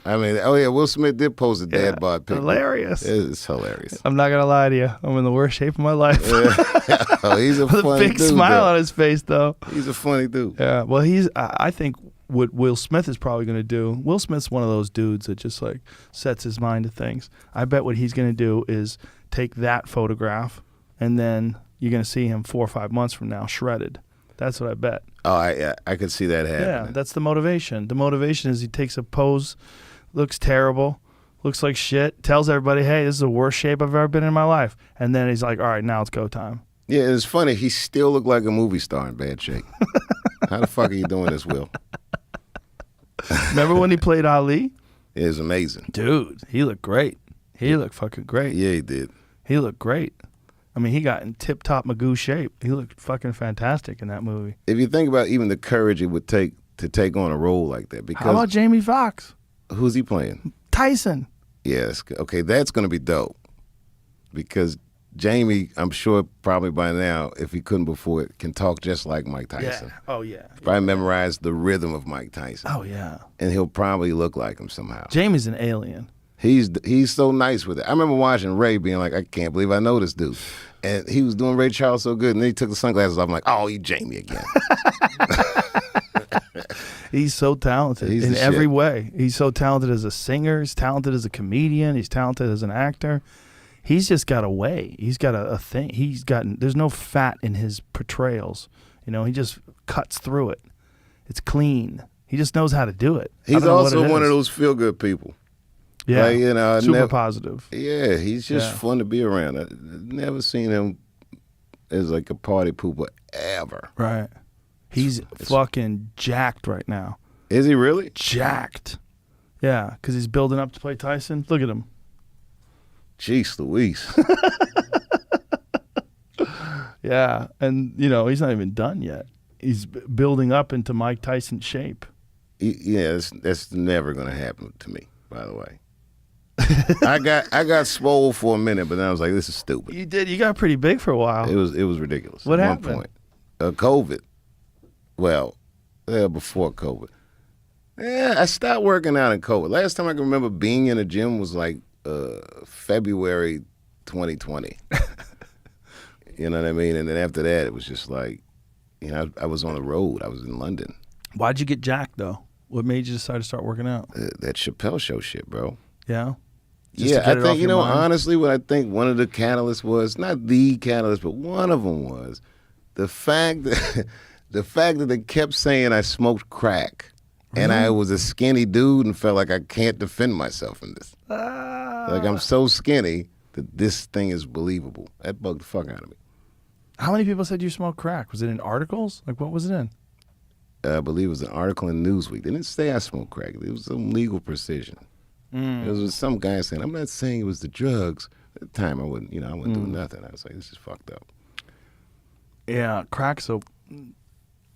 I mean, Will Smith did post a dad bod picture. Hilarious. It's hilarious. I'm not going to lie to you. I'm in the worst shape of my life. Oh, he's a funny dude. With a big smile on his face, though. He's a funny dude. Yeah. Well, I think what Will Smith is probably going to do, Will Smith's one of those dudes that just like sets his mind to things. I bet what he's going to do is take that photograph and then you're going to see him 4 or 5 months from now shredded. That's what I bet. Oh, I could see that happening. Yeah, that's the motivation. The motivation is he takes a pose, looks terrible, looks like shit, tells everybody, hey, this is the worst shape I've ever been in my life. And then he's like, all right, now it's go time. Yeah, it's funny. He still looked like a movie star in bad shape. How the fuck are you doing this, Will? Remember when he played Ali? It was amazing. Dude, he looked great. He looked fucking great. Yeah, he did. He looked great. I mean, he got in tip-top Magoo shape. He looked fucking fantastic in that movie. If you think about even the courage it would take to take on a role like that. Because how about Jamie Foxx? Who's he playing? Tyson. Yes. Okay, that's going to be dope. Because Jamie, I'm sure probably by now, if he couldn't before it, can talk just like Mike Tyson. Yeah. Oh, yeah. Probably memorize the rhythm of Mike Tyson. Oh, yeah. And he'll probably look like him somehow. Jamie's an alien. He's so nice with it. I remember watching Ray being like, I can't believe I know this dude. And he was doing Ray Charles so good, and then he took the sunglasses off. I'm like, oh, he's Jamie again. He's so talented in every way. He's so talented as a singer. He's talented as a comedian. He's talented as an actor. He's just got a way. He's got a thing. There's no fat in his portrayals. He just cuts through it. It's clean. He just knows how to do it. He's also one of those feel-good people. Yeah, like, super positive. Yeah, he's just fun to be around. I've never seen him as like a party pooper ever. Right. He's fucking jacked right now. Is he really? Jacked. Yeah, because he's building up to play Tyson. Look at him. Jeez Louise. Yeah, and he's not even done yet. He's building up into Mike Tyson shape. Yeah, that's never going to happen to me, by the way. I got swole for a minute, but then I was like, this is stupid. You did. You got pretty big for a while. It was ridiculous. What at happened? one point. COVID. Well, before COVID. Yeah, I stopped working out in COVID. Last time I can remember being in a gym was like February 2020. You know what I mean? And then after that, it was just like, I was on the road. I was in London. Why'd you get jacked, though? What made you decide to start working out? That Chappelle show shit, bro. Yeah? I think, honestly, what I think one of the catalysts was, not the catalyst, but one of them was the fact that they kept saying I smoked crack. And I was a skinny dude and felt like I can't defend myself in this. Like I'm so skinny that this thing is believable. That bugged the fuck out of me. How many people said you smoked crack? Was it in articles? Like, what was it in? I believe it was an article in Newsweek. They didn't say I smoked crack. It was some legal precision. It was some guy saying, I'm not saying it was the drugs. At the time, I wasn't doing nothing. I was like, this is fucked up. Yeah, crack. So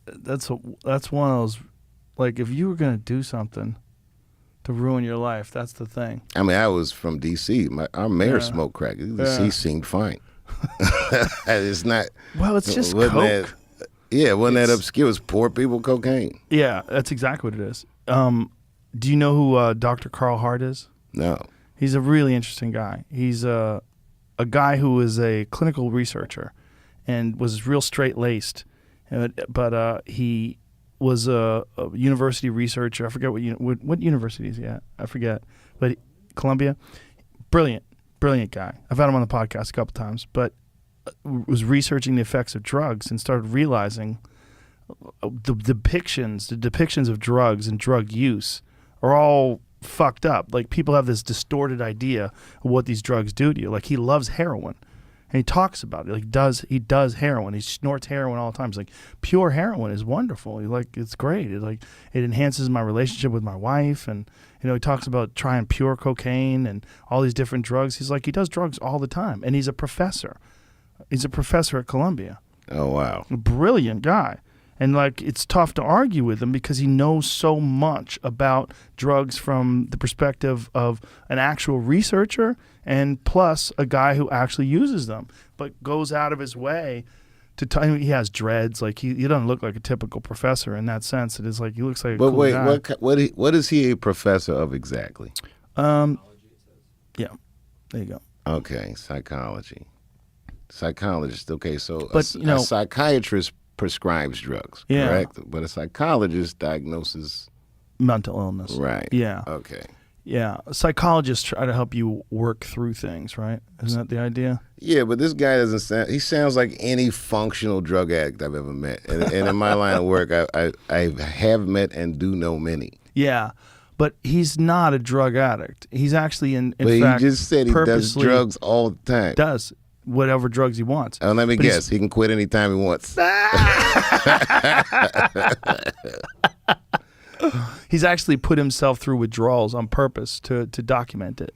that's one of those. Like, if you were going to do something to ruin your life, that's the thing. I mean, I was from D.C. Our mayor smoked crack. He seemed fine. It's not. Well, it's just coke. Wasn't that obscure? It was poor people cocaine. Yeah, that's exactly what it is. Do you know who Dr. Carl Hart is? No. He's a really interesting guy. He's a guy who is a clinical researcher and was real straight-laced. But he was a university researcher. I forget what university is he at. I forget. But Columbia. Brilliant guy. I've had him on the podcast a couple times. But was researching the effects of drugs and started realizing the depictions of drugs and drug use are all fucked up. Like, people have this distorted idea of what these drugs do to you. Like, he loves heroin. And he talks about it. Like he does heroin. He snorts heroin all the time. He's like, pure heroin is wonderful. It's great. It enhances my relationship with my wife. And he talks about trying pure cocaine and all these different drugs. He's like, he does drugs all the time. And he's a professor. He's a professor at Columbia. Oh wow. A brilliant guy. And it's tough to argue with him because he knows so much about drugs from the perspective of an actual researcher and plus a guy who actually uses them, but goes out of his way to tell him. He has dreads. Like he doesn't look like a typical professor in that sense. It is like he looks like a cool guy. What is he a professor of exactly? Yeah, there you go. Okay, psychology. Psychologist. Okay, so but, a psychiatrist prescribes drugs, correct? But a psychologist diagnoses mental illness. Right. Yeah. Okay. Yeah. Psychologists try to help you work through things, right? Isn't that the idea? Yeah, but this guy he sounds like any functional drug addict I've ever met. And in my line of work, I have met and do know many. Yeah. But he's not a drug addict. He's actually in fact, he just said he does drugs all the time. Does whatever drugs he wants. Oh, let me guess. He can quit anytime he wants. He's actually put himself through withdrawals on purpose to document it.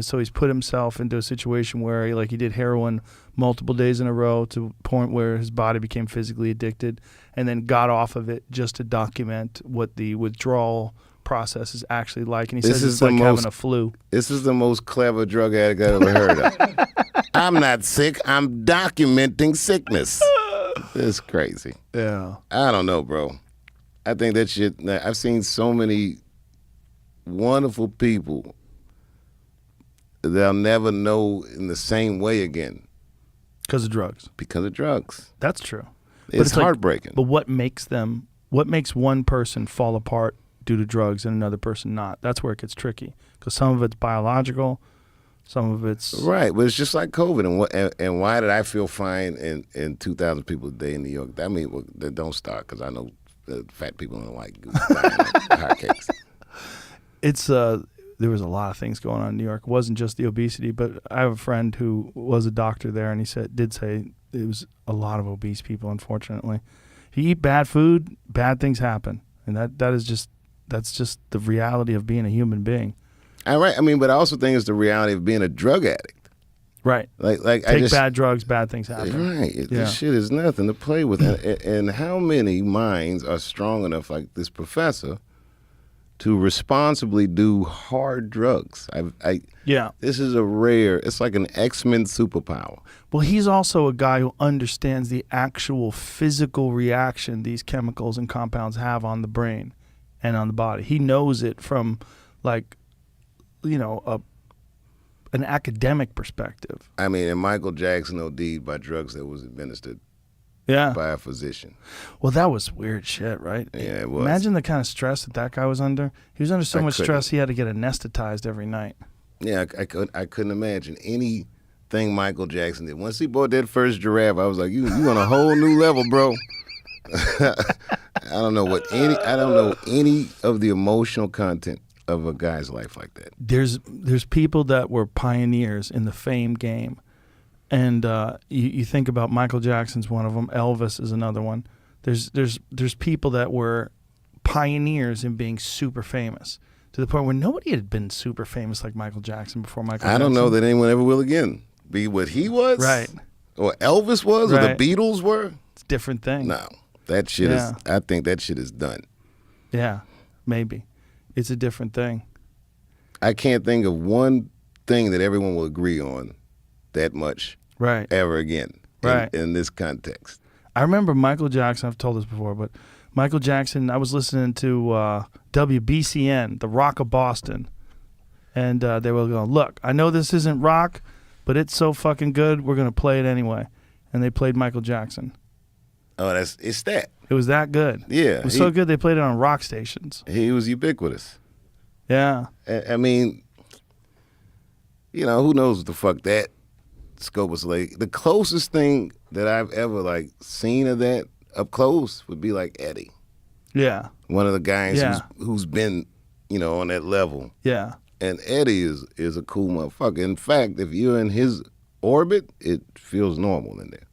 So he's put himself into a situation where he did heroin multiple days in a row to a point where his body became physically addicted and then got off of it just to document what the withdrawal process is actually like. And he says it's like having a flu. This is the most clever drug addict I've ever heard of. I'm not sick. I'm documenting sickness. It's crazy. Yeah. I don't know, bro. I think that shit, I've seen so many wonderful people that I'll never know in the same way again. Because of drugs. Because of drugs. That's true. It's heartbreaking. But what makes one person fall apart due to drugs and another person not? That's where it gets tricky. Because some of it's biological, some of it's... Right, but it's just like COVID. And why did I feel fine in 2,000 people a day in New York? I mean, don't start, because I know fat people don't like hotcakes. There was a lot of things going on in New York. It wasn't just the obesity, but I have a friend who was a doctor there, and he did say it was a lot of obese people, unfortunately. If you eat bad food, bad things happen. And that's just the reality of being a human being. All right. I mean, but I also think it's the reality of being a drug addict. Right. Take bad drugs, bad things happen. Right. This shit is nothing to play with. And how many minds are strong enough, like this professor, to responsibly do hard drugs? This is it's like an X-Men superpower. Well, he's also a guy who understands the actual physical reaction these chemicals and compounds have on the brain and on the body. He knows it from an academic perspective. I mean, and Michael Jackson OD'd by drugs that was administered by a physician. Well, that was weird shit, right? Yeah, it was. Imagine the kind of stress that guy was under. He was under so much stress he had to get anesthetized every night. Yeah, I couldn't imagine anything Michael Jackson did. Once he bought that first giraffe, I was like, you on a whole new level, bro. I don't know any of the emotional content of a guy's life like that. There's people that were pioneers in the fame game, and you think about Michael Jackson's one of them. Elvis is another one. There's people that were pioneers in being super famous to the point where nobody had been super famous like Michael Jackson before Michael Jackson. I don't know that anyone ever will again be what he was, right? Or Elvis was, or the Beatles were. It's a different thing. No, that shit is. I think that shit is done. Yeah, maybe. It's a different thing. I can't think of one thing that everyone will agree on that much ever again in this context. I remember Michael Jackson, I've told this before, but Michael Jackson, I was listening to WBCN, the Rock of Boston, and they were going, look, I know this isn't rock, but it's so fucking good, we're going to play it anyway. And they played Michael Jackson. Oh, it's that. It was that good. Yeah. It was so good they played it on rock stations. He was ubiquitous. Yeah. I mean, who knows what the fuck that scope was like. The closest thing that I've ever seen of that up close would be like Eddie. Yeah. One of the guys who's been, on that level. Yeah. And Eddie is a cool motherfucker. In fact, if you're in his orbit, it feels normal in there.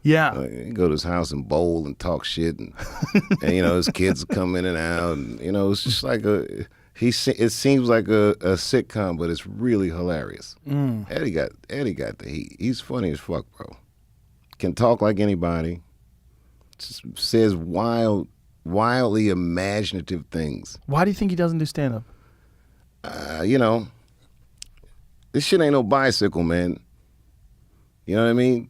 Yeah. You go to his house and bowl and talk shit, and his kids come in and out, and it's just like it seems like a sitcom, but it's really hilarious. Eddie got the heat. He's funny as fuck, bro. Can talk like anybody. Just says wildly imaginative things. Why do you think he doesn't do stand-up? This shit ain't no bicycle, man. You know what I mean?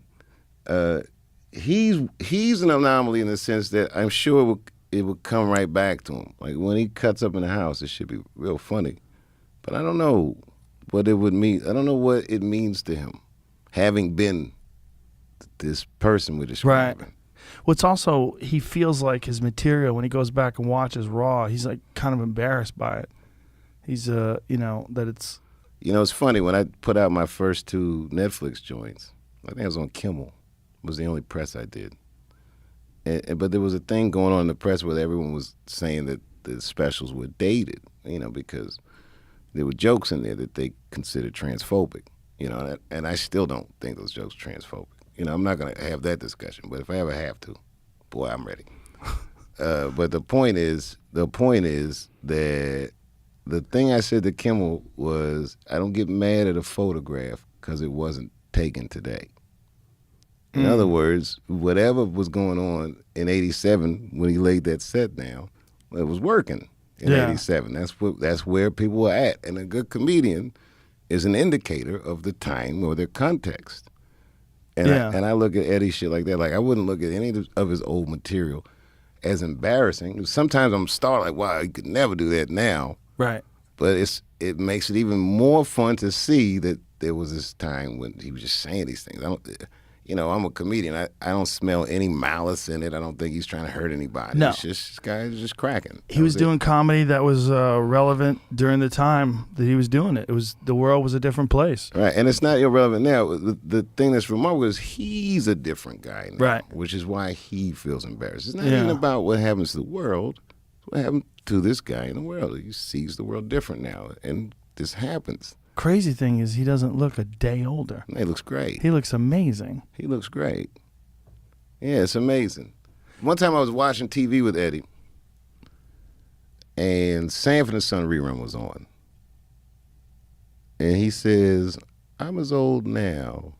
He's an anomaly in the sense that I'm sure it would come right back to him. Like when he cuts up in the house, it should be real funny. But I don't know what it would mean. I don't know what it means to him, having been this person we're describing. Right. Well, it's also, he feels like his material, when he goes back and watches Raw, he's like kind of embarrassed by it. He's, that it's... It's funny, when I put out my first 2 Netflix joints, I think it was on Kimmel. It was the only press I did. But there was a thing going on in the press where everyone was saying that the specials were dated, because there were jokes in there that they considered transphobic, and I still don't think those jokes are transphobic. I'm not going to have that discussion, but if I ever have to, boy, I'm ready. But the point is that the thing I said to Kimmel was, I don't get mad at a photograph because it wasn't taken today. In other words, whatever was going on in '87 when he laid that set down, it was working in '87. That's where people were at. And a good comedian is an indicator of the time or their context. And I look at Eddie's shit like that. Like, I wouldn't look at any of his old material as embarrassing. Sometimes I'm startled, like, wow, he could never do that now. Right. But it makes it even more fun to see that there was this time when he was just saying these things. I'm a comedian. I don't smell any malice in it. I don't think he's trying to hurt anybody. No. It's just, this guy is just cracking. He was doing comedy that was relevant during the time that he was doing it. The world was a different place. Right, and it's not irrelevant now. The thing that's remarkable is he's a different guy now, right? Which is why he feels embarrassed. It's not even about what happens to the world. It's what happened to this guy in the world. He sees the world different now, and this happens. Crazy thing is, he doesn't look a day older. He looks great. He looks amazing. He looks great. Yeah, it's amazing. One time I was watching TV with Eddie, and Sanford and Son rerun was on. And he says, I'm as old now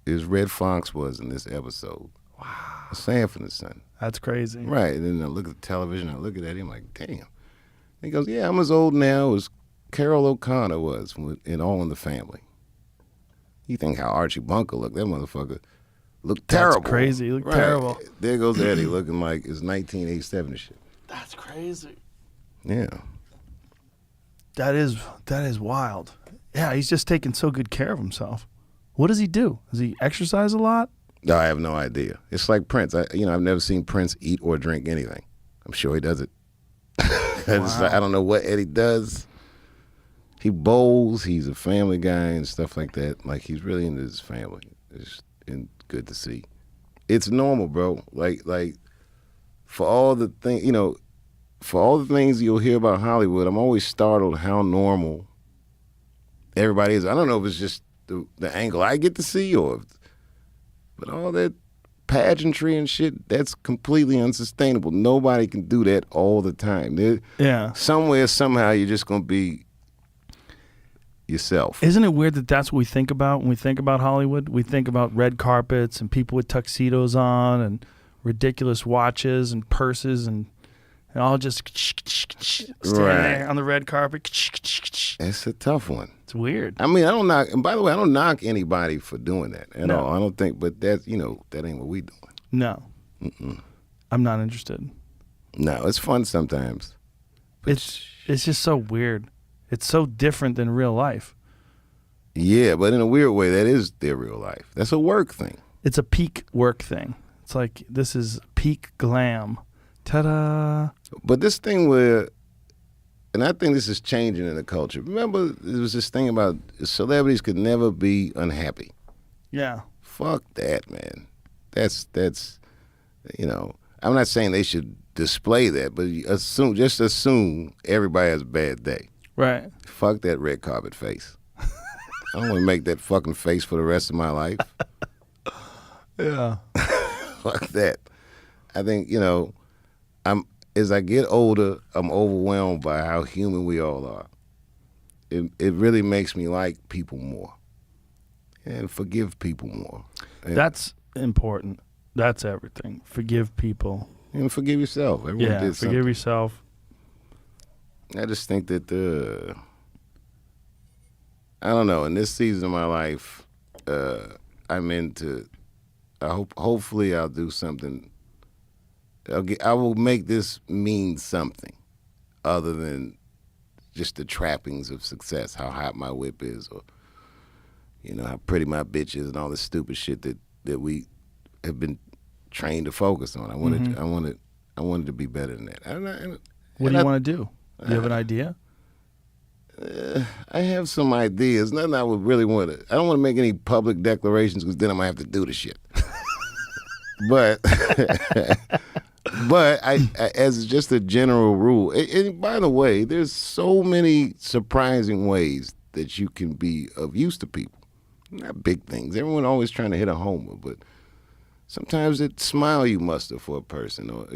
as Red Fox was in this episode. Wow. Sanford and Son. That's crazy. Right. And then I look at the television, I look at Eddie, I'm like, damn. And he goes, yeah, I'm as old now as Carol O'Connor was in All in the Family. You think how Archie Bunker looked? That motherfucker looked terrible. That's crazy. He looked terrible. There goes Eddie looking like it's 1987 and shit. That's crazy. Yeah. That is wild. Yeah, he's just taking so good care of himself. What does he do? Does he exercise a lot? No, I have no idea. It's like Prince. I've never seen Prince eat or drink anything. I'm sure he does it. Wow. I don't know what Eddie does. He bowls. He's a family guy and stuff like that. Like, he's really into his family. It's good to see. It's normal, bro. Like for all the things you'll hear about Hollywood, I'm always startled how normal everybody is. I don't know if it's just the angle I get to see but all that pageantry and shit, that's completely unsustainable. Nobody can do that all the time. Somewhere, somehow, you're just going to be yourself. Isn't it weird that that's what we think about when we think about Hollywood? We think about red carpets and people with tuxedos on and ridiculous watches and purses and all just standing there on the red carpet. It's a tough one. It's weird. I mean, I don't knock, and by the way, I don't knock anybody for doing that at all. I don't think, but that ain't what we doing. No. Mm-mm. I'm not interested. No, it's fun sometimes. It's just so weird. It's so different than real life. Yeah, but in a weird way, that is their real life. That's a work thing. It's a peak work thing. It's like, this is peak glam. Ta-da. But this thing where, and I think this is changing in the culture. Remember, there was this thing about celebrities could never be unhappy. Yeah. Fuck that, man. That's I'm not saying they should display that, but just assume everybody has a bad day. Right. Fuck that red carpet face. I don't want to make that fucking face for the rest of my life. Yeah. Fuck that. I think, as I get older, I'm overwhelmed by how human we all are. It really makes me like people more and forgive people more. That's important. That's everything. Forgive people. And forgive yourself. Everyone Yeah, did something. forgive yourself. I just think that I don't know. In this season of my life, I'm into. Hopefully, I'll do something. I will make this mean something other than just the trappings of success. How hot my whip is, or how pretty my bitch is, and all this stupid shit that we have been trained to focus on. I wanted to be better than that. What do you want to do? Do you have an idea? I have some ideas. Nothing I would really want to. I don't want to make any public declarations because then I might have to do the shit. But I as just a general rule, and by the way, there's so many surprising ways that you can be of use to people. Not big things. Everyone always trying to hit a homer, but sometimes it's smile you muster for a person, or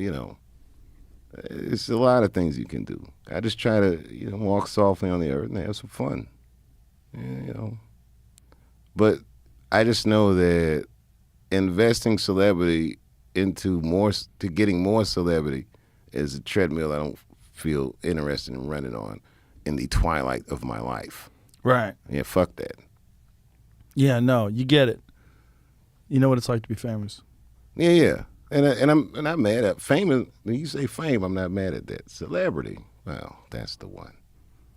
it's a lot of things you can do. I just try to, walk softly on the earth and have some fun. But I just know that investing celebrity to getting more celebrity is a treadmill I don't feel interested in running on in the twilight of my life. Right. Yeah, fuck that. Yeah, no, you get it. You know what it's like to be famous. Yeah. And I'm not mad at fame. When you say fame, I'm not mad at that. Celebrity, well, that's the one.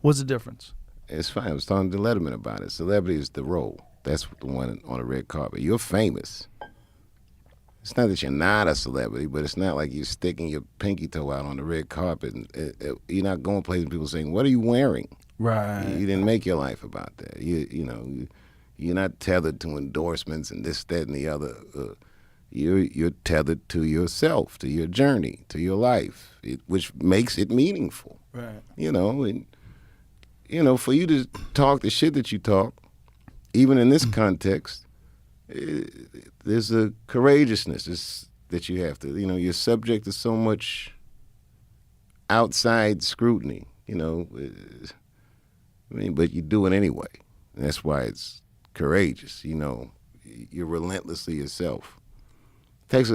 What's the difference? It's fine. I was talking to Letterman about it. Celebrity is the role. That's the one on the red carpet. You're famous. It's not that you're not a celebrity, but it's not like you're sticking your pinky toe out on the red carpet. And you're not going places and people saying, "What are you wearing?" Right. You didn't make your life about that. You're not tethered to endorsements and this, that, and the other. You're tethered to yourself, to your journey, to your life, which makes it meaningful. Right. For you to talk the shit that you talk, even in this context, there's a courageousness that you have to. You're subject to so much outside scrutiny. But you do it anyway. And that's why it's courageous. You're relentlessly yourself. This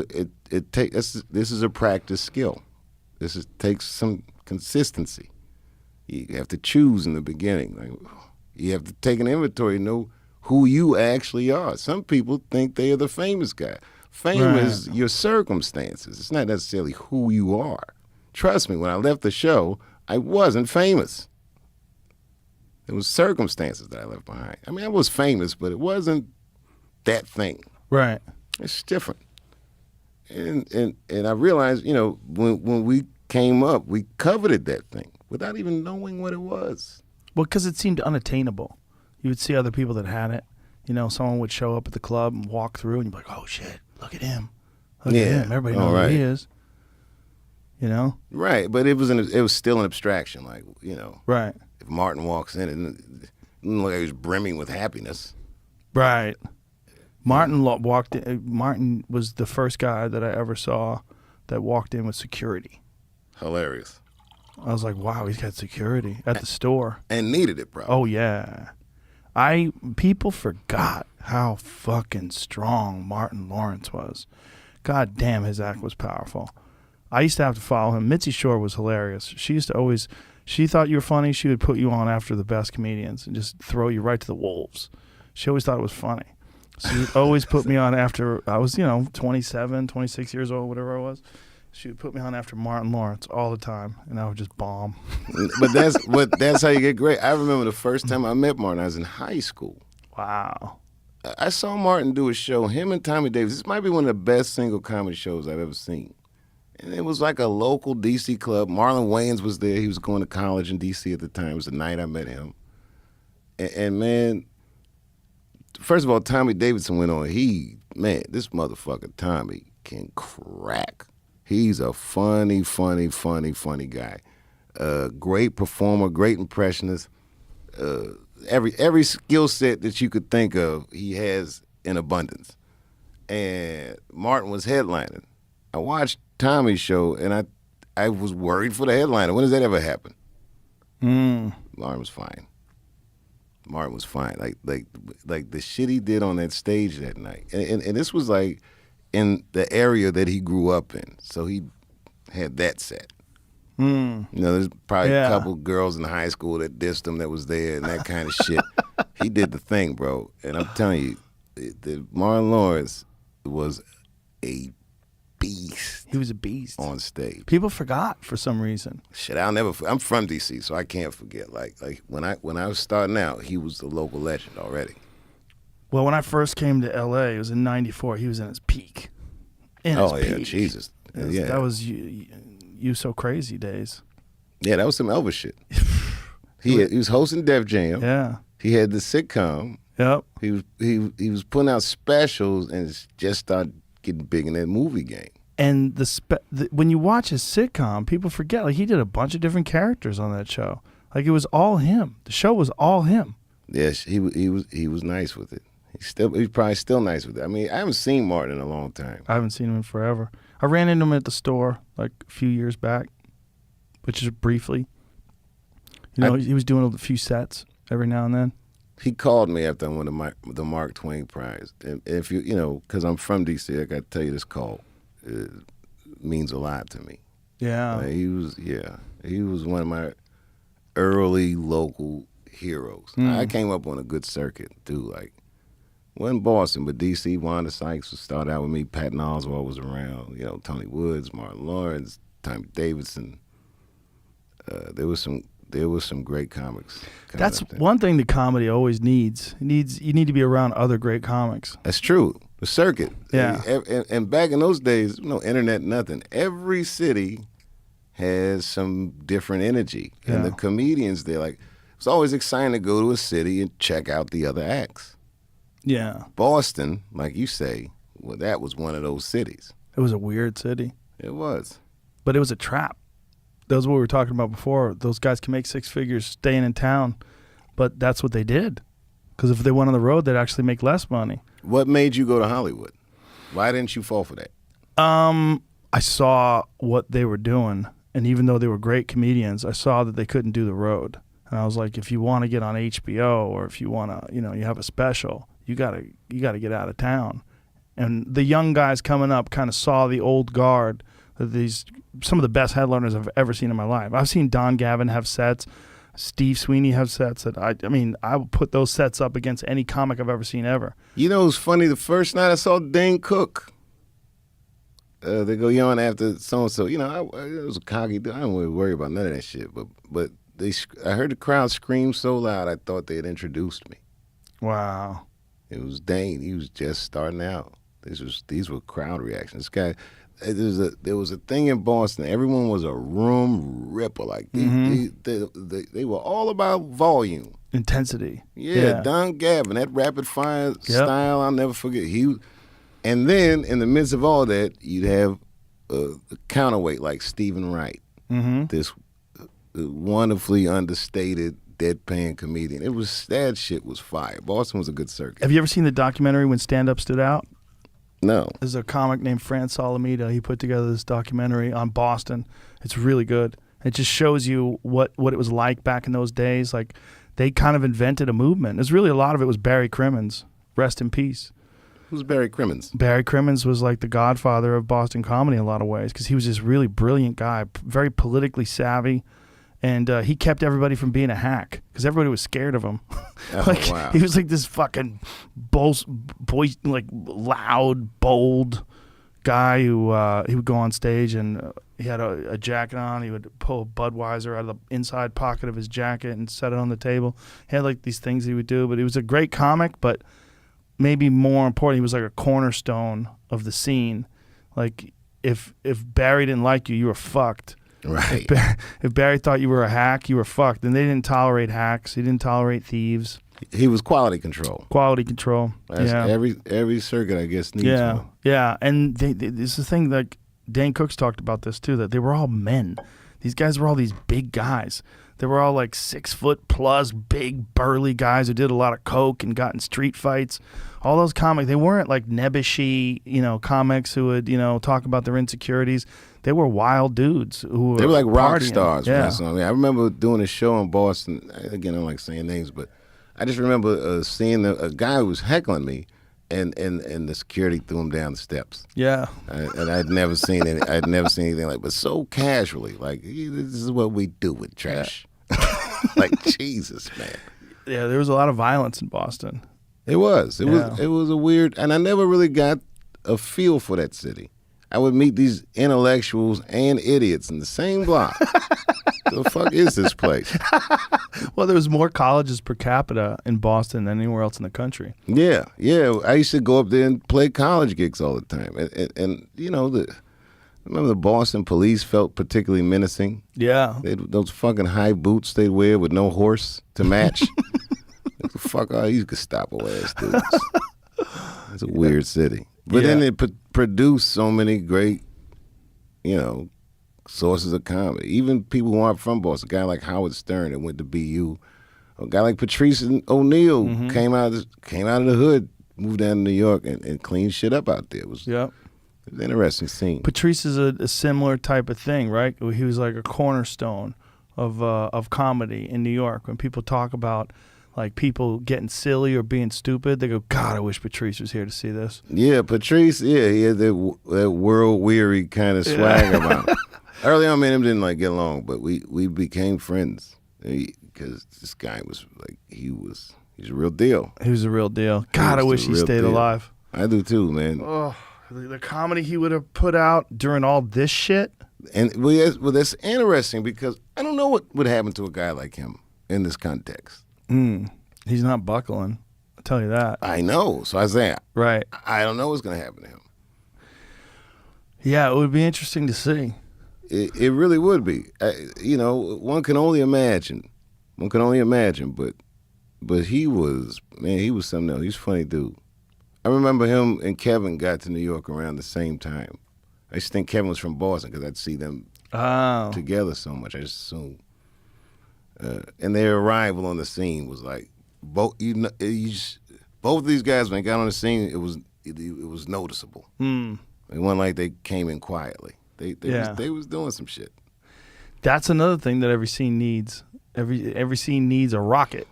is a practice skill. Takes some consistency. You have to choose in the beginning. You have to take an inventory and know who you actually are. Some people think they are the famous guy. Fame is your circumstances. It's not necessarily who you are. Trust me, when I left the show, I wasn't famous. It was circumstances that I left behind. I mean, I was famous, but it wasn't that thing. Right. It's different. And I realized, when we came up, we coveted that thing without even knowing what it was. Well, because it seemed unattainable. You would see other people that had it. Someone would show up at the club and walk through, and you'd be like, "Oh shit, look at him! Look at him! Everybody knows who he is." Right, but it was still an abstraction, Right. If Martin walks in, and it didn't look like he was brimming with happiness. Right. Martin walked in. Martin was the first guy that I ever saw that walked in with security. Hilarious. I was like, wow, he's got security at the store. And needed it, bro. Oh, yeah. People forgot how fucking strong Martin Lawrence was. God damn, his act was powerful. I used to have to follow him. Mitzi Shore was hilarious. She thought you were funny, she would put you on after the best comedians and just throw you right to the wolves. She always thought it was funny. She would always put me on after I was, 27, 26 years old, whatever I was. She would put me on after Martin Lawrence all the time, and I would just bomb. But that's how you get great. I remember the first time I met Martin, I was in high school. Wow. I saw Martin do a show, him and Tommy Davis. This might be one of the best single comedy shows I've ever seen. And it was like a local D.C. club. Marlon Wayans was there. He was going to college in D.C. at the time. It was the night I met him. And man, first of all, Tommy Davidson went on. This motherfucker Tommy can crack. He's a funny guy. Great performer, great impressionist. every skill set that you could think of, he has in abundance. And Martin was headlining. I watched Tommy's show, and I was worried for the headliner. When does that ever happen? Martin was fine. Martin was fine. Like the shit he did on that stage that night, and this was like in the area that he grew up in, so he had that set. You know, there's probably a couple girls in high school that dissed him that was there and that kind of shit. He did the thing, bro. And I'm telling you, Martin Lawrence was a beast. He was a beast on stage. People forgot for some reason. Shit, I'm from DC, so I can't forget. Like when I was starting out, he was the local legend already. Well, when I first came to LA, it was in '94. He was in his peak. Peak. Jesus. Yeah. That was you so crazy days. Yeah, that was some Elvis shit. He was hosting Def Jam. Yeah. He had the sitcom. Yep. He was putting out specials and just started getting big in that movie game. And when you watch his sitcom, people forget, like, he did a bunch of different characters on that show. Like, it was all him. The show was all him. Yes, he was nice with it. He's probably still nice with it. I mean, I haven't seen Martin in a long time. I haven't seen him in forever. I ran into him at the store like a few years back, which is briefly. You know, he was doing a few sets every now and then. He called me after I won the Mark Twain Prize. And if you know, because I'm from D.C., I got to tell you, this call means a lot to me. Yeah. He was one of my early local heroes. I came up on a good circuit, too. Like, wasn't Boston, but D.C., Wanda Sykes started out with me. Patton Oswalt was around. You know, Tony Woods, Martin Lawrence, Tommy Davidson. There was some great comics. That's one thing that comedy always needs. You need to be around other great comics. That's true. The circuit. Yeah. And back in those days, no internet, nothing. Every city has some different energy. Yeah. And the comedians, it's always exciting to go to a city and check out the other acts. Yeah. Boston, like you say, well, that was one of those cities. It was a weird city. It was. But it was a trap. That was what we were talking about before. Those guys can make six figures staying in town, but that's what they did. Because if they went on the road, they'd actually make less money. What made you go to Hollywood? Why didn't you fall for that? I saw what they were doing, and even though they were great comedians, I saw that they couldn't do the road. And I was like, if you want to get on HBO, or if you want to, you have a special, you gotta get out of town. And the young guys coming up kind of saw the old guard. Some of the best headliners I've ever seen in my life. I've seen Don Gavin have sets, Steve Sweeney have sets that I would put those sets up against any comic I've ever seen ever. You know, it's funny. The first night I saw Dane Cook, they go yawn after so and so. You know, it was a cocky dude. I don't really worry about none of that shit. But I heard the crowd scream so loud I thought they had introduced me. Wow. It was Dane. He was just starting out. These were crowd reactions. This guy. There was a thing in Boston. Everyone was a room ripper. Like they were all about volume, intensity. Yeah. Don Gavin, that rapid fire style, I'll never forget. And then in the midst of all that, you'd have a counterweight like Stephen Wright, this wonderfully understated deadpan comedian. That shit was fire. Boston was a good circuit. Have you ever seen the documentary When Stand Up Stood Out? No. There's a comic named Fran Solomita. He put together this documentary on Boston. It's really good. It just shows you what it was like back in those days. Like, they kind of invented a movement. There's really a lot of it was Barry Crimmins. Rest in peace. Who's Barry Crimmins? Barry Crimmins was like the godfather of Boston comedy in a lot of ways because he was this really brilliant guy, very politically savvy. And he kept everybody from being a hack because everybody was scared of him. Wow. He was like this fucking like loud, bold guy who he would go on stage and he had a jacket on. He would pull a Budweiser out of the inside pocket of his jacket and set it on the table. He had like these things he would do, but he was a great comic. But maybe more important, he was like a cornerstone of the scene. Like if Barry didn't like you, you were fucked. Right. If Barry thought you were a hack, you were fucked. And they didn't tolerate hacks. He didn't tolerate thieves. He was quality control. Quality control. Yeah. Every circuit, I guess, needs one. Yeah. And this is the thing, like Dane Cook's talked about this too, that they were all men. these guys were all these big guys. They were all like 6 foot plus, big, burly guys who did a lot of coke and got in street fights. All those comics, they weren't like nebbishy, comics who would, talk about their insecurities. They were wild dudes who were They were like rock partying. stars. Yeah. When I saw them. I remember doing a show in Boston. Again, I don't like saying names, but I just remember seeing a guy who was heckling me, and the security threw him down the steps. Yeah. And I'd never seen anything like, but so casually, like this is what we do with trash. Like Jesus, man. Yeah, there was a lot of violence in Boston. It was a weird, and I never really got a feel for that city. I would meet these intellectuals and idiots in the same block. The fuck is this place? Well, there was more colleges per capita in Boston than anywhere else in the country. Yeah. I used to go up there and play college gigs all the time, and I remember the Boston police felt particularly menacing. Yeah. Those fucking high boots they'd wear with no horse to match. What the fuck are these Gestapo ass dudes? It's a weird city. But then it produced so many great, sources of comedy. Even people who aren't from Boston, a guy like Howard Stern that went to BU, a guy like Patrice O'Neal came out of the hood, moved down to New York and cleaned shit up out there. It was an interesting scene. Patrice is a similar type of thing, right? He was like a cornerstone of comedy in New York. When people talk about like people getting silly or being stupid, they go, God, I wish Patrice was here to see this. Yeah, Patrice, he had that world-weary kind of swag about him. Early on, me and him didn't get along, but we became friends because this guy was he's a real deal. He was a real deal. God, I wish he stayed alive. I do too, man. Oh, the comedy he would have put out during all this shit. And that's interesting because I don't know what would happen to a guy like him in this context. He's not buckling. I'll tell you that. I know. So I say, right. I don't know what's going to happen to him. Yeah, it would be interesting to see. It really would be. One can only imagine. But he was something else. He's a funny dude. I remember him and Kevin got to New York around the same time. I used to think Kevin was from Boston because I'd see them together so much. I just assumed. And their arrival on the scene was like both of these guys when they got on the scene, it was noticeable. It wasn't like they came in quietly. They was doing some shit. That's another thing that every scene needs. Every scene needs a rocket.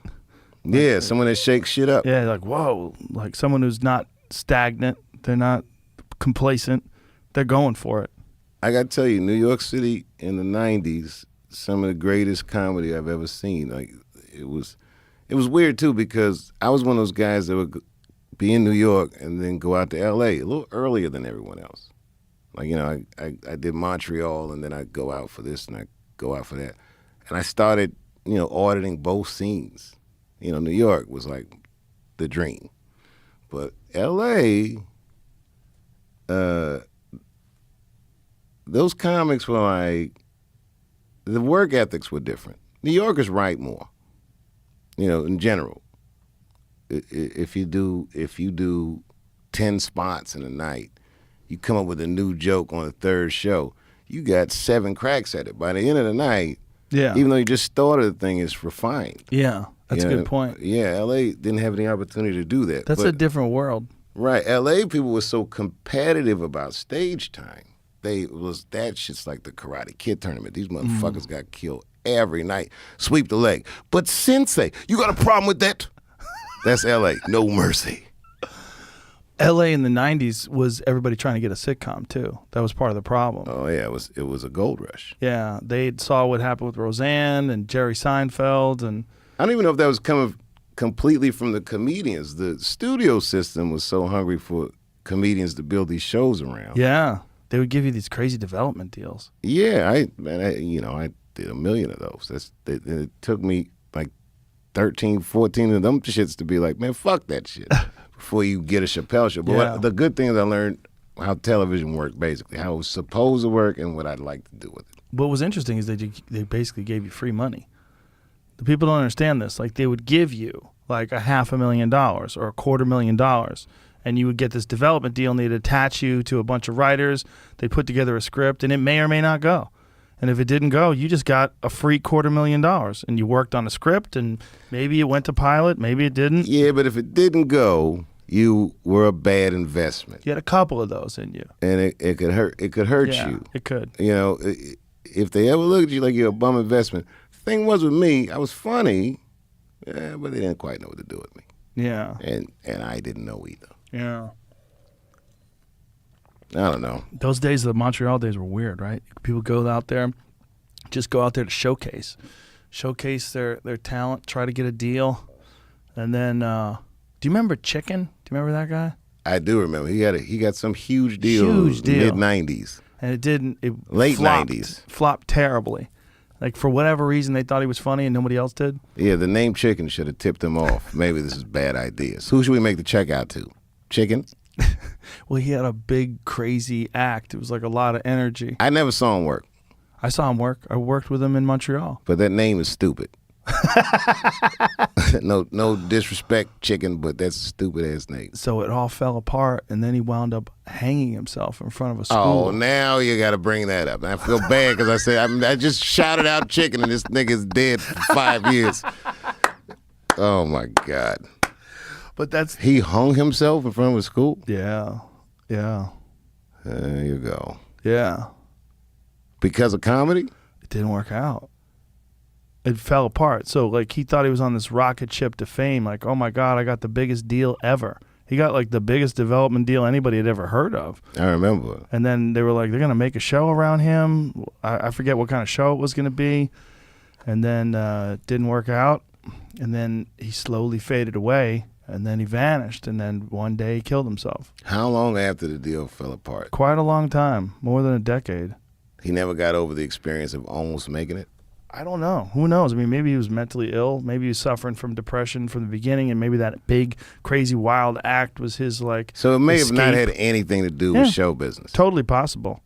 Yeah, someone that shakes shit up. Yeah, like whoa, like someone who's not stagnant. They're not complacent. They're going for it. I got to tell you, New York City in the '90s. Some of the greatest comedy I've ever seen. Like it was weird too because I was one of those guys that would be in New York and then go out to L.A. a little earlier than everyone else. Like I did Montreal and then I go out for this and I go out for that, and I started auditing both scenes. New York was like the dream, but L.A. Those comics were like. The work ethics were different. New Yorkers write more, in general. If you do 10 spots in a night, you come up with a new joke on the third show, you got 7 cracks at it. By the end of the night, even though you just started the thing, it's refined. Yeah, that's a good point. Yeah, L.A. didn't have any opportunity to do that. That's a different world. Right. L.A. people were so competitive about stage time. That shit's like the Karate Kid tournament. These motherfuckers got killed every night. Sweep the leg. But Sensei, you got a problem with that? That's L.A. No mercy. L.A. in the 90s was everybody trying to get a sitcom, too. That was part of the problem. Oh, yeah. It was a gold rush. Yeah. They saw what happened with Roseanne and Jerry Seinfeld. And I don't even know if that was coming completely from the comedians. The studio system was so hungry for comedians to build these shows around. Yeah. They would give you these crazy development deals. Yeah, I did a million of those. It took me like 13, 14 of them shits to be like, man, fuck that shit before you get a Chappelle show. But the good thing is I learned how television worked, basically, how it was supposed to work and what I'd like to do with it. What was interesting is they basically gave you free money. The people don't understand this. Like they would give you like $500,000 or $250,000. And you would get this development deal, and they'd attach you to a bunch of writers. They'd put together a script, and it may or may not go. And if it didn't go, you just got a free $250,000, and you worked on a script, and maybe it went to pilot, maybe it didn't. Yeah, but if it didn't go, you were a bad investment. You had a couple of those in you. And it could hurt. It could hurt Yeah, you. it could. You know, if they ever look at you like you're a bum investment. Thing was with me, I was funny, but they didn't quite know what to do with me. Yeah. And I didn't know either. Yeah. I don't know. Those days, the Montreal days were weird, right? People go out there, just go out there to showcase their talent, try to get a deal. And then, do you remember Chicken? Do you remember that guy? I do remember. He got some huge deal. Huge deal. Mid-'90s. And it didn't. It Late flopped, 90s. Flopped terribly. Like, for whatever reason, they thought he was funny and nobody else did. Yeah, the name Chicken should have tipped him off. Maybe this is bad ideas. Who should we make the check out to? Chicken? Well, he had a big, crazy act. It was like a lot of energy. I never saw him work. I saw him work. I worked with him in Montreal. But that name is stupid. No disrespect, Chicken, but that's a stupid ass name. So it all fell apart, and then he wound up hanging himself in front of a school. Oh, now you got to bring that up. I feel bad because I said I just shouted out Chicken, and this nigga's dead for 5 years. Oh my God! But he hung himself in front of a school. Yeah. There you go. Yeah. Because of comedy? It didn't work out. It fell apart. So, like, he thought he was on this rocket ship to fame. Like, oh, my God, I got the biggest deal ever. He got, like, the biggest development deal anybody had ever heard of. I remember. And then they were like, they're going to make a show around him. I forget what kind of show it was going to be. And then it didn't work out. And then he slowly faded away. And then he vanished. And then one day he killed himself. How long after the deal fell apart? Quite a long time. More than a decade. He never got over the experience of almost making it? I don't know. Who knows? I mean, maybe he was mentally ill. Maybe he was suffering from depression from the beginning, and maybe that big, crazy, wild act was his, like, So it may escape. have not had anything to do with show business. Totally possible.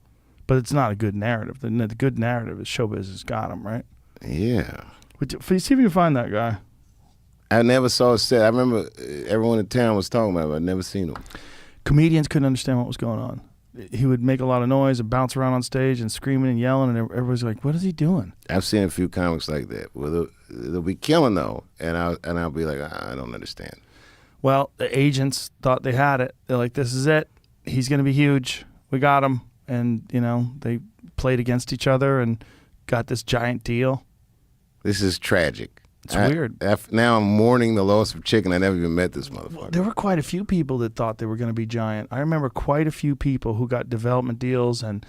But it's not a good narrative. The good narrative is show business got him, right? Yeah. See if you can find that guy. I never saw a set. I remember everyone in town was talking about it, but I'd never seen him. Comedians couldn't understand what was going on. He would make a lot of noise and bounce around on stage and screaming and yelling, and everybody's like, what is he doing? I've seen a few comics like that. Well, they'll be killing, though, and I'll be like, I don't understand. Well, the agents thought they had it. They're like, this is it. He's going to be huge. We got him. And, you know, they played against each other and got this giant deal. This is tragic. It's weird. Now I'm mourning the loss of Chicken. I never even met this motherfucker. Well, there were quite a few people that thought they were going to be giant. I remember quite a few people who got development deals, and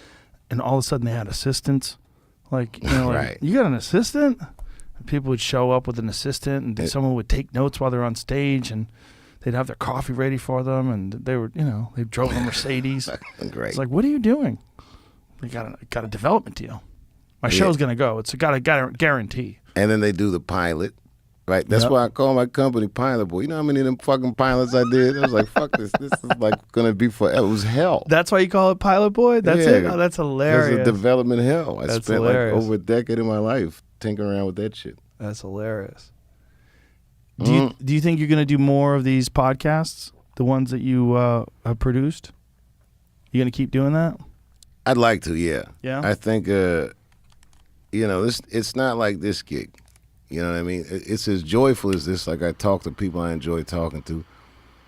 all of a sudden they had assistants. Like, you know, like, Right. You got an assistant? And people would show up with an assistant, and someone would take notes while they're on stage, and they'd have their coffee ready for them, and they were, you know, they drove a Mercedes. Great. It's like, what are you doing? They got a development deal. My show's going to go. It's got a guarantee. And then they do the pilot, right? That's why I call my company Pilot Boy. You know how many of them fucking pilots I did? I was like, fuck this. This is like going to be forever. It was hell. That's why you call it Pilot Boy? That's it? Oh, that's hilarious. It was a development hell. I That's spent hilarious. like over a decade of my life tinkering around with that shit. That's hilarious. Do you think you're going to do more of these podcasts, the ones that you have produced? You going to keep doing that? I'd like to, yeah. Yeah? I think, you know, it's not like this gig. You know what I mean? It's as joyful as this. Like, I talk to people I enjoy talking to.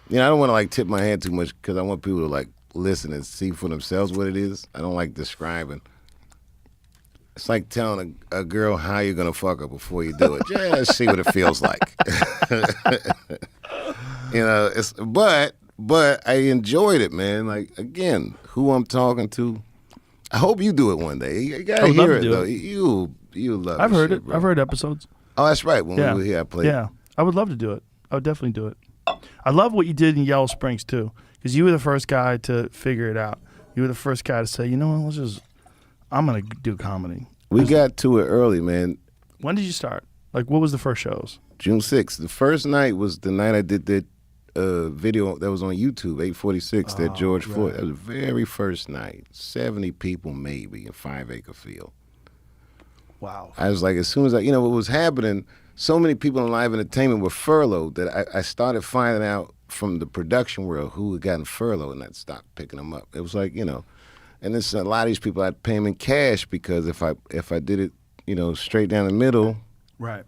You know, I don't want to, like, tip my hand too much because I want people to, like, listen and see for themselves what it is. I don't like describing. It's like telling a girl how you're going to fuck her before you do it. Just see what it feels like. You know, but I enjoyed it, man. Like, again, who I'm talking to. I hope you do it one day. You gotta hear it, though. You love it. I've heard shit, it. bro. I've heard episodes. Oh, that's right. When we were here, I played. Yeah. I would love to do it. I would definitely do it. I love what you did in Yellow Springs, too, because you were the first guy to figure it out. You were the first guy to say, you know what, I'm going to do comedy. We got to it early, man. When did you start? Like, what was the first shows? June 6th. The first night was the night I did that video that was on YouTube, 846, that George Floyd. That was the very first night. 70 people maybe in 5 Acre Field. Wow. I was like, as soon as what was happening, so many people in live entertainment were furloughed that I started finding out from the production world who had gotten furloughed, and I stopped picking them up. It was like, and And this a lot of these people I'd pay them in cash because if I did it, straight down the middle, Right.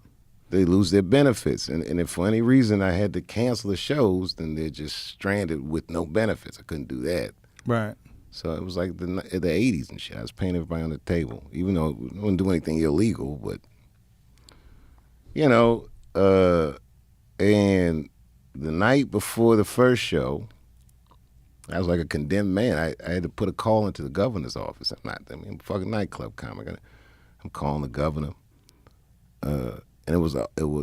they lose their benefits. And if for any reason I had to cancel the shows, then they're just stranded with no benefits. I couldn't do that. Right. So it was like the 80s and shit. I was paying everybody on the table, even though I wouldn't do anything illegal. But, and the night before the first show, I was like a condemned man. I had to put a call into the governor's office. I'm a fucking nightclub comic. I'm calling the governor. And it was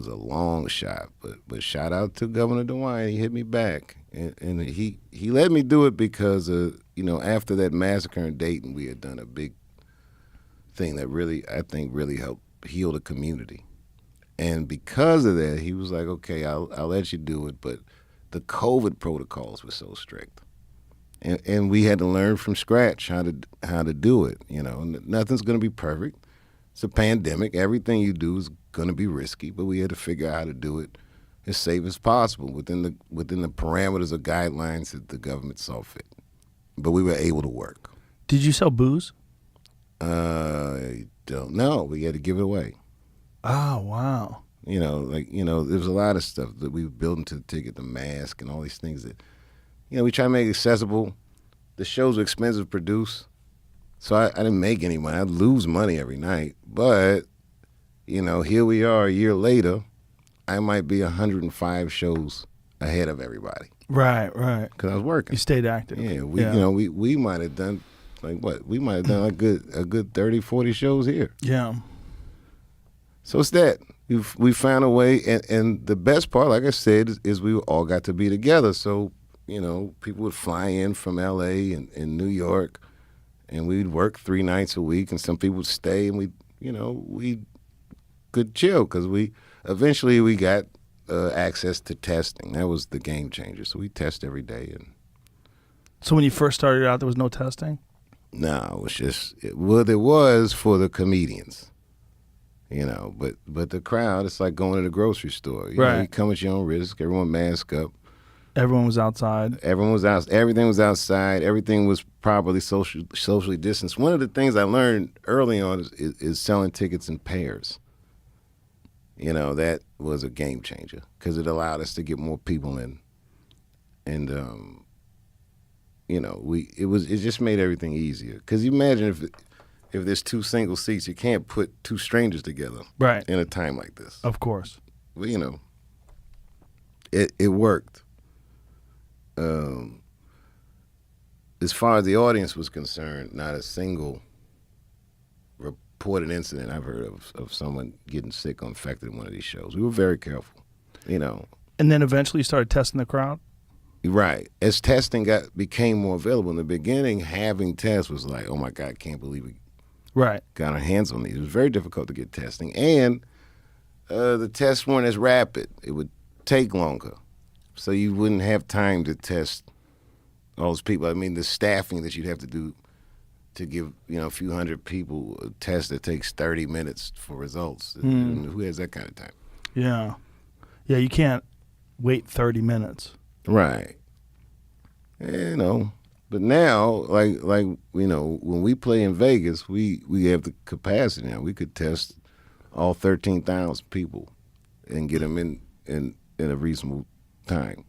a long shot, but shout out to Governor DeWine. He hit me back, and he let me do it because after that massacre in Dayton, we had done a big thing that I think really helped heal the community, and because of that, he was like, okay, I'll let you do it, but the COVID protocols were so strict, and we had to learn from scratch how to do it. Nothing's gonna be perfect. It's a pandemic. Everything you do is going to be risky, but we had to figure out how to do it as safe as possible within the parameters of guidelines that the government saw fit. But we were able to work. Did you sell booze? I don't know. We had to give it away. Oh, wow. There was a lot of stuff that we were building to the ticket, the mask and all these things that, we try to make accessible. The shows were expensive to produce. So I didn't make any money. I'd lose money every night. But, here we are a year later. I might be 105 shows ahead of everybody. Right. Because I was working. You stayed active. Yeah, we might have done, we might have done a good 30, 40 shows here. Yeah. So it's that. We found a way. And the best part, like I said, is we all got to be together. So, people would fly in from L.A. and New York. And we'd work 3 nights a week, and some people would stay, and we could chill because we eventually got access to testing. That was the game changer. So we test every day. And so when you first started out, there was no testing? No, it was just there was for the comedians, but the crowd, it's like going to the grocery store. You come at your own risk. Everyone mask up. Everyone was outside. Everyone was out. Everything was outside. Everything was properly socially distanced. One of the things I learned early on is selling tickets in pairs. That was a game changer because it allowed us to get more people in, and it just made everything easier. Because you imagine if there's 2 single seats, you can't put 2 strangers together, right, in a time like this. Of course. Well, it worked. As far as the audience was concerned, not a single reported incident I've heard of someone getting sick or infected in one of these shows. We were very careful, And then eventually you started testing the crowd? Right. As testing became more available in the beginning, having tests was like, oh my God, I can't believe we got our hands on these. It was very difficult to get testing. And the tests weren't as rapid. It would take longer. So you wouldn't have time to test all those people. I mean, the staffing that you'd have to do to give, a few hundred people a test that takes 30 minutes for results. Who has that kind of time? Yeah. Yeah, you can't wait 30 minutes. Right. But now, like when we play in Vegas, we have the capacity now. We could test all 13,000 people and get them in a reasonable time.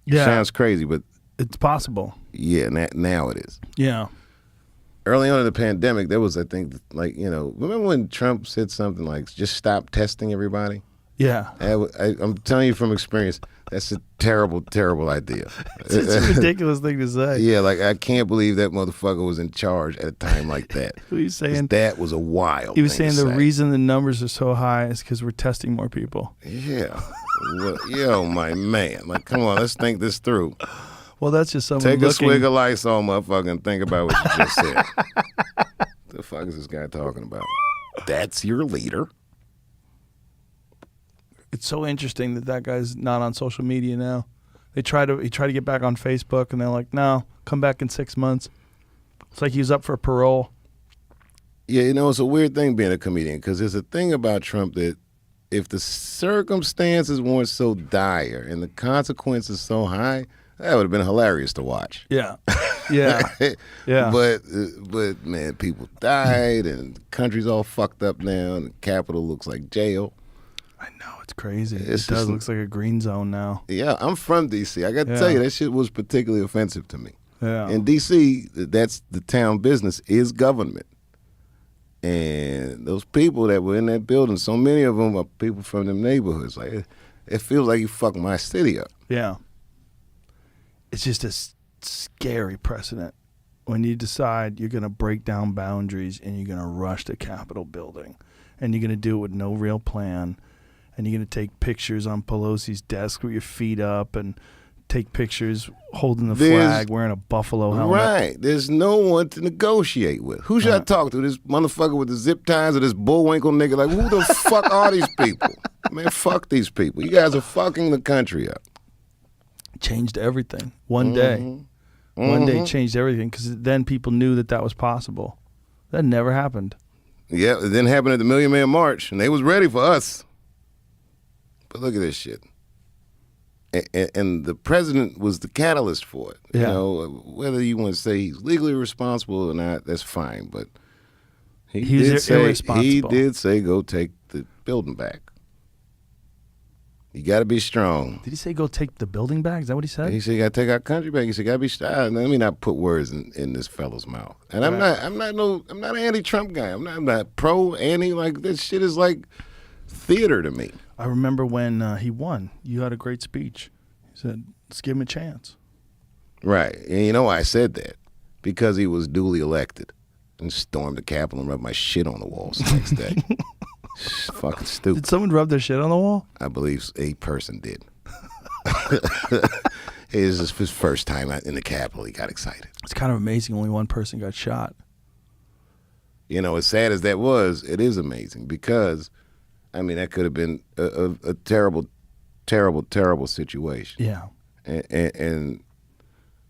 Yeah. Sounds crazy, but it's possible. Yeah, now it is. Yeah. Early on in the pandemic, there was, I think, remember when Trump said something like, just stop testing everybody? Yeah. I'm telling you from experience, that's a terrible, terrible idea. It's a ridiculous thing to say. Yeah, I can't believe that motherfucker was in charge at a time like that. He was saying that was a wild He was thing saying to the say. reason the numbers are so high is because we're testing more people. Yeah. Well, yo, my man. Come on, let's think this through. Well, that's just someone Take looking. a swig of Lysol, motherfucker, and think about what you just said. The fuck is this guy talking about? That's your leader? It's so interesting that guy's not on social media now. He tried to get back on Facebook, and they're like, no, come back in 6 months. It's like he was up for parole. Yeah, it's a weird thing being a comedian, because there's a thing about Trump that if the circumstances weren't so dire and the consequences so high, that would have been hilarious to watch. Yeah. Yeah. Yeah. But man, people died and the country's all fucked up now and the Capitol looks like jail. I know, it's crazy. It's It does just- looks like a green zone now. Yeah, I'm from D.C. I got to Yeah. tell you, that shit was particularly offensive to me. Yeah. In D.C., that's the town business is government. And those people that were in that building, so many of them are people from them neighborhoods. Like, it feels like you fucked my city up. Yeah. It's just a scary precedent when you decide you're going to break down boundaries and you're going to rush the Capitol building and you're going to do it with no real plan and you're going to take pictures on Pelosi's desk with your feet up and take pictures holding the flag, wearing a buffalo helmet. Right. There's no one to negotiate with. Who should I talk to? This motherfucker with the zip ties or this bullwinkle nigga? Like, who the fuck are these people? Man, fuck these people. You guys are fucking the country up. Changed everything. One day. One day changed everything because then people knew that was possible. That never happened. Yeah, it didn't happen at the Million Man March, and they was ready for us. But look at this shit. And the president was the catalyst for it. Yeah. You know, whether you want to say he's legally responsible or not, that's fine. But he was irresponsible. did say go take the building back. You got to be strong. Did he say go take the building back? Is that what he said? He said you got to take our country back. He said got to be strong. Let me not put words in this fellow's mouth. And I'm not an anti-Trump guy. I'm not pro anti. Like, this shit is like theater to me. I remember when he won. You had a great speech. He said, "Let's give him a chance." Right. And you know why I said that? Because he was duly elected and stormed the Capitol and rubbed my shit on the walls the next day. Fucking stupid. Did someone rub their shit on the wall? I believe a person did. It was his first time out in the Capitol. He got excited. It's kind of amazing only one person got shot. You know, as sad as that was, it is amazing because, I mean, that could have been a terrible, terrible, terrible situation. Yeah. And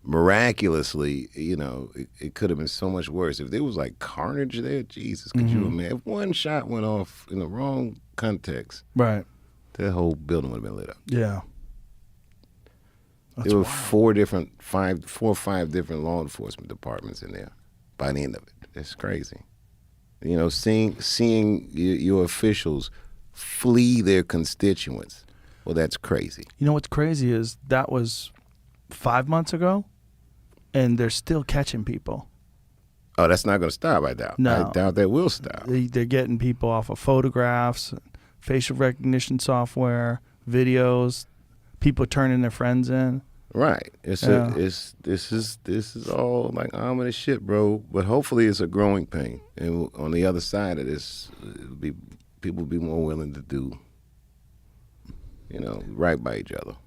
miraculously, you know, it could have been so much worse. If there was like carnage there, Jesus, could you imagine? If one shot went off in the wrong context, Right. that whole building would have been lit up. Yeah. There were four or five different law enforcement departments in there by the end of it. It's crazy. You know, seeing your officials flee their constituents, well, that's crazy. You know what's crazy is that was 5 months ago, and they're still catching people. Oh, that's not going to stop, I doubt. No. I doubt that will stop. They're getting people off of photographs, facial recognition software, videos, people turning their friends in. Right. This is all like ominous shit, bro. But hopefully it's a growing pain. And on the other side of this, people will be more willing to do, you know, right by each other.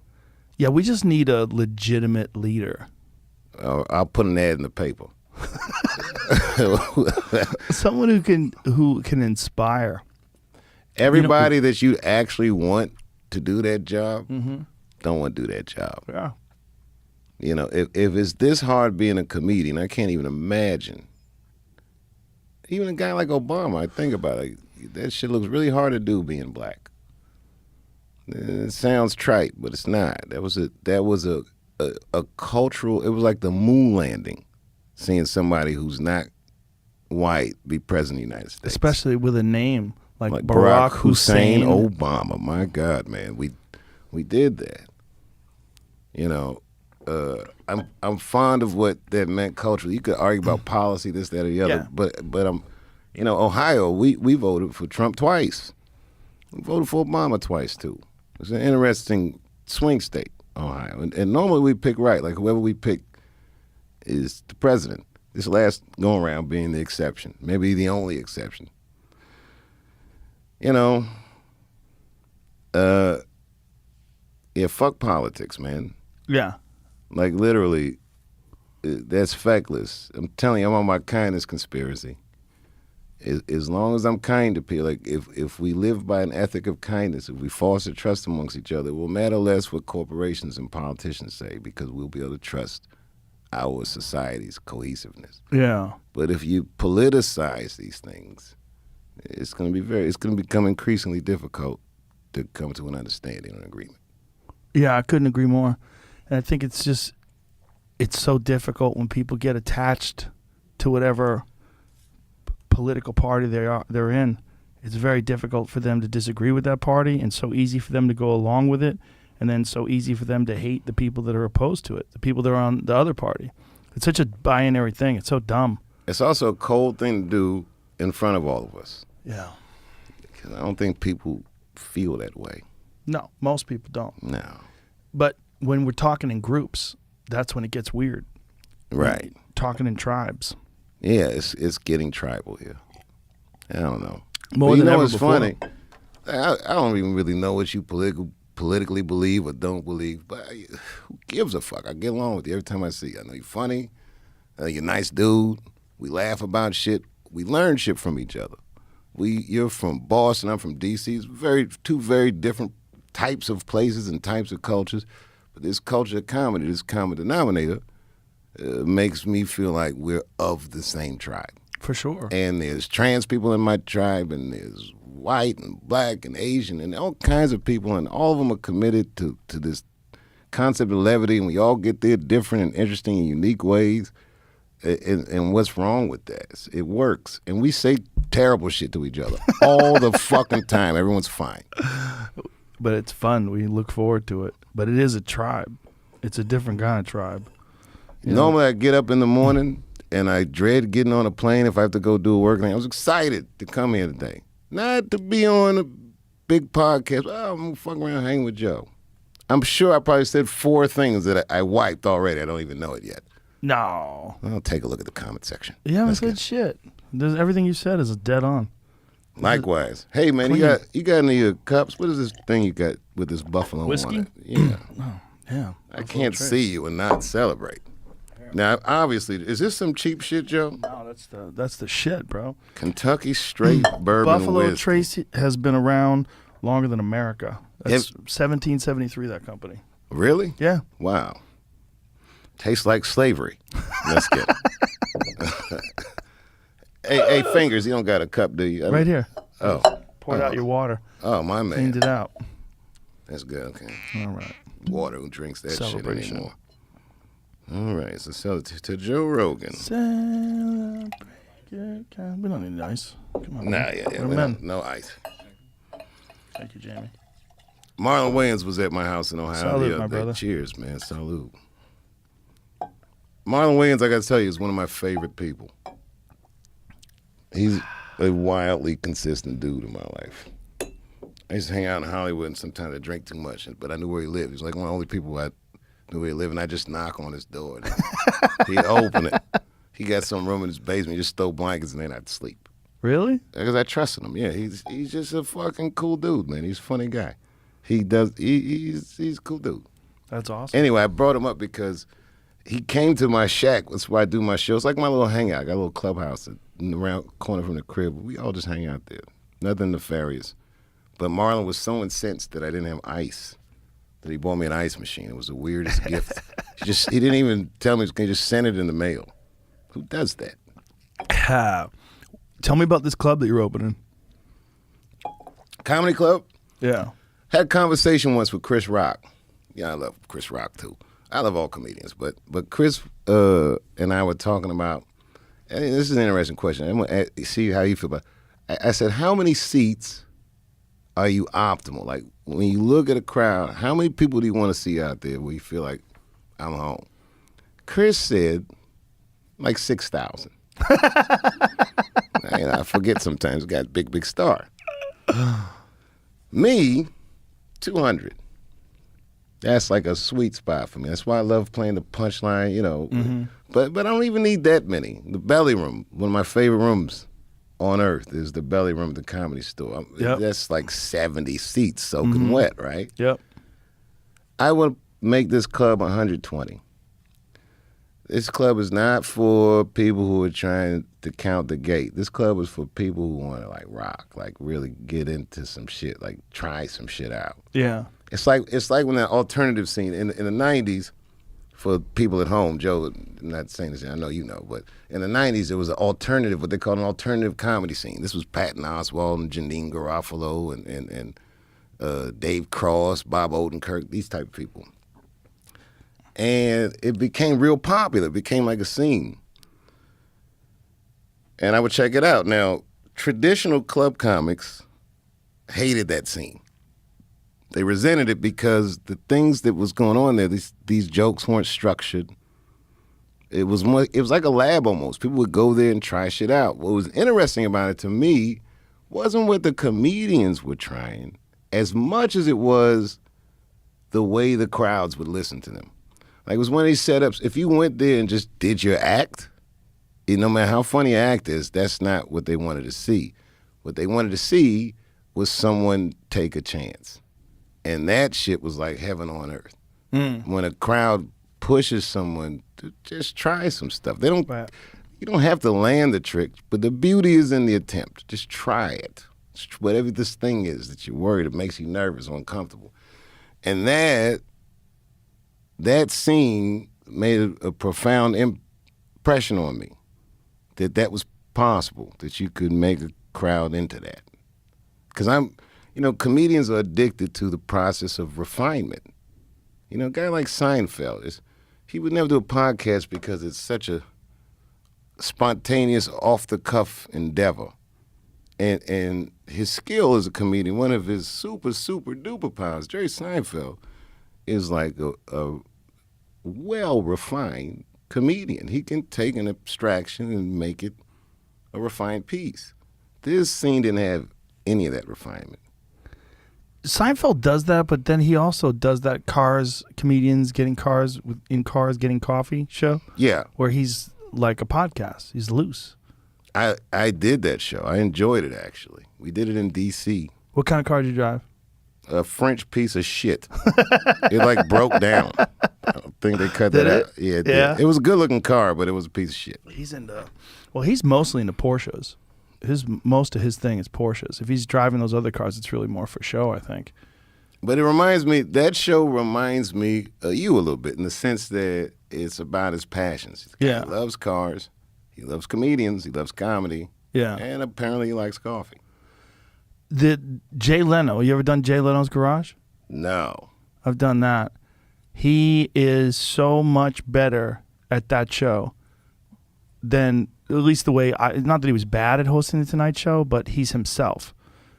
Yeah, we just need a legitimate leader. I'll put an ad in the paper. Someone who can inspire. Everybody that you actually want to do that job don't want to do that job. Yeah. You know, if it's this hard being a comedian, I can't even imagine. Even a guy like Obama, I think about it, that shit looks really hard to do being black. It sounds trite, but it's not. That was a cultural. It was like the moon landing, seeing somebody who's not white be president of the United States, Especially with a name like Barack Hussein Obama. My God, man, we did that. You know, I'm fond of what that meant culturally. You could argue about policy, this, that, or the other, but you know, Ohio, we voted for Trump twice. We voted for Obama twice too. It's an interesting swing state, Ohio, and normally we pick right. Like whoever we pick is the president. This last go around being the exception, maybe the only exception. You know, yeah, fuck politics, man. Yeah. Like literally, that's feckless. I'm telling you, I'm on my kindness conspiracy. As long as I'm kind to people, like if we live by an ethic of kindness, if we foster trust amongst each other, it will matter less what corporations and politicians say because we'll be able to trust our society's cohesiveness. Yeah. But if you politicize these things, it's going to become increasingly difficult to come to an understanding and agreement. Yeah, I couldn't agree more. And I think it's just it's so difficult when people get attached to whatever political party they're in. It's very difficult for them to disagree with that party, and so easy for them to go along with it, and then so easy for them to hate the people that are opposed to it, the people that are on the other party. It's such a binary thing. It's so dumb. It's also a cold thing to do in front of all of us. Yeah. Because I don't think people feel that way. No, most people don't. No. But when we're talking in groups, that's when it gets weird. Right. Talking in tribes. Yeah, it's getting tribal here. I don't know. More but than ever what's before. funny? I don't even really know what you politically believe or don't believe, but who gives a fuck? I get along with you every time I see you. I know you're funny. I know you're a nice dude. We laugh about shit. We learn shit from each other. You're from Boston. I'm from D.C. It's two very different types of places and types of cultures. But this culture of comedy, this common denominator, makes me feel like we're of the same tribe. For sure. And there's trans people in my tribe, and there's white and black and Asian and all kinds of people, and all of them are committed to this concept of levity, and we all get there different and interesting and unique ways. And what's wrong with that? It works. And we say terrible shit to each other all the fucking time. Everyone's fine. But it's fun. We look forward to it. But it is a tribe. It's a different kind of tribe. Normally I get up in the morning and I dread getting on a plane if I have to go do a work thing. I was excited to come here today. Not to be on a big podcast. Oh, I'm gonna fuck around hanging with Joe. I'm sure I probably said 4 things that I wiped already. I don't even know it yet. No. I'll take a look at the comment section. You haven't said shit. Everything you said is dead on. Likewise. Hey man, Clean. you got any cups? What is this thing you got with this buffalo Whiskey? on it? Yeah. Oh, yeah. I can't see you and not celebrate. Now, obviously, is this some cheap shit, Joe? No, that's the shit, bro. Kentucky straight bourbon Buffalo whiskey. Trace has been around longer than America. That's 1773, that company. Really? Yeah. Wow. Tastes like slavery. Let's get it. hey, Fingers, you don't got a cup, do you? Right here. Oh. Poured out your water. Oh, my man. Cleaned it out. That's good, okay. All right. Water, who drinks that shit Celebration. anymore? All right, so sell it to Joe Rogan. Celebrate. We don't need ice. Come on. Nah, man. yeah, We're we men. don't- no ice. Thank you, Jamie. Marlon Wayans was at my house in Ohio Salute, the my other day. brother. Cheers, man. Salute. Marlon Wayans, I got to tell you, is one of my favorite people. He's a wildly consistent dude in my life. I used to hang out in Hollywood, and sometimes I drink too much, but I knew where he lived. He was like one of the only people I knew where he lived, and I just knock on his door. And he'd open it. He got some room in his basement. He just throw blankets, and then I'd sleep. Really? Because I trusted him. Yeah, he's just a fucking cool dude, man. He's a funny guy. He's a cool dude. That's awesome. Anyway, I brought him up because he came to my shack. That's where I do my show. It's like my little hangout. I got a little clubhouse around corner from the crib. We all just hang out there. Nothing nefarious. But Marlon was so incensed that I didn't have ice that he bought me an ice machine. It was the weirdest gift. He didn't even tell me. He just sent it in the mail. Who does that? Tell me about this club that you're opening. Comedy club? Yeah. Had a conversation once with Chris Rock. Yeah, I love Chris Rock too. I love all comedians, but Chris and I were talking about, and this is an interesting question. I'm going to see how you feel about it. I said, how many seats are you optimal? Like, when you look at a crowd, how many people do you want to see out there where you feel like, I'm home? Chris said, like 6,000. I forget sometimes. Got a big star. Me, 200. That's like a sweet spot for me. That's why I love playing the punchline, Mm-hmm. But I don't even need that many. The Belly Room, one of my favorite rooms on earth, is the Belly Room at the Comedy Store. Yep. That's like 70 seats soaking wet, right? Yep. I would make this club 120. This club is not for people who are trying to count the gate. This club is for people who want to like rock, like really get into some shit, like try some shit out. Yeah. It's like when that alternative scene in the 90s, for people at home, Joe, I'm not saying this, I know you know, but in the 90s there was an alternative, what they called an alternative comedy scene. This was Patton Oswalt and Janine Garofalo and Dave Cross, Bob Odenkirk, these type of people. And it became real popular. It became like a scene. And I would check it out. Now, traditional club comics hated that scene. They resented it because the things that was going on there, these jokes weren't structured. It was like a lab almost. People would go there and try shit out. What was interesting about it to me wasn't what the comedians were trying as much as it was the way the crowds would listen to them. Like, it was one of these setups, if you went there and just did your act, no matter how funny your act is, that's not what they wanted to see. What they wanted to see was someone take a chance. And that shit was like heaven on earth. When a crowd pushes someone to just try some stuff. You don't have to land the trick, but the beauty is in the attempt. Just try it. Whatever this thing is that you're worried, it makes you nervous or uncomfortable. And that scene made a profound impression on me, that was possible, that you could make a crowd into that. Because comedians are addicted to the process of refinement. A guy like Seinfeld, he would never do a podcast because it's such a spontaneous, off-the-cuff endeavor. And his skill as a comedian, one of his super, super duper powers, Jerry Seinfeld, is like a well-refined comedian. He can take an abstraction and make it a refined piece. This scene didn't have any of that refinement. Seinfeld does that, but then he also does that comedians getting getting coffee show. Yeah. Where he's like a podcast. He's loose. I did that show. I enjoyed it, actually. We did it in D.C. What kind of car did you drive? A French piece of shit. It like broke down. I don't think they cut that out. Yeah, it did. It was a good-looking car, but it was a piece of shit. He's mostly into Porsches. Most of his thing is Porsches. If he's driving those other cars, it's really more for show, I think. But that show reminds me of you a little bit in the sense that it's about his passions. He loves cars, he loves comedians, he loves comedy, and apparently he likes coffee. Jay Leno, you ever done Jay Leno's Garage? No. I've done that. He is so much better at that show than, at least the way, not that he was bad at hosting the Tonight Show, but he's himself.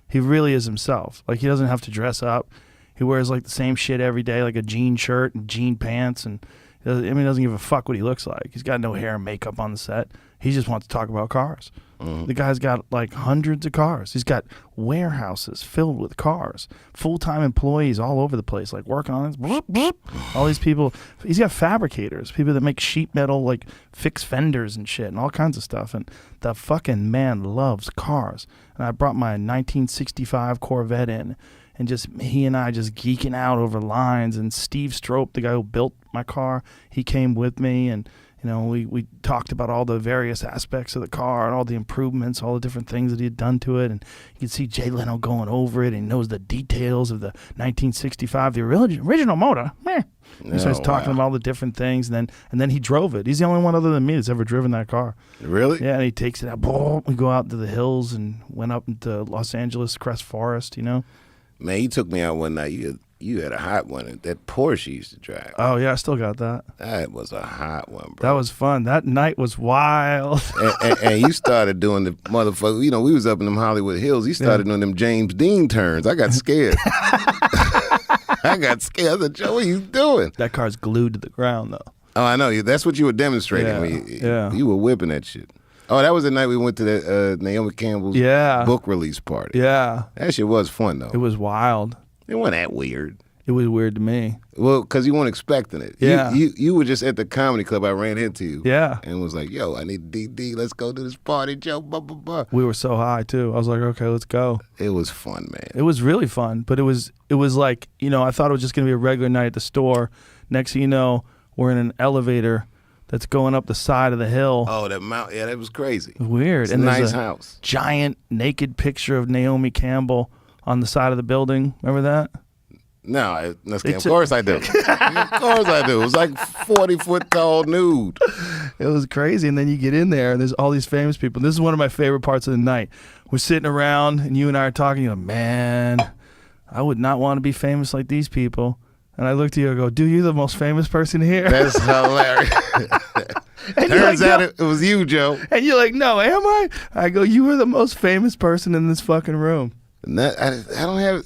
He really is himself. Like, he doesn't have to dress up. He wears like the same shit every day, like a jean shirt and jean pants, and he doesn't give a fuck what he looks like. He's got no hair and makeup on the set. He just wants to talk about cars. The guy's got like hundreds of cars. He's got warehouses filled with cars, full-time employees all over the place, like working on it. All these people. He's got fabricators, people that make sheet metal, like fix fenders and shit and all kinds of stuff. And the fucking man loves cars. And I brought my 1965 Corvette in, and just he and I just geeking out over lines. And Steve Strope, the guy who built my car, he came with me, and we talked about all the various aspects of the car and all the improvements, all the different things that he had done to it. And you can see Jay Leno going over it, and he knows the details of the 1965, the original motor. He starts talking about all the different things, and then he drove it. He's the only one other than me that's ever driven that car. Really? Yeah, and he takes it out. We go out to the hills and went up into Los Angeles Crest Forest, Man, you took me out one night. You had a hot one. That Porsche you used to drive. Oh, yeah, I still got that. That was a hot one, bro. That was fun. That night was wild. and you started doing the motherfucker. We was up in them Hollywood Hills. You started doing them James Dean turns. I got scared. I said, Joe, what are you doing? That car's glued to the ground, though. Oh, I know. That's what you were demonstrating. You were whipping that shit. Oh, that was the night we went to that Naomi Campbell's book release party. Yeah. That shit was fun, though. It was wild. It wasn't that weird. It was weird to me. Well, because you weren't expecting it. Yeah. You were just at the comedy club. I ran into you. Yeah. And was like, yo, I need DD. Let's go to this party, Joe. Blah, blah, blah. We were so high, too. I was like, okay, let's go. It was fun, man. It was really fun. But it was like, I thought it was just going to be a regular night at the store. Next thing you know, we're in an elevator that's going up the side of the hill. Oh, that mountain. Yeah, that was crazy. Weird. It's and a nice house. Giant naked picture of Naomi Campbell on the side of the building. Remember that? No, of course I do. Of course I do. It was like 40-foot tall nude. It was crazy. And then you get in there, and there's all these famous people. This is one of my favorite parts of the night. We're sitting around, and you and I are talking. Man, I would not want to be famous like these people. And I looked at you and go, dude, you're the most famous person here. That's hilarious. Turns out it was you, Joe. And you're like, no, am I? I go, you are the most famous person in this fucking room. I don't have,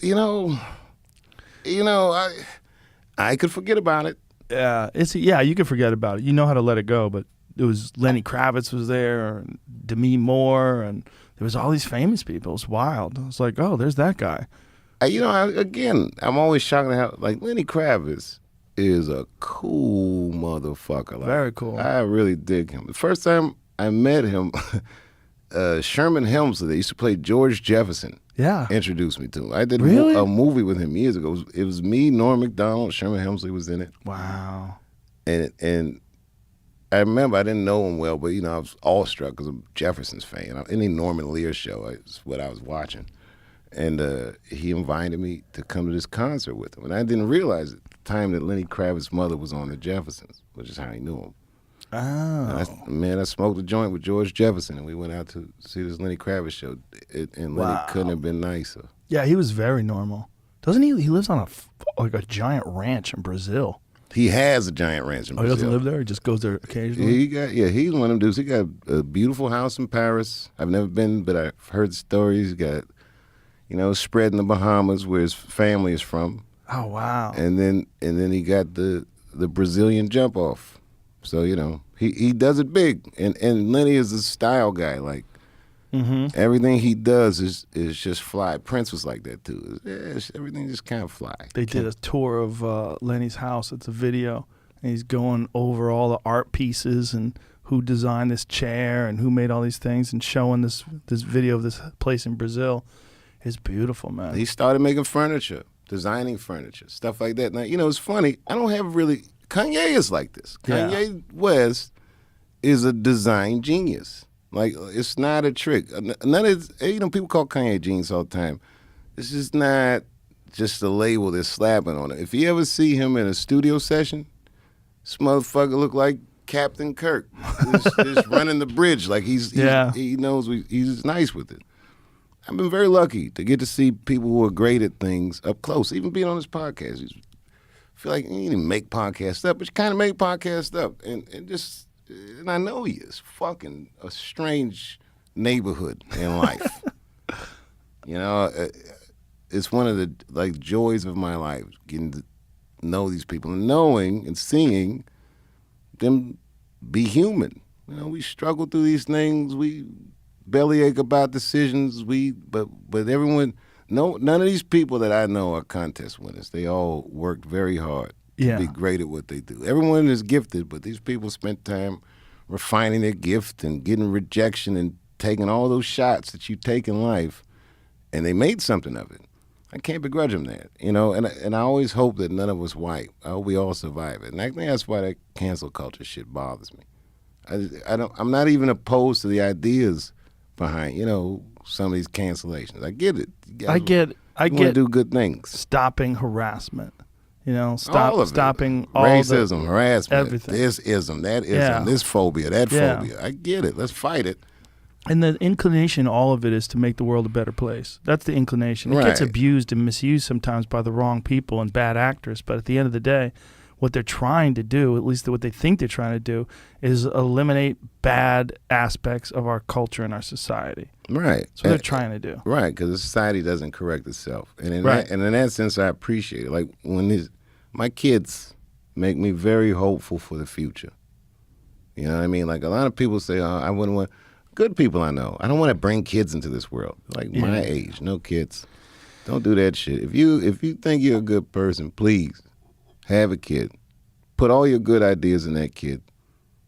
I could forget about it. Yeah, you can forget about it. You know how to let it go, but it was Lenny Kravitz was there, and Demi Moore, and there was all these famous people. It was wild. I was like, oh, there's that guy. I'm always shocked at how, like, Lenny Kravitz is a cool motherfucker. Like, very cool. I really dig him. The first time I met him, Sherman Hemsley, that used to play George Jefferson, introduced me to him. I did a movie with him years ago. It was me, Norm Macdonald, Sherman Hemsley was in it. Wow. And I remember I didn't know him well, but, I was awestruck because I'm Jefferson's fan. Any Norman Lear show is what I was watching. And he invited me to come to this concert with him. And I didn't realize at the time that Lenny Kravitz's mother was on the Jeffersons, which is how he knew him. Oh. I smoked a joint with George Jefferson, and we went out to see this Lenny Kravitz show. And Lenny couldn't have been nicer. Yeah, he was very normal. Doesn't he? He lives on a giant ranch in Brazil. He has a giant ranch in Brazil. He doesn't live there? He just goes there occasionally? He's one of them dudes. He got a beautiful house in Paris. I've never been, but I've heard stories. He got... spread in the Bahamas where his family is from. Oh, wow. And then he got the Brazilian jump off. So, he does it big. And Lenny is a style guy. Like, everything he does is just fly. Prince was like that, too. Everything just kind of fly. They did a tour of Lenny's house. It's a video. And he's going over all the art pieces and who designed this chair and who made all these things and showing this video of this place in Brazil. It's beautiful, man. He started making furniture, designing furniture, stuff like that. Now, it's funny. I don't have really... Kanye is like this. Kanye West is a design genius. Like, it's not a trick. None of people call Kanye genius all the time. It's just not just a label they're slapping on it. If you ever see him in a studio session, this motherfucker look like Captain Kirk. Just running the bridge. Like, he knows he's nice with it. I've been very lucky to get to see people who are great at things up close, even being on this podcast. I feel like you didn't make podcasts up, but you kind of make podcasts up. And I know he is fucking a strange neighborhood in life. It's one of the joys of my life, getting to know these people and knowing and seeing them be human. We struggle through these things. We bellyache about decisions. But everyone, none of these people that I know are contest winners. They all worked very hard to be great at what they do. Everyone is gifted, but these people spent time refining their gift and getting rejection and taking all those shots that you take in life, and they made something of it. I can't begrudge them that, and I always hope that none of us white. I hope we all survive it. And I think that's why that cancel culture shit bothers me. I'm not even opposed to the ideas behind, some of these cancellations. I get it. I get to do good things. Stopping harassment. Stopping all racism, harassment, everything. This ism, that ism, this phobia, that phobia. I get it. Let's fight it. And the inclination, all of it, is to make the world a better place. That's the inclination. It gets abused and misused sometimes by the wrong people and bad actors. But at the end of the day, what they're trying to do, at least what they think they're trying to do, is eliminate bad aspects of our culture and our society. Right. That's what they're trying to do. Right, because the society doesn't correct itself. And in that sense, I appreciate it. Like, when my kids make me very hopeful for the future. You know what I mean? Like, a lot of people say, I wouldn't want... Good people I know. I don't want to bring kids into this world. Like, my age, no kids. Don't do that shit. If you think you're a good person, please have a kid. Put all your good ideas in that kid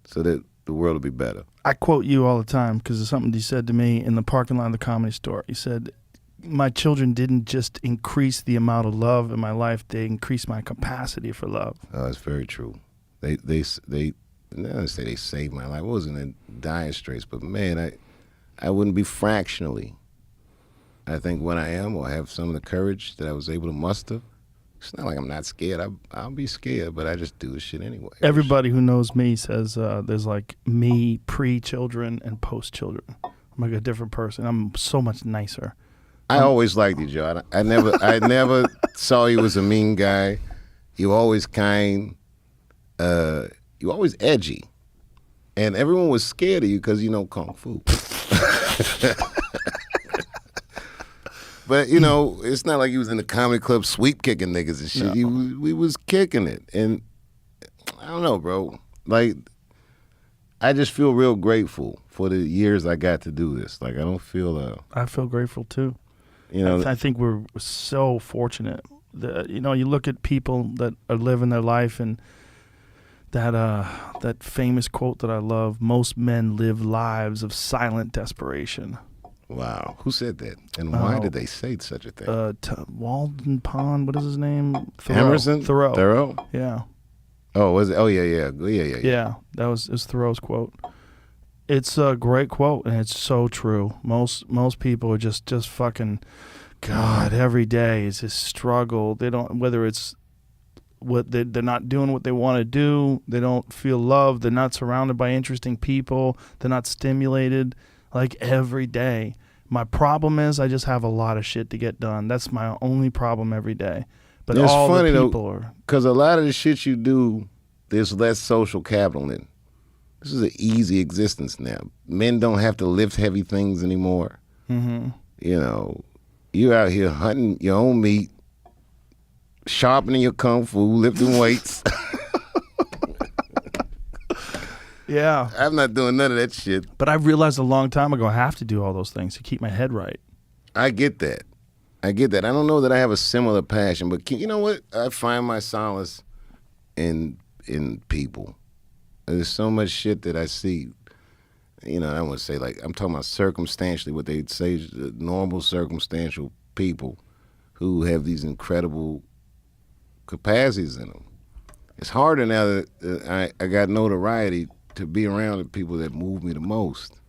so that the world will be better. I quote you all the time because of something you said to me in the parking lot of the Comedy Store. You said, my children didn't just increase the amount of love in my life, they increased my capacity for love. Oh, it's very true. They don't say they saved my life. I wasn't in dire straits, but man, I wouldn't be fractionally, I think, what I am, or have some of the courage that I was able to muster. It's not like I'm not scared. I'll be scared, but I just do this shit anyway. Everybody who knows me says there's like me pre-children and post-children. I'm like a different person. I'm so much nicer. I always liked you, Joe. I never saw you as a mean guy. You're always kind. You're always edgy. And everyone was scared of you because you know Kung Fu. But, you know, it's not like he was in the comedy club sweep kicking niggas and shit. No. We was kicking it. And I don't know, bro. Like, I just feel real grateful for the years I got to do this. Like, I don't feel... I feel grateful, too. You know, I think we're so fortunate. That, you know, you look at people that are living their life and that famous quote that I love, most men live lives of silent desperation. wow. Who said that? And why did they say such a thing? Walden Pond, what is his name? Thoreau. Emerson? Thoreau. Yeah. Oh, was it? Oh, yeah. Yeah, it was Thoreau's quote. It's a great quote, and it's so true. Most people are just fucking, God, every day is a struggle. They don't, whether it's they're not doing what they want to do, they don't feel loved, they're not surrounded by interesting people, they're not stimulated, like every day. My problem is I just have a lot of shit to get done. That's my only problem every day. But it's all funny, the people though, are... because a lot of the shit you do, there's less social capital in. This is an easy existence now. Men don't have to lift heavy things anymore. Mm-hmm. You know, you're out here hunting your own meat, sharpening your kung fu, lifting weights. Yeah. I'm not doing none of that shit. But I realized a long time ago I have to do all those things to keep my head right. I get that. I don't know that I have a similar passion, but you know what? I find my solace in people. There's so much shit that I see. You know, I don't want to say, like, I'm talking about circumstantially, what they'd say is the normal circumstantial people who have these incredible capacities in them. It's harder now that I got notoriety to be around the people that move me the most.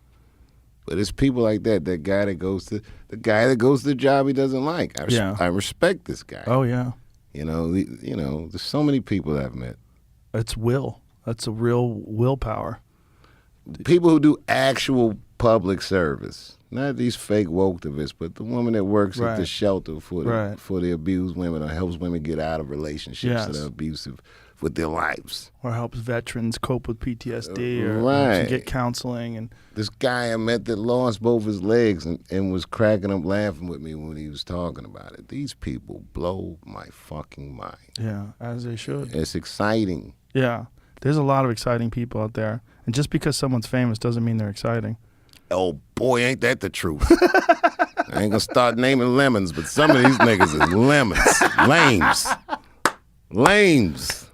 But it's people like that guy that goes to the job he doesn't like. I respect this guy. Oh, yeah. You know, there's so many people that I've met. It's will. That's a real willpower. People who do actual public service, not these fake woketivists, but the woman that works at the shelter for the abused women or helps women get out of relationships that are abusive with their lives. Or helps veterans cope with PTSD or Right. get counseling. And this guy I met that lost both his legs and was cracking up laughing with me when he was talking about it. These people blow my fucking mind. yeah, as they should. It's exciting. Yeah. There's a lot of exciting people out there. And just because someone's famous doesn't mean they're exciting. Oh, boy, ain't that the truth. I ain't gonna start naming lemons, but some of these niggas is lemons. Lames.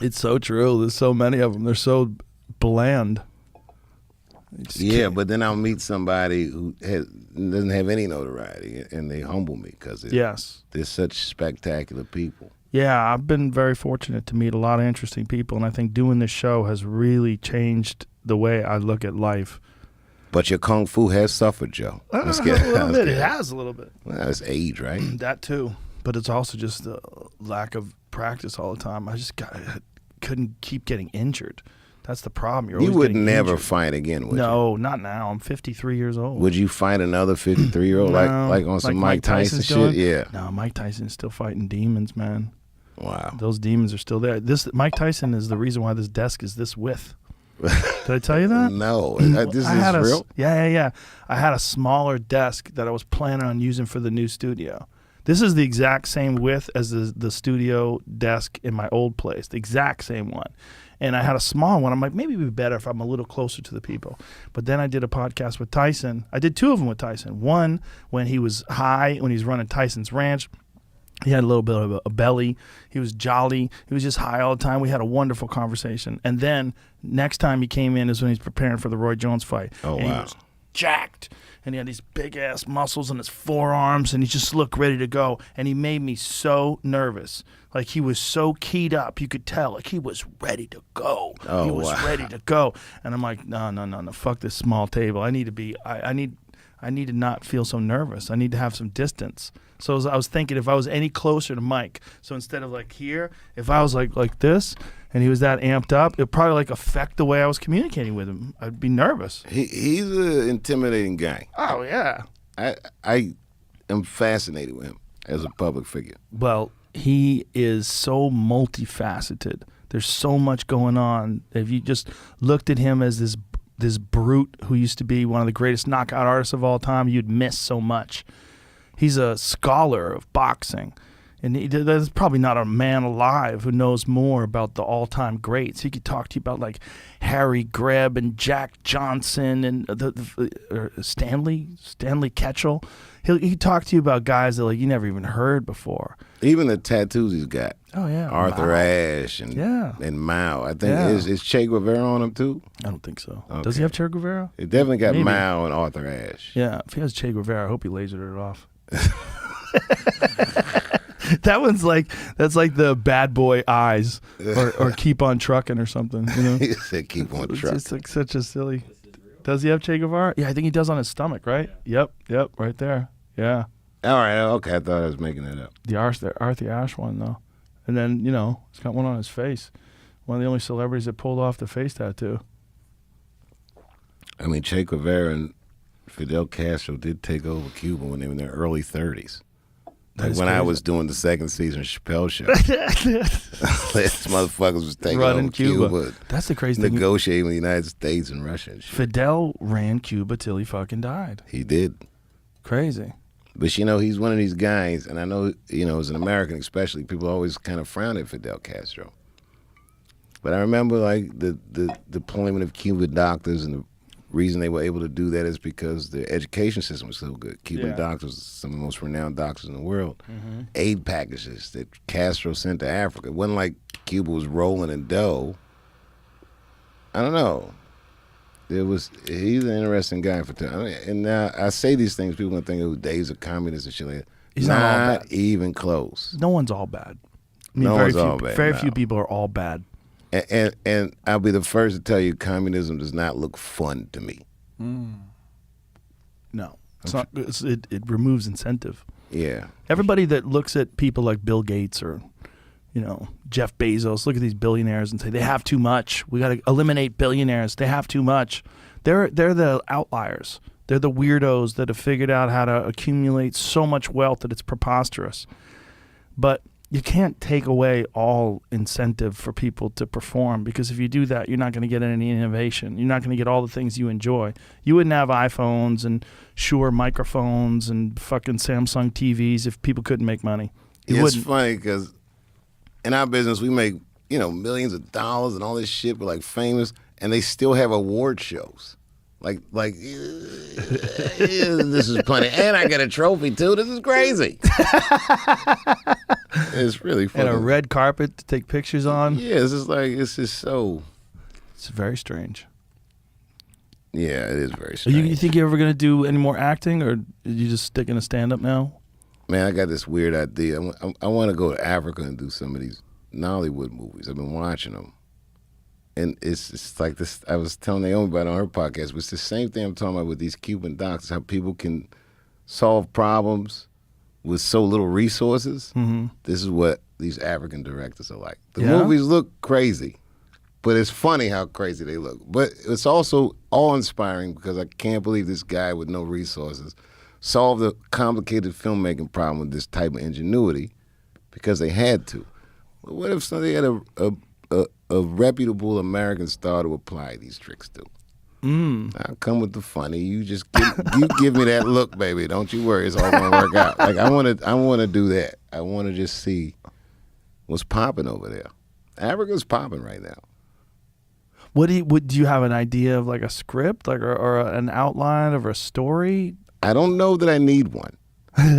It's so true. There's so many of them. They're so bland. Yeah, but then I'll meet somebody who doesn't have any notoriety, and they humble me because they're such spectacular people. Yeah, I've been very fortunate to meet a lot of interesting people, and I think doing this show has really changed the way I look at life. But your kung fu has suffered, Joe. A little bit. It has a little bit. Well, it's age, right? That too. But it's also just the lack of practice all the time. I couldn't keep getting injured. That's the problem. You're always You would getting never injured. fight again, would you? No, not now. I'm 53 years old. Would you fight another 53-year-old No, like on some Mike Tyson shit? doing? Yeah. No, Mike Tyson's still fighting demons, man. Wow. Those demons are still there. Mike Tyson is the reason why this desk is this width. Did I tell you that? No. This is real? Yeah. I had a smaller desk that I was planning on using for the new studio. This is the exact same width as the studio desk in my old place, the exact same one. And I had a small one. I'm like, maybe it'd be better if I'm a little closer to the people. But then I did a podcast with Tyson. I did two of them with Tyson. One when he was high, when he was running Tyson's Ranch. He had a little bit of a belly. He was jolly. He was just high all the time. We had a wonderful conversation. And then next time he came in is when he's preparing for the Roy Jones fight. Oh, and wow. He was jacked. And he had these big-ass muscles in his forearms, and he just looked ready to go. And he made me so nervous. Like, he was so keyed up. You could tell. Like, he was ready to go. Oh, he was wow. ready to go. And I'm like, no. Fuck this small table. I need to be – I need to not feel so nervous. I need to have some distance. So I was thinking if I was any closer to Mike, so instead of like here, if I was like this and he was that amped up, it'd probably like affect the way I was communicating with him. I'd be nervous. He's an intimidating guy. Oh, yeah. I am fascinated with him as a public figure. Well, he is so multifaceted. There's so much going on. If you just looked at him as this brute who used to be one of the greatest knockout artists of all time, you'd miss so much. He's a scholar of boxing. And there's probably not a man alive who knows more about the all-time greats. He could talk to you about like Harry Greb and Jack Johnson and Stanley Ketchel. He'd talk to you about guys that like you never even heard before. Even the tattoos he's got. Oh yeah, Arthur Mao. Ashe and Mao. I think is Che Guevara on him too? I don't think so. Okay. Does he have Che Guevara? It definitely got Maybe. Mao and Arthur Ashe. Yeah, if he has Che Guevara, I hope he lasered it off. That's like the bad boy eyes or keep on trucking or something. You know? He said keep on It's trucking. just like such a silly. Does he have Che Guevara? Yeah, I think he does on his stomach, right? Yep, right there. Yeah. All right, okay. I thought I was making that up. The Arthur Ashe one though, and then he's got one on his face. One of the only celebrities that pulled off the face tattoo. I mean, Che Guevara and Fidel Castro did take over Cuba when they were in their early 30s. Like when I was doing the second season of Chappelle show. These motherfuckers was taking Running over Cuba. That's the crazy thing. Negotiating with the United States and Russia and shit. Fidel ran Cuba till he fucking died. He did. Crazy. But, he's one of these guys, and I know, as an American especially, people always kind of frown at Fidel Castro. But I remember, like, the deployment of Cuban doctors, and the reason they were able to do that is because the education system was so good. Cuban doctors, some of the most renowned doctors in the world. Mm-hmm. Aid packages that Castro sent to Africa. It wasn't like Cuba was rolling in dough. I don't know. He's an interesting guy and now I say these things, people gonna think of days of communists and shit like that. He's not all bad. Even close. No one's all bad. I mean, No very one's few, all bad, very no. few people are all bad. And I'll be the first to tell you, communism does not look fun to me. No, it's not. It removes incentive. Yeah. Everybody that looks at people like Bill Gates or, Jeff Bezos, look at these billionaires and say they have too much. We got to eliminate billionaires. They have too much. They're the outliers. They're the weirdos that have figured out how to accumulate so much wealth that it's preposterous. But you can't take away all incentive for people to perform, because if you do that, you're not going to get any innovation. You're not going to get all the things you enjoy. You wouldn't have iPhones and Shure microphones and fucking Samsung TVs if people couldn't make money. It's funny because in our business, we make, millions of dollars and all this shit. We're like famous, and they still have award shows. Like, this is plenty. And I get a trophy, too. This is crazy. It's really funny. And a red carpet to take pictures on. Yeah, it's just so. It's very strange. Yeah, it is very strange. You think you're ever going to do any more acting, or are you just sticking to stand-up now? Man, I got this weird idea. I want to go to Africa and do some of these Nollywood movies. I've been watching them. And it's like this. I was telling Naomi about it on her podcast. But it's the same thing I'm talking about with these Cuban doctors, how people can solve problems with so little resources. Mm-hmm. This is what these African directors are like. The movies look crazy, but it's funny how crazy they look. But it's also awe-inspiring because I can't believe this guy with no resources solved a complicated filmmaking problem with this type of ingenuity because they had to. But what if they had a reputable American star to apply these tricks to? I'll come with the funny. You just give me that look, baby. Don't you worry. It's all gonna work out. Like I want to do that. I want to just see what's popping over there. Africa's popping right now. Do you have an idea of like a script, like or an outline of a story? I don't know that I need one.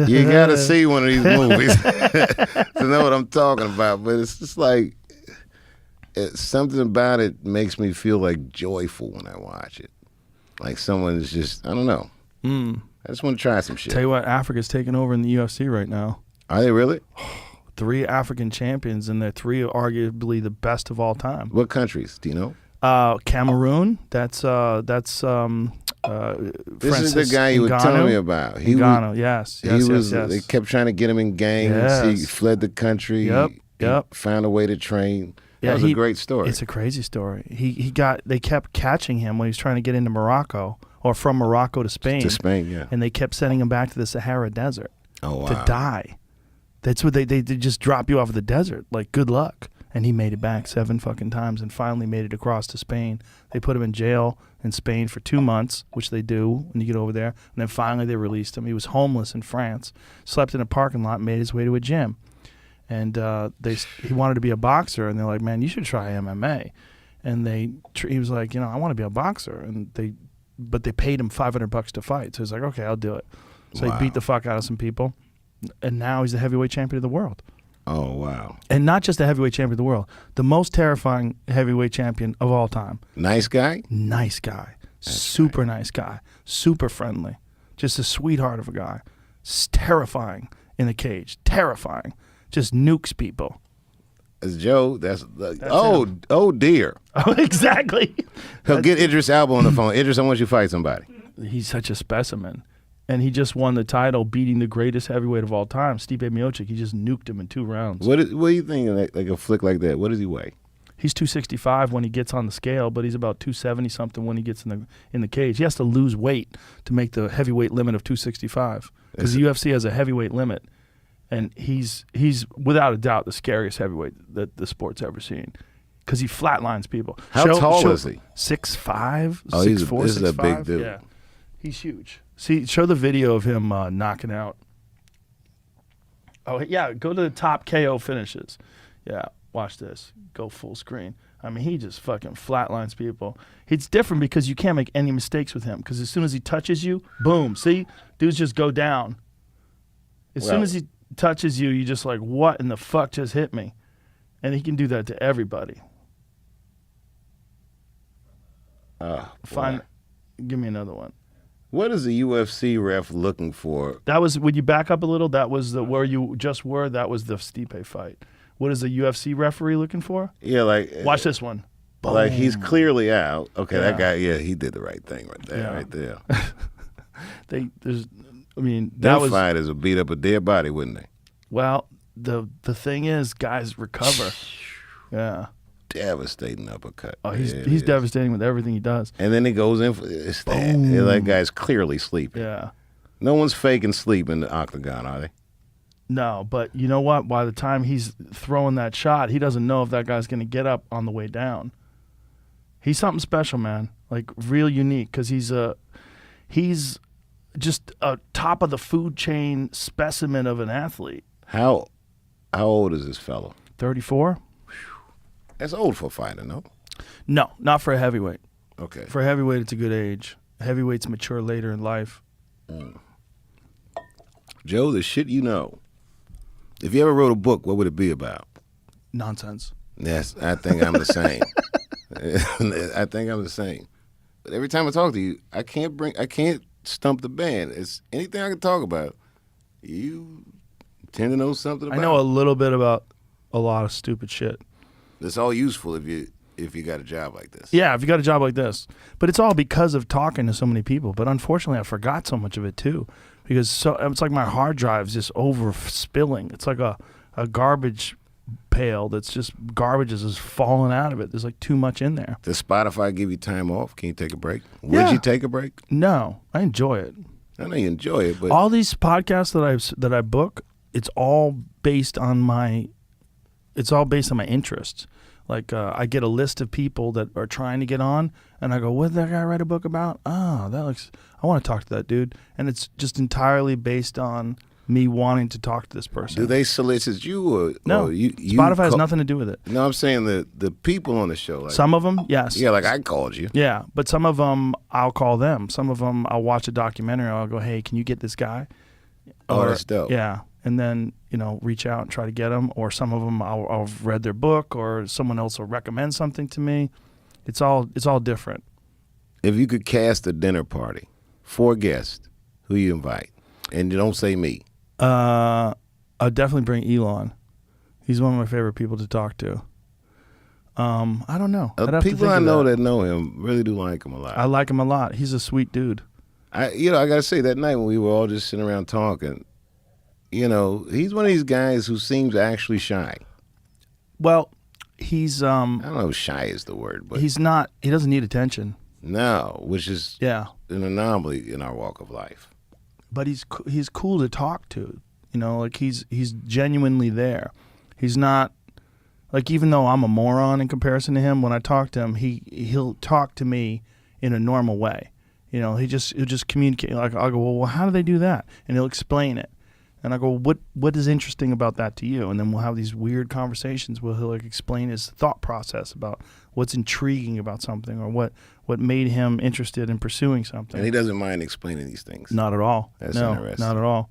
You got to see one of these movies to know what I'm talking about. But it's just like. Something about it makes me feel like joyful when I watch it. Like someone is just, I don't know. I just want to try some shit. Tell you what, Africa's taking over in the UFC right now. Are they really? 3 African champions, and they're 3 arguably the best of all time. What countries? Do you know? Cameroon. That's this Francis is the guy you were telling me about. Ngannou, yes. They kept trying to get him in gangs. Yes. He fled the country. Yep. He found a way to train. Yeah, that was a great story. It's a crazy story. They kept catching him when he was trying to get into Morocco, or from Morocco to Spain. To Spain, yeah. And they kept sending him back to the Sahara Desert to die. That's what they just drop you off of the desert. Like, good luck. And he made it back 7 fucking times and finally made it across to Spain. They put him in jail in Spain for 2 months, which they do when you get over there. And then finally they released him. He was homeless in France, slept in a parking lot, made his way to a gym. And he wanted to be a boxer, and they're like, man, you should try MMA. And he was like, I want to be a boxer. But they paid him $500 to fight. So he's like, okay, I'll do it. So he beat the fuck out of some people. And now he's the heavyweight champion of the world. Oh, wow. And not just the heavyweight champion of the world, the most terrifying heavyweight champion of all time. Nice guy? Nice guy. Super nice guy. Super friendly. Just a sweetheart of a guy. Terrifying in the cage. Terrifying. Just nukes people. As Joe, that's oh dear. Oh, exactly. He'll get Idris Elba on the phone. Idris, I want you to fight somebody. He's such a specimen. And he just won the title, beating the greatest heavyweight of all time, Stipe Miocic. He just nuked him in 2 rounds. What do you think of like a flick like that? What does he weigh? He's 265 when he gets on the scale, but he's about 270 something when he gets in the cage. He has to lose weight to make the heavyweight limit of 265 because the UFC has a heavyweight limit, and he's without a doubt the scariest heavyweight that the sport's ever seen because he flatlines people. How tall is he? 6'5", oh, 6'4", this is a 6'5". big dude. Yeah, he's huge. See, show the video of him knocking out. Oh, yeah, go to the top KO finishes. Yeah, watch this. Go full screen. I mean, he just fucking flatlines people. It's different because you can't make any mistakes with him because as soon as he touches you, boom. See? Dudes just go down. As soon as he touches you, you just like, what in the fuck just hit me? And he can do that to everybody. Give me another one. What is the UFC ref looking for? That was, would you back up a little? That was where you just were. That was the Stipe fight. What is the UFC referee looking for? Yeah, like. Watch this one. Boom. Like, he's clearly out. Okay, that guy, he did the right thing right there. That fighters would beat up a dead body, wouldn't they? Well, the thing is, guys recover. Yeah. Devastating uppercut. Oh, he's devastating with everything he does. And then he goes in for this. That guy's clearly sleeping. Yeah. No one's faking sleep in the octagon, are they? No, but you know what? By the time he's throwing that shot, he doesn't know if that guy's going to get up on the way down. He's something special, man. Like, real unique because he's just a top of the food chain specimen of an athlete. How old is this fellow? 34. That's old for a fighter, no? No, not for a heavyweight. Okay. For a heavyweight, it's a good age. Heavyweights mature later in life. Joe, the shit you know. If you ever wrote a book, what would it be about? Nonsense. Yes, I think I'm the same. I think I'm the same. But every time I talk to you, I can't stump the band. It's anything I can talk about. You tend to know something about. I know a little bit about a lot of stupid shit. It's all useful if you got a job like this. Yeah, if you got a job like this. But it's all because of talking to so many people. But unfortunately, I forgot so much of it too. Because it's like my hard drive's just over spilling. It's like a garbage pail that's just garbage is just falling out of it. There's like too much in there. Does Spotify give you time off? Can you take a break? Would you take a break? No, I enjoy it. I know you enjoy it, but all these podcasts that I book, it's all based on my interests. Like I get a list of people that are trying to get on, and I go, "What did that guy write a book about?" Oh, I want to talk to that dude, and it's just entirely based on me wanting to talk to this person. Do they solicit you or no? Or you Spotify has nothing to do with it. No, I'm saying the people on the show. Like, some of them, yes. Yeah, like I called you. Yeah, but some of them I'll call them. Some of them I'll watch a documentary. I'll go, "Hey, can you get this guy?" Oh, that's dope. Yeah. And then, reach out and try to get them. Or some of them I'll read their book, or someone else will recommend something to me. It's all different. If you could cast a dinner party, 4 guests, who you invite? And you don't say me. I'll definitely bring Elon. He's one of my favorite people to talk to. I don't know. People I know that know him really do like him a lot. I like him a lot. He's a sweet dude. I gotta say, that night when we were all just sitting around talking, he's one of these guys who seems actually shy. Well, he's I don't know if shy is the word, but he's not. He doesn't need attention. No, which is an anomaly in our walk of life. But he's cool to talk to. You know, like he's genuinely there. He's not like, even though I'm a moron in comparison to him, when I talk to him, he'll talk to me in a normal way. You know, he'll just communicate. Like, I'll go, well, how do they do that? And he'll explain it. And I go, what is interesting about that to you? And then we'll have these weird conversations where he'll like explain his thought process about what's intriguing about something, or what made him interested in pursuing something. And he doesn't mind explaining these things. Not at all. That's no, interesting. not at all.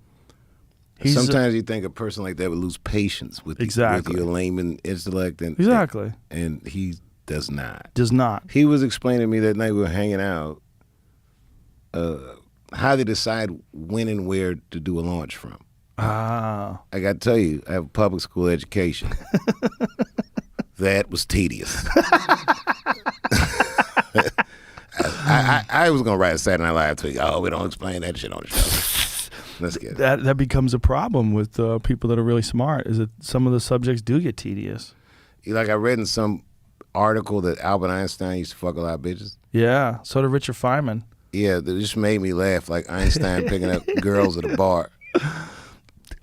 Sometimes you think a person like that would lose patience with Exactly. your layman intellect, and Exactly. and he does not. Does not. He was explaining to me that night we were hanging out how they decide when and where to do a launch from. Ah. I got to tell you, I have a public school education. That was tedious. I was going to write a Saturday Night Live to you. Oh, we don't explain that shit on the show. Let's get it. That becomes a problem with people that are really smart, is that some of the subjects do get tedious. Like, I read in some article that Albert Einstein used to fuck a lot of bitches. Yeah, so did Richard Feynman. Yeah, that just made me laugh, like Einstein picking up girls at a bar.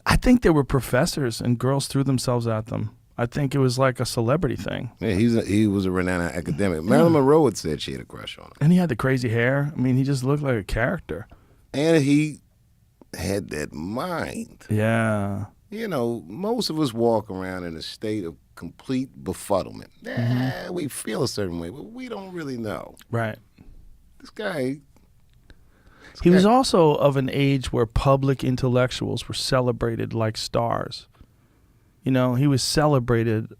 I think they were professors and girls threw themselves at them. I think it was like a celebrity thing. Yeah, he was a renowned academic. Marilyn Monroe had said she had a crush on him. And he had the crazy hair. I mean, he just looked like a character. And he had that mind. Yeah. You know, most of us walk around in a state of complete befuddlement. We feel a certain way, but we don't really know. Right. This guy... He was also of an age where public intellectuals were celebrated like stars. You know, he was celebrated.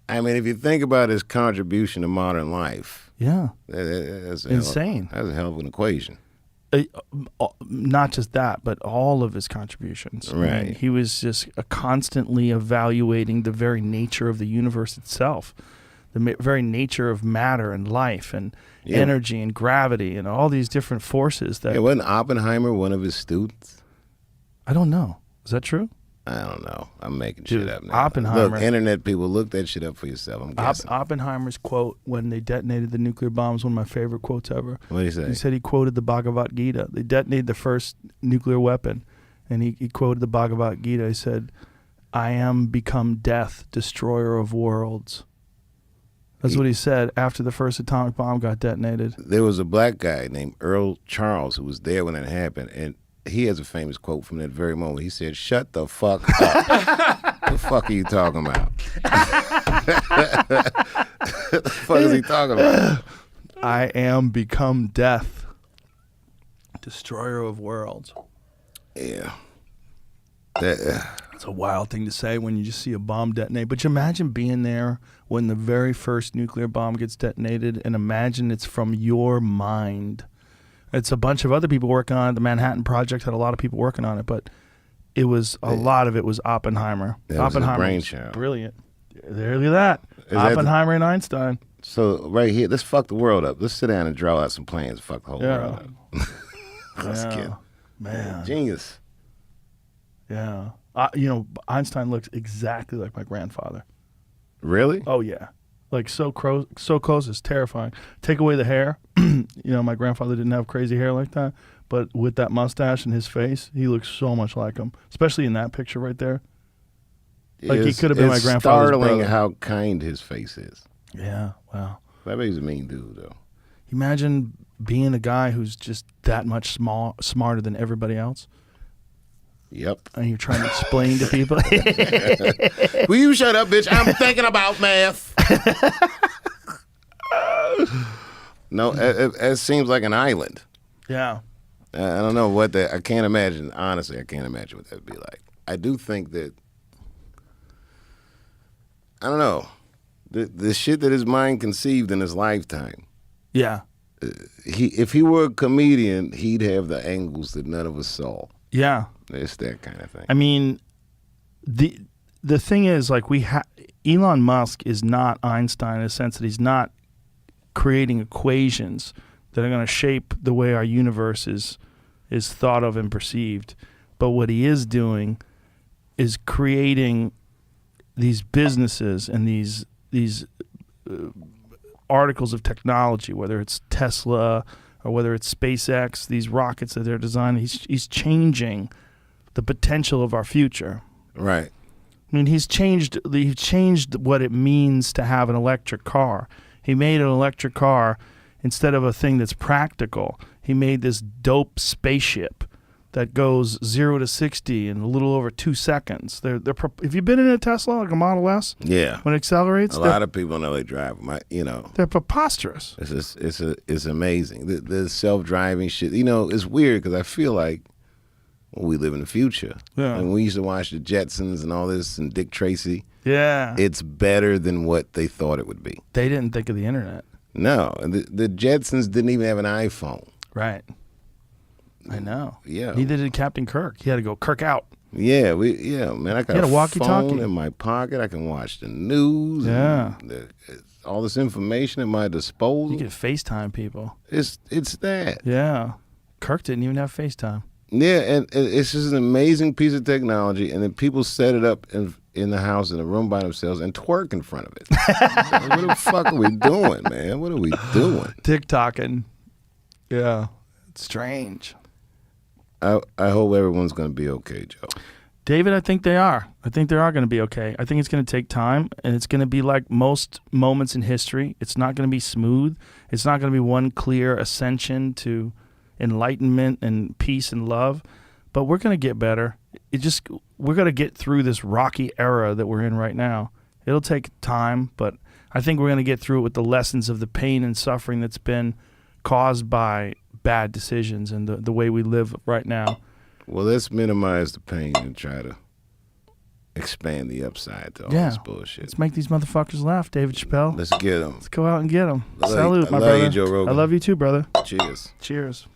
I mean, if you think about his contribution to modern life, Yeah. that's Insane. That's a hell of an equation. Not just that, but all of his contributions. Right. I mean, he was just constantly evaluating the very nature of the universe itself, the very nature of matter and life and energy and gravity and all these different forces. That Wasn't Oppenheimer one of his students? I don't know. Is that true? I don't know. I'm making Dude, shit up now. Oppenheimer. Look, internet people, look that shit up for yourself. I'm guessing. Oppenheimer's quote when they detonated the nuclear bomb is one of my favorite quotes ever. What did he say? He said he quoted the Bhagavad Gita. They detonated the first nuclear weapon, and he quoted the Bhagavad Gita. He said, "I am become death, destroyer of worlds." That's what he said after the first atomic bomb got detonated. There was a black guy named Earl Charles who was there when it happened, and he has a famous quote from that very moment. He said, "Shut the fuck up." What the fuck are you talking about? What the fuck is he talking about? I am become death, destroyer of worlds. Yeah. It's a wild thing to say when you just see a bomb detonate. But you imagine being there when the very first nuclear bomb gets detonated, and imagine it's from your mind. It's a bunch of other people working on it. The Manhattan Project had a lot of people working on it, but it was a lot of it was Oppenheimer. Oppenheimer was brainchild. Brilliant. There, look at that. Is Oppenheimer and Einstein. So right here, let's fuck the world up. Let's sit down and draw out some plans and fuck the whole Yeah. world up. Let's get Man. genius. Yeah. You know, Einstein looks exactly like my grandfather. Really? Oh, yeah. Like so close, it's terrifying. Take away the hair. You know, my grandfather didn't have crazy hair like that, but with that mustache and his face, he looks so much like him, especially in that picture right there. Like he could have been my grandfather's startling brother. how kind his face is. Yeah, wow. I bet he's a mean dude, though. Imagine being a guy who's just that much smarter than everybody else. Yep. And you're trying to explain to people. Will you shut up, bitch? I'm thinking about math. No, it seems like an island. Yeah. I don't know what that. I can't imagine. Honestly, I can't imagine what that would be like. I do think that. I don't know. The shit that his mind conceived in his lifetime. Yeah. If he were a comedian, he'd have the angles that none of us saw. Yeah. It's that kind of thing. I mean, the thing is, like, Elon Musk is not Einstein in the sense that he's not creating equations that are going to shape the way our universe is thought of and perceived. But what he is doing is creating these businesses and these articles of technology, whether it's Tesla or whether it's SpaceX, these rockets that they're designing. He's changing the potential of our future. Right. I mean, he's changed what it means to have an electric car. He made an electric car instead of a thing that's practical. He made this dope spaceship that goes 0 to 60 in a little over 2 seconds. Have you been in a Tesla, like a Model S? Yeah. When it accelerates? A lot of people know they drive them. They're preposterous. It's amazing. The self-driving shit. It's weird because I feel like we live in the future. Yeah. And we used to watch the Jetsons and all this and Dick Tracy. Yeah. It's better than what they thought it would be. They didn't think of the internet. No. The Jetsons didn't even have an iPhone. Right. I know. Yeah. Neither did Captain Kirk. He had to go Kirk out. Yeah, man. I got a a walkie-talkie. phone in my pocket. I can watch the news. Yeah. And all this information at my disposal. You could FaceTime people. It's that. Yeah. Kirk didn't even have FaceTime. Yeah, and it's just an amazing piece of technology, and then people set it up in the house in a room by themselves and twerk in front of it. What the fuck are we doing, man? What are we doing? TikToking. Yeah. It's strange. I hope everyone's going to be okay, Joe. David, I think they are. I think they are going to be okay. I think it's going to take time, and it's going to be like most moments in history. It's not going to be smooth. It's not going to be one clear ascension to enlightenment and peace and love, but we're going to get better. We're going to get through this rocky era that we're in right now. It'll take time, but I think we're going to get through it with the lessons of the pain and suffering that's been caused by bad decisions and the way we live right now. Well, let's minimize the pain and try to expand the upside to all this bullshit. Let's make these motherfuckers laugh, David Chappelle. Let's get them. Let's go out and get them. I Salute, my love brother. you, Joe Rogan. I love you too, brother. Cheers. Cheers.